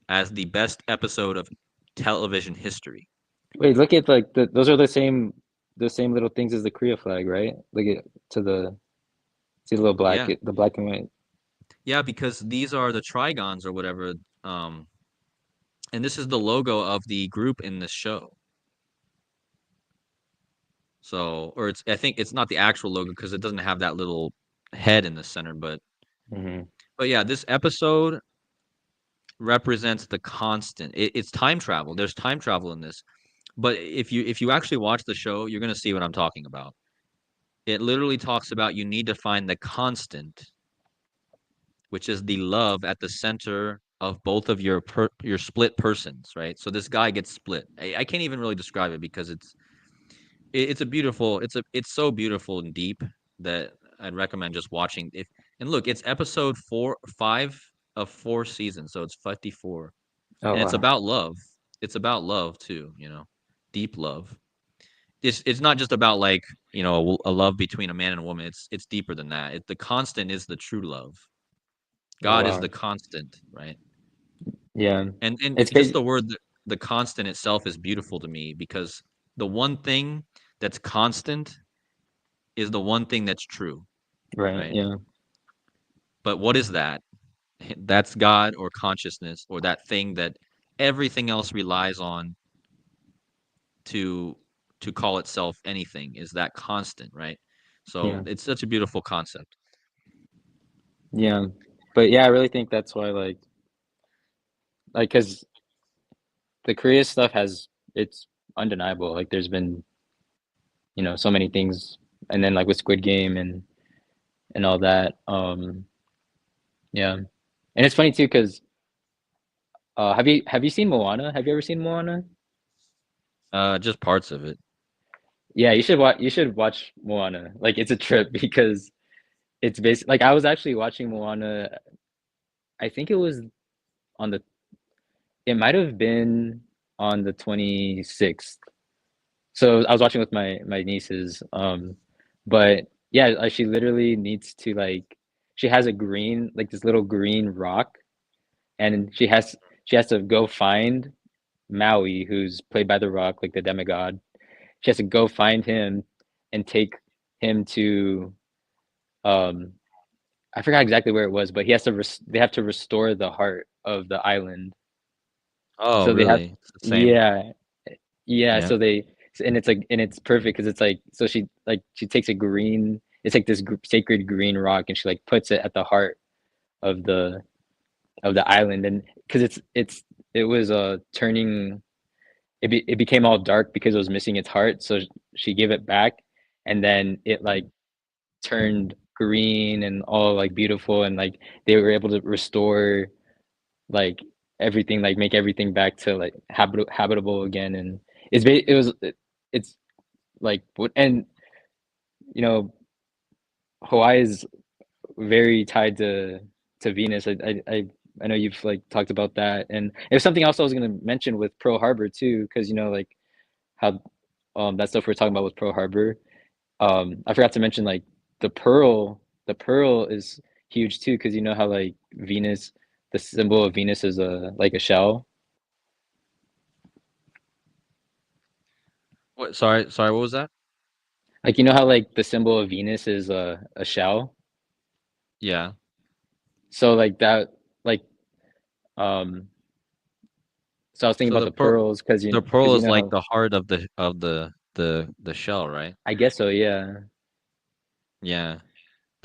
as the best episode of television history. Wait, look at like those are the same little things as the Korea flag, right? Look at to the see the little Yeah. the black and white. Yeah, because these are the trigons or whatever. Um, and this is the logo of the group in this show. So, or I think it's not the actual logo because it doesn't have that little head in the center. Hmm. But yeah, this episode represents the constant. It's time travel. There's time travel in this. But if you actually watch the show, you're gonna see what I'm talking about. It literally talks about you need to find the constant, which is the love at the center of both of your split persons, right? So this guy gets split. I can't even really describe it because it's a beautiful it's so beautiful and deep that I'd recommend just watching. If and look, it's episode 5 of 4 seasons, so it's 54, Oh and it's wow. about love. It's about love too, deep love. It's not just about like a love between a man and a woman. It's deeper than that. The constant is the true love. Oh God is wow. the constant, right? Yeah. And It's just crazy. the word the constant itself is beautiful to me because the one thing that's constant is the one thing that's true, Right. right? Yeah. But what is that? That's God or consciousness or that thing that everything else relies on to call itself anything is that constant, right? So Yeah. it's such a beautiful concept. Yeah. But yeah, I really think that's why because the Korea stuff it's undeniable. Like there's been, so many things, and then like with Squid Game and all that. Yeah. And it's funny too because have you seen Moana? Have you ever seen Moana? Just parts of it. Yeah, you should watch Moana. Like it's a trip because it's basically like I was actually watching Moana. I think on the it might have been on the 26th. So I was watching with my nieces. But yeah, like she literally needs to she has a green like this little green rock, and she has to go find Maui, who's played by The Rock, like the demigod. She has to go find him and take him to um I forgot exactly where it was, but they have to restore the heart of the island. Oh, So they have, really? It's the same. yeah, yeah. Yeah. And it's perfect because it's like, so she takes it's like this sacred green rock, and she like puts it at the heart of the island, and because it was turning, it became all dark because it was missing its heart, so she gave it back, and then it like turned green and all like beautiful, and like they were able to restore like everything, like make everything back to like habitable again. And it's like and you know Hawaii is very tied to Venus. I know you've like talked about that, and there's something else I was gonna mention with Pearl Harbor too, because like how that stuff we're talking about with Pearl Harbor. I forgot to mention like the pearl is huge too, because you know how like Venus, the symbol of Venus is a shell. What? Sorry. What was that? Like you know how like the symbol of Venus is a shell. Yeah. So like that, like um so I was thinking So about the pearls because the because pearl you is know like how, the heart of the shell, right? I guess so, yeah. Yeah.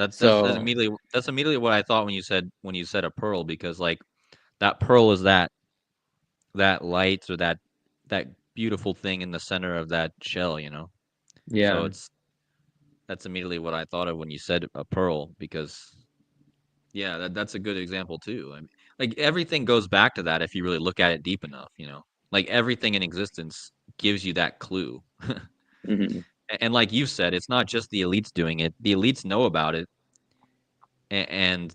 So That's immediately what I thought when you said a pearl because like that pearl is that light or that beautiful thing in the center of that shell. yeah. So that's immediately what I thought of when you said a pearl because yeah, that's a good example too. I mean, like everything goes back to that if you really look at it deep enough. Like everything in existence gives you that clue. Hmm. And like you said, it's not just the elites doing it. The elites know about it, and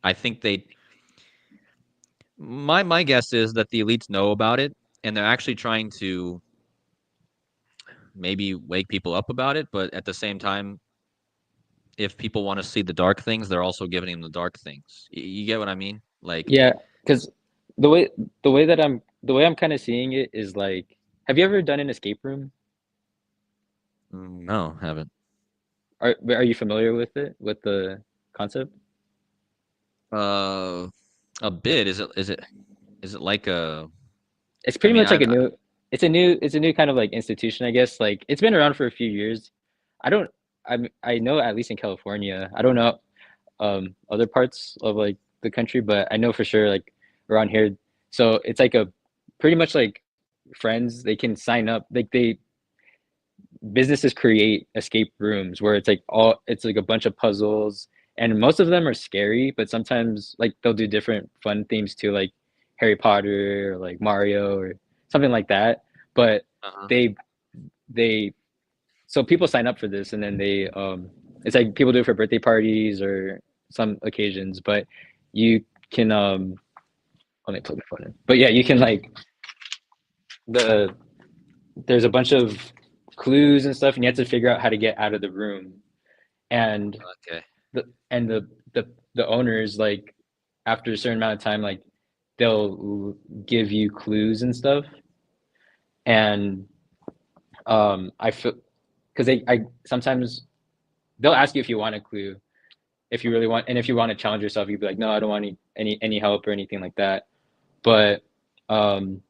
I think my guess is that the elites know about it, and they're actually trying to maybe wake people up about it. But at the same time, if people want to see the dark things, they're also giving them the dark things. You get what I mean? Like, Yeah, because the way the way I'm kind of seeing it is like, have you ever done an escape room? no, haven't. Are you familiar with it, with the concept? Uh, a bit. Is it like a? It's I pretty mean, much like I it's a new kind of like institution, I guess. Like it's been around for a few years. I don't I know at least in California. I don't know other parts of like the country, but I know for sure like around here. So it's like a pretty much like friends, they can sign up, like they businesses create escape rooms where it's like a bunch of puzzles, and most of them are scary, but sometimes like they'll do different fun themes too, like Harry Potter or like Mario or something like that. But uh-huh. they they so people sign up for this, and then It's like people do it for birthday parties or some occasions, but you can let me plug my phone in. But yeah, you can like the there's a bunch of clues and stuff, and you have to figure out how to get out of the room. And Okay. the owners, like after a certain amount of time, like they'll give you clues and stuff. And I feel because I sometimes they'll ask you if you want a clue, if you really want, and if you want to challenge yourself, you'd be like, no, I don't want any help or anything like that. But um,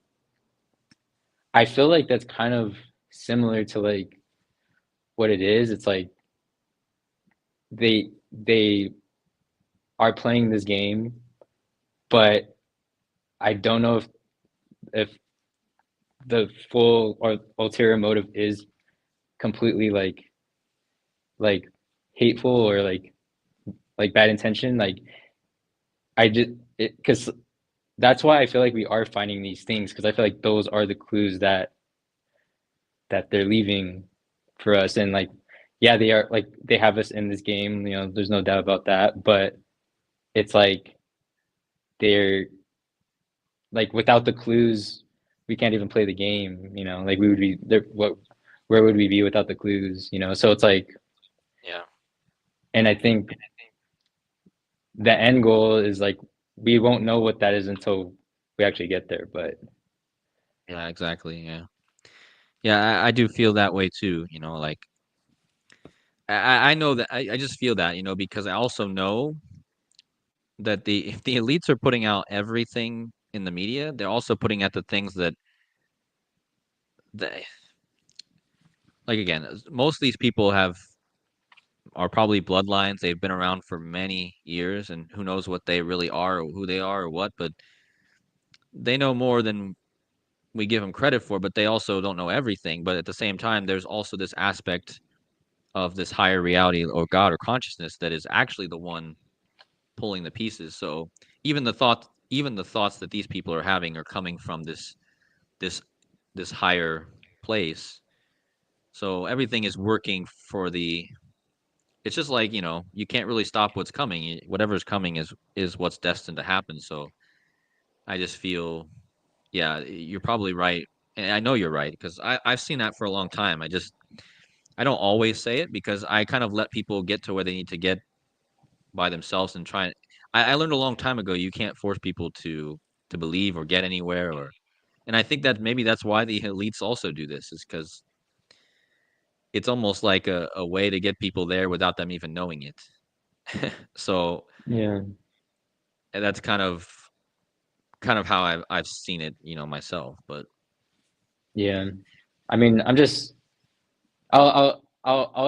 I feel like that's kind of similar to like what it is. It's like they are playing this game, but I don't know if the full or ulterior motive is completely like hateful or like bad intention. Like I just because that's why I feel like we are finding these things, because I feel like those are the clues that they're leaving for us. And like yeah, they are like they have us in this game, you know, there's no doubt about that, but it's like they're like without the clues we can't even play the game, you know, like we would be there, what where would we be without the clues, you know? So it's like, Yeah. and I think the end goal is like we won't know what that is until we actually get there. But Yeah, exactly. Yeah. Yeah, I do feel that way too, you know, like I know that I just feel that, you know, because I also know that if the elites are putting out everything in the media, they're also putting out the things that they like again, most of these people are probably bloodlines. They've been around for many years and who knows what they really are or who they are or what, but they know more than we give them credit for, but they also don't know everything. But at the same time, there's also this aspect of this higher reality or God or consciousness that is actually the one pulling the pieces. So even the thoughts that these people are having are coming from this this higher place. So everything is working for the. It's just like, you know, you can't really stop what's coming. Whatever's coming is what's destined to happen. So I just feel, yeah, you're probably right, and I know you're right because I've seen that for a long time. I don't always say it because I kind of let people get to where they need to get by themselves and try. I learned a long time ago you can't force people to believe or get anywhere or, and I think that maybe that's why the elites also do this is because it's almost like a way to get people there without them even knowing it. So yeah, and that's kind of how I've seen it, you know, myself. But yeah. I mean, I'm just I'll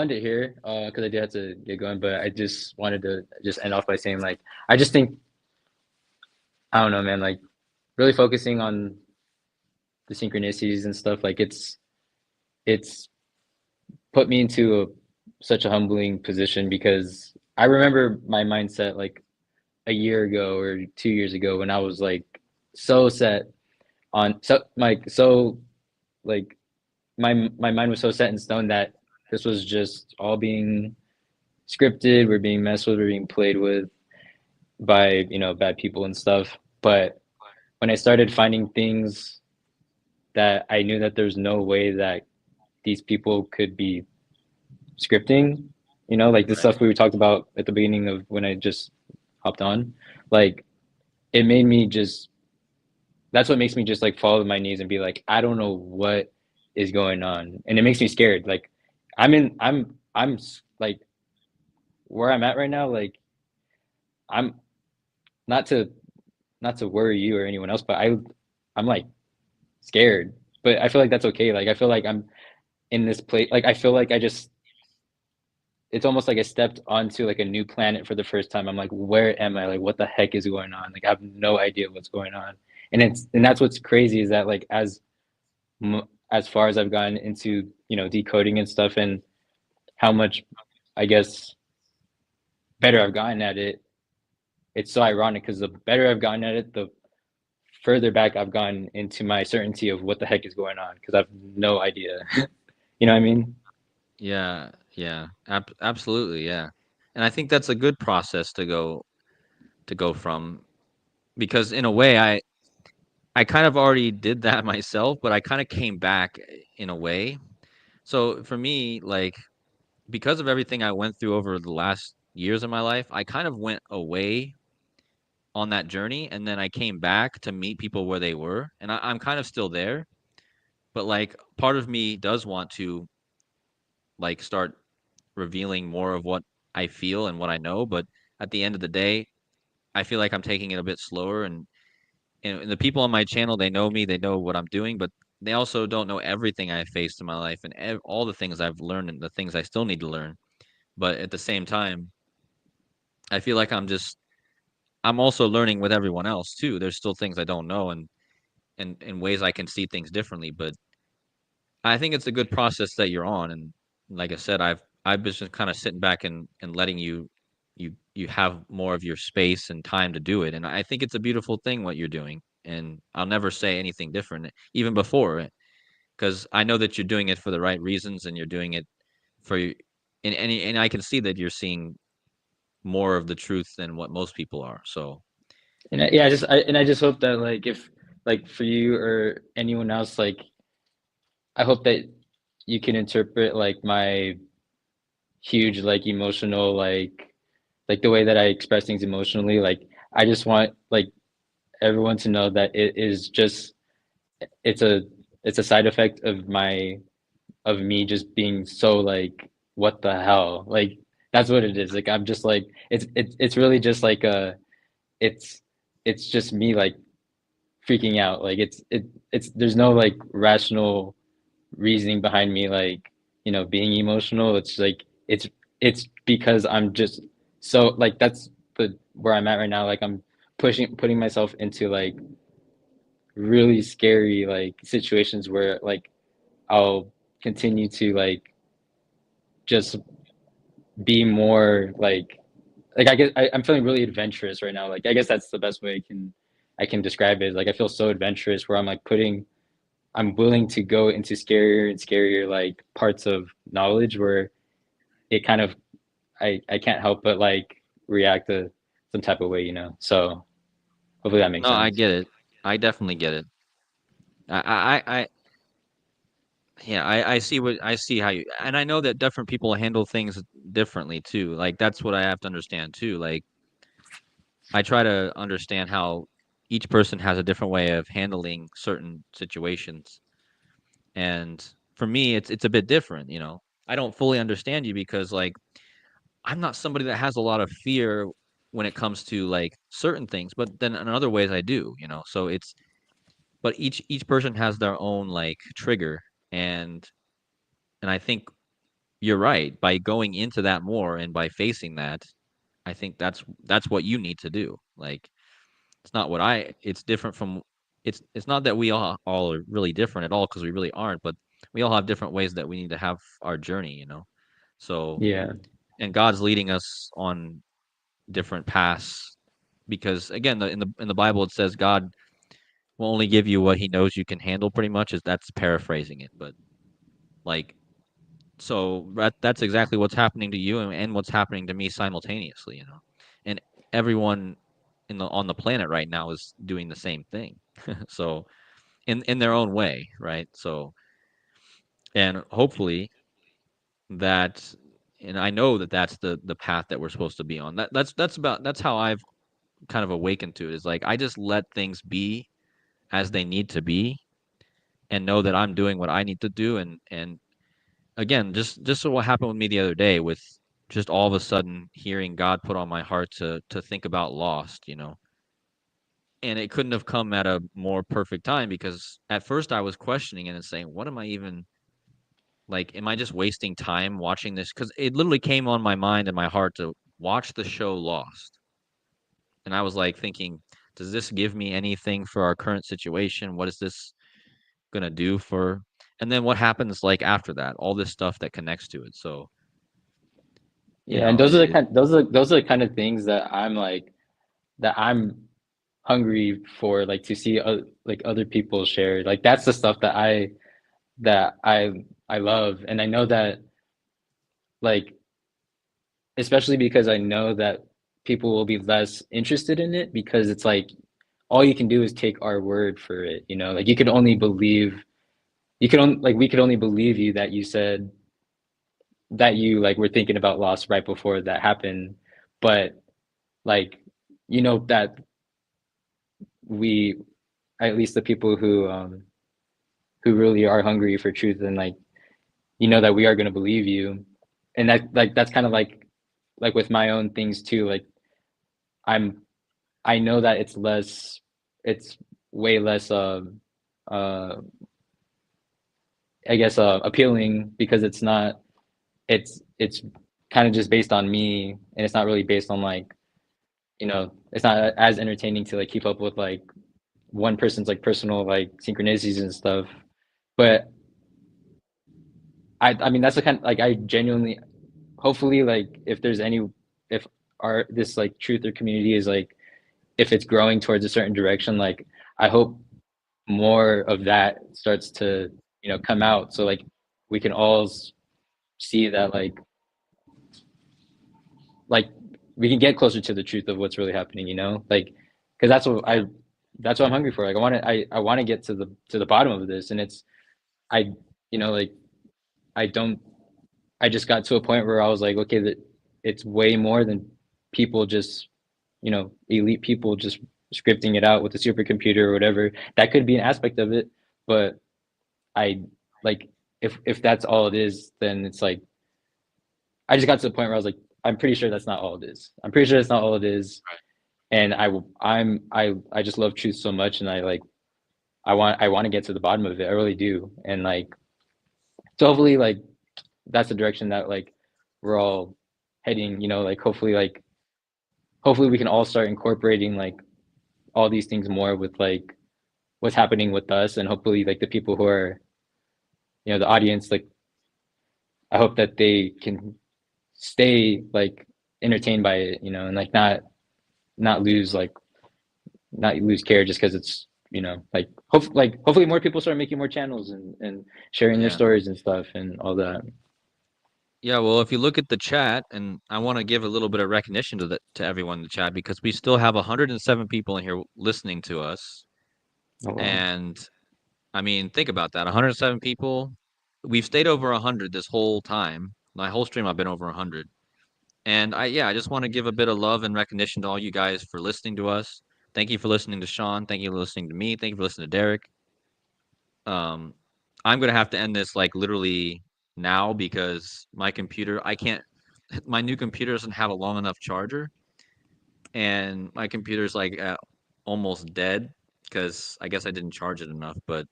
end it here because I do have to get going. But I just wanted to just end off by saying like I just think I don't know, man. Like really focusing on the synchronicities and stuff. Like it's put me into such a humbling position because I remember my mindset like a year ago or 2 years ago when I was like so set on so like my mind was so set in stone that this was just all being scripted, we're being messed with, we're being played with by, you know, bad people and stuff. But when I started finding things that I knew that there's no way that these people could be scripting, you know, like the right. stuff we talked about at the beginning of when I just hopped on, like it made me just that's what makes me just like fall to my knees and be like, I don't know what is going on. And it makes me scared. Like I'm like where I'm at right now, like I'm not to not to worry you or anyone else, but I'm like scared. But I feel like that's okay. Like I feel like I'm in this place. Like I feel like I just it's almost like I stepped onto like a new planet for the first time. I'm like, where am I? Like what the heck is going on? Like I have no idea what's going on. And that's what's crazy is that like as far as I've gotten into, you know, decoding and stuff and how much I guess better I've gotten at it, it's so ironic because the better I've gotten at it, the further back I've gone into my certainty of what the heck is going on because I've no idea. You know what I mean? Yeah. Yeah, absolutely, yeah. And I think that's a good process to go from, because in a way I kind of already did that myself, but I kind of came back in a way. So for me, like, because of everything I went through over the last years of my life, I kind of went away on that journey, and then I came back to meet people where they were, and I'm kind of still there, but like part of me does want to like start revealing more of what I feel and what I know, but at the end of the day, I feel like I'm taking it a bit slower, and the people on my channel, they know me, they know what I'm doing, but they also don't know everything I've faced in my life and all the things I've learned and the things I still need to learn. But at the same time, I feel like I'm also learning with everyone else too. There's still things I don't know, and ways I can see things differently. But I think it's a good process that you're on. And like I said, I've been just kind of sitting back and letting you have more of your space and time to do it. And I think it's a beautiful thing what you're doing. And I'll never say anything different, even before it, because I know that you're doing it for the right reasons, and you're doing it for you. And I can see that you're seeing more of the truth than what most people are. So And yeah, I just hope that like if like for you or anyone else, like I hope that you can interpret like my huge like emotional like the way that I express things emotionally. Like I just want like everyone to know that it is just it's a it's a side effect of my of me just being so like what the hell, like that's what it is. Like I'm just like it's really just like it's it's just me like freaking out. Like it's there's no like rational reasoning behind me like being emotional. It's like it's because I'm just so like that's the where I'm at right now. Like I'm putting myself into like really scary like situations where like I'll continue to like just be more like I guess I'm feeling really adventurous right now. Like I guess that's the best way I can describe it. Like I feel so adventurous where I'm willing to go into scarier and scarier like parts of knowledge where it kind of I can't help but like react to some type of way, you know. So hopefully that makes no, I sense. get it. I definitely get it. I yeah, I see what I see how you, and I know that different people handle things differently too. Like that's what I have to understand too. Like I try to understand how each person has a different way of handling certain situations. And for me, it's a bit different, you know. I don't fully understand you because like I'm not somebody that has a lot of fear when it comes to like certain things, but then in other ways I do, you know. So it's but each person has their own like trigger, and I think you're right. By going into that more and by facing that, I think that's what you need to do. Like it's not what I it's different from it's not that we all are really different at all, because we really aren't, but we all have different ways that we need to have our journey, you know. So Yeah. and God's leading us on different paths, because again, in the Bible it says God will only give you what he knows you can handle, pretty much, is that's paraphrasing it, but like so that's exactly what's happening to you, and what's happening to me simultaneously, you know. And everyone on the planet right now is doing the same thing. So in their own way, right? So and hopefully that and I know that that's the path that we're supposed to be on. That's how I've kind of awakened to it, is like I just let things be as they need to be, and know that I'm doing what I need to do. And again, just so what happened with me the other day, with just all of a sudden hearing God put on my heart to think about Lost, you know. And it couldn't have come at a more perfect time, because at first I was questioning it and saying, what am I even like, am I just wasting time watching this? Because it literally came on my mind and my heart to watch the show Lost. And I was like thinking, does this give me anything for our current situation? What is this gonna do for, and then what happens like after that? All this stuff that connects to it. So, you Yeah, and know, those are the kind of things that I'm like that I'm hungry for, like to see like other people share. Like that's the stuff that I love, and I know that like, especially because I know that people will be less interested in it because it's like all you can do is take our word for it, you know? Like you could only believe you could only like we could only believe you that you said that you like were thinking about loss right before that happened. But like you know that we at least the people who really are hungry for truth and like you know that we are gonna believe you. And that like that's kind of like with my own things too, like I'm I know that it's way less uh I guess appealing because it's not it's kind of just based on me and it's not really based on like you know it's not as entertaining to like keep up with like one person's like personal like synchronicities and stuff. But I mean that's the kind like I genuinely hopefully like if there's any if our this like truth or community is like if it's growing towards a certain direction, like I hope more of that starts to you know come out so like we can all see that like we can get closer to the truth of what's really happening, you know, like because that's what I'm hungry for. Like I want to get to the bottom of this, and it's I you know like I don't I just got to a point where I was like okay that it's way more than people just you know elite people just scripting it out with a supercomputer or whatever. That could be an aspect of it, but I like if that's all it is, then it's like I just got to the point where I was like, I'm pretty sure that's not all it is. I'm pretty sure that's not all it is. And I just love truth so much, and I like I want to get to the bottom of it. I really do. And like so hopefully like that's the direction that like we're all heading. You know, like hopefully we can all start incorporating like all these things more with like what's happening with us, and hopefully like the people who are you know the audience like I hope that they can stay like entertained by it, you know, and like not lose like not lose care just because it's you know like hopefully more people start making more channels and sharing their Yeah. stories and stuff and all that. Yeah, well, if you look at the chat, and I want to give a little bit of recognition to everyone in the chat because we still have 107 people in here listening to us. Oh wow. And I mean, think about that. 107 people. We've stayed over 100 this whole time. My whole stream I've been over 100. And I just want to give a bit of love and recognition to all you guys for listening to us. Thank you for listening to Sean. Thank you for listening to me. Thank you for listening to Derek. Um, I'm gonna have to end this like literally now because my computer, I can't, my new computer doesn't have a long enough charger, and my computer's like almost dead because I guess I didn't charge it enough. But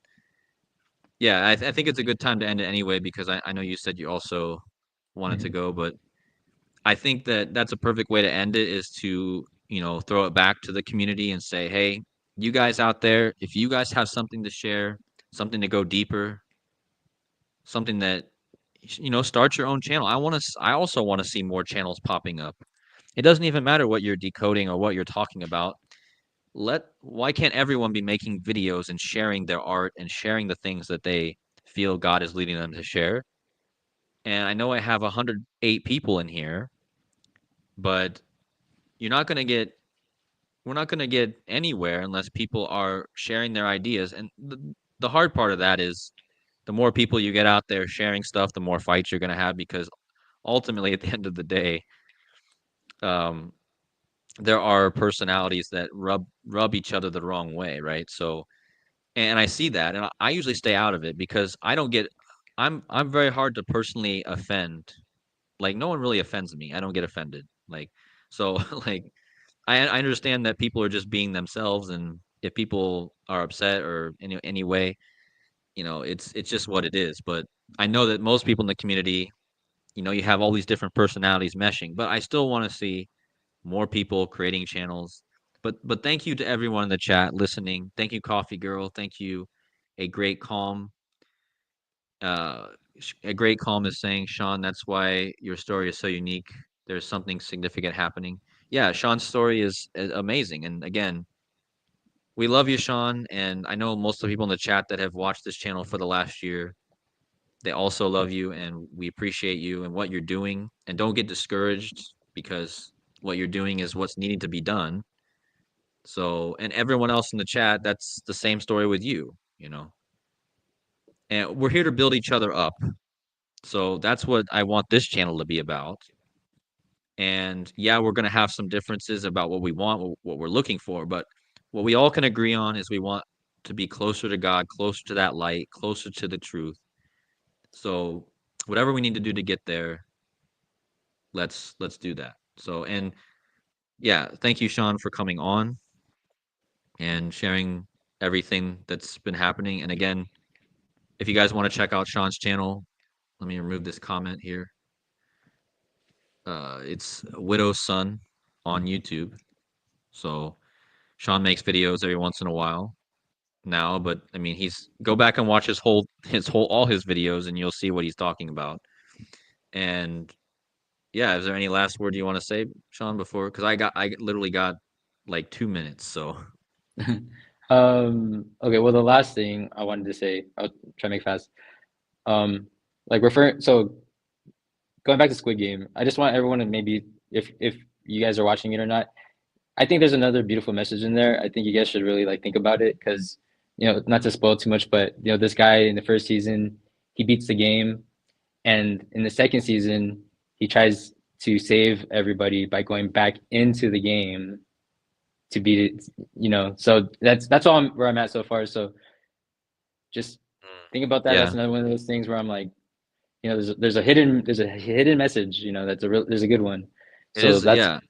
yeah, I think it's a good time to end it anyway because I know you said you also wanted to Mhm. go, but I think that that's a perfect way to end it is to, you know, throw it back to the community and say, hey, you guys out there, if you guys have something to share, something to go deeper, something that you know, start your own channel. I also want to see more channels popping up. It doesn't even matter what you're decoding or what you're talking about. Why can't everyone be making videos and sharing their art and sharing the things that they feel God is leading them to share? And I know I have 108 people in here, but you're not going to get we're not going to get anywhere unless people are sharing their ideas. And the hard part of that is the more people you get out there sharing stuff, the more fights you're going to have because ultimately at the end of the day, um, there are personalities that rub each other the wrong way, right? So, and I see that, and I usually stay out of it because I don't get. I'm very hard to personally offend. Like no one really offends me. I don't get offended. Like so, like I understand that people are just being themselves, and if people are upset or any way, you know, it's just what it is. But I know that most people in the community, you know, you have all these different personalities meshing, but I still want to see more people creating channels. But thank you to everyone in the chat listening. Thank you, Coffee Girl. Thank you, a great calm. Uh, a great calm is saying, Sean, that's why your story is so unique. There's something significant happening. Yeah, Sean's story is amazing. And again, we love you, Sean. And I know most of the people in the chat that have watched this channel for the last year, they also love you, and we appreciate you and what you're doing. And don't get discouraged because what you're doing is what's needing to be done. So, and everyone else in the chat, that's the same story with you, you know. And we're here to build each other up. So that's what I want this channel to be about. And yeah, we're going to have some differences about what we want, what we're looking for, but what we all can agree on is we want to be closer to God, closer to that light, closer to the truth. So whatever we need to do to get there, let's do that. So, and yeah, thank you, Sean, for coming on and sharing everything that's been happening. And again, if you guys want to check out Sean's channel, let me remove this comment here. It's Widow's Son on YouTube. So Sean makes videos every once in a while now, but I mean, he's go back and watch his whole all his videos, and you'll see what he's talking about. And yeah, is there any last word you want to say, Sean, before? Because I literally got like 2 minutes. So Okay, well, the last thing I wanted to say, I'll try to make fast. Like referring, so going back to Squid Game, I just want everyone to maybe, if you guys are watching it or not, I think there's another beautiful message in there. I think you guys should really like think about it because, not to spoil too much, but this guy in the first season, he beats the game, and in the second season, he tries to save everybody by going back into the game to beat it. So that's all where I'm at so far. So just think about that. That's yeah, another one of those things where I'm like, there's a hidden message. There's a good one. it So is. that's Yeah,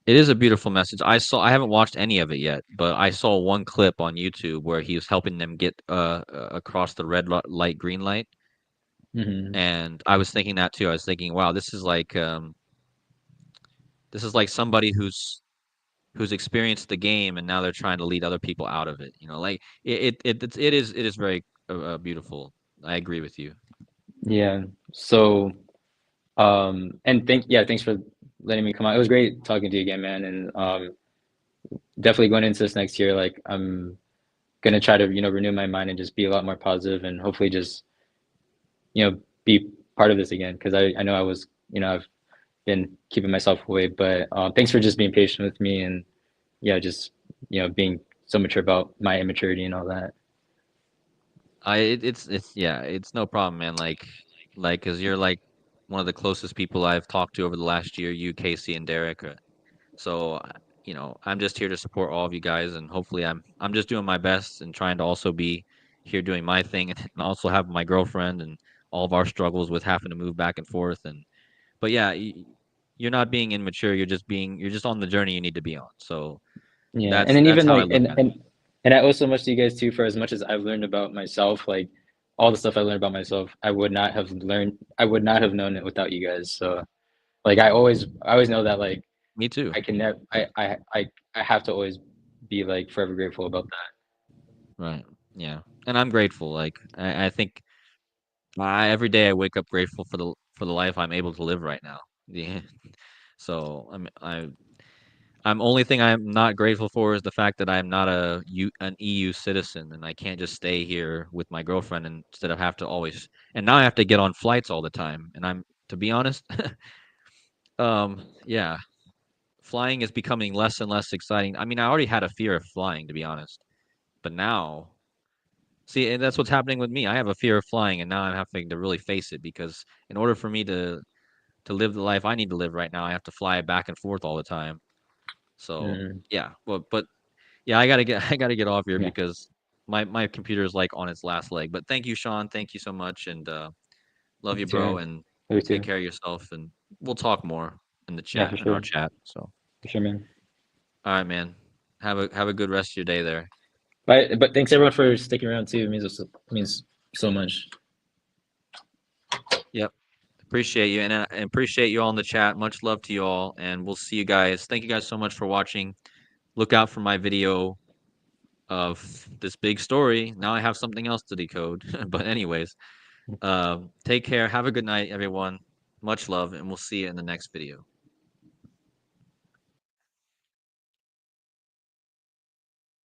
it is a beautiful message. I haven't watched any of it yet, but I saw one clip on YouTube where he was helping them get across the red light, green light, mhm. and I was thinking that too. I was thinking, wow, this is like somebody who's experienced the game and now they're trying to lead other people out of it. You know, like it is very beautiful. I agree with you. Yeah. So and thanks for letting me come on. It was great talking to you again, man. And definitely going into this next year, like I'm gonna try to renew my mind and just be a lot more positive and hopefully just be part of this again because I know I've been keeping myself away. But thanks for just being patient with me and yeah, just being so mature about my immaturity and all that. It's yeah, it's no problem, man. Like, cause you're like one of the closest people I've talked to over the last year. You, Casey, and Derek. So, I'm just here to support all of you guys, and hopefully, I'm just doing my best and trying to also be here doing my thing, and also have my girlfriend and all of our struggles with having to move back and forth. And but yeah, you're not being immature. You're just on the journey you need to be on. So Yeah, and that's then that's even how I like look at it. and I owe so much to you guys too for as much as I've learned about myself, like all the stuff I learned about myself, I would not have known it without you guys. So like I always know that like Me too. I can never I have to always be like forever grateful about Right. Yeah. And I'm grateful. Like I think every day I wake up grateful for the life I'm able to live right now. Yeah. So I'm only thing I'm not grateful for is the fact that I'm not an EU citizen and I can't just stay here with my girlfriend instead of have to always and now I have to get on flights all the time. And I'm to be honest, yeah, flying is becoming less and less exciting. I mean, I already had a fear of flying to be honest, but now see, and that's what's happening with me. I have a fear of flying and now I'm having to really face it because in order for me to live the life I need to live right now, I have to fly back and forth all the time. So, that. yeah, but yeah, I gotta get I gotta get off here Yeah, because my computer is like on its last leg. But thank you, Sean. Thank you so much, and love you you, too, bro. man. And You take too. care of yourself. And we'll talk more in the Yeah, chat for in our sure. chat. So, For sure, man. all right, man. Have a good rest of your day there. But thanks everyone for sticking around too. It means so much. Yep. Appreciate you, and appreciate you all in the chat. Much love to you all, and we'll see you guys. Thank you guys so much for watching. Look out for my video of this big story. Now I have something else to decode. But anyways, take care. Have a good night, everyone. Much love, and we'll see you in the next video.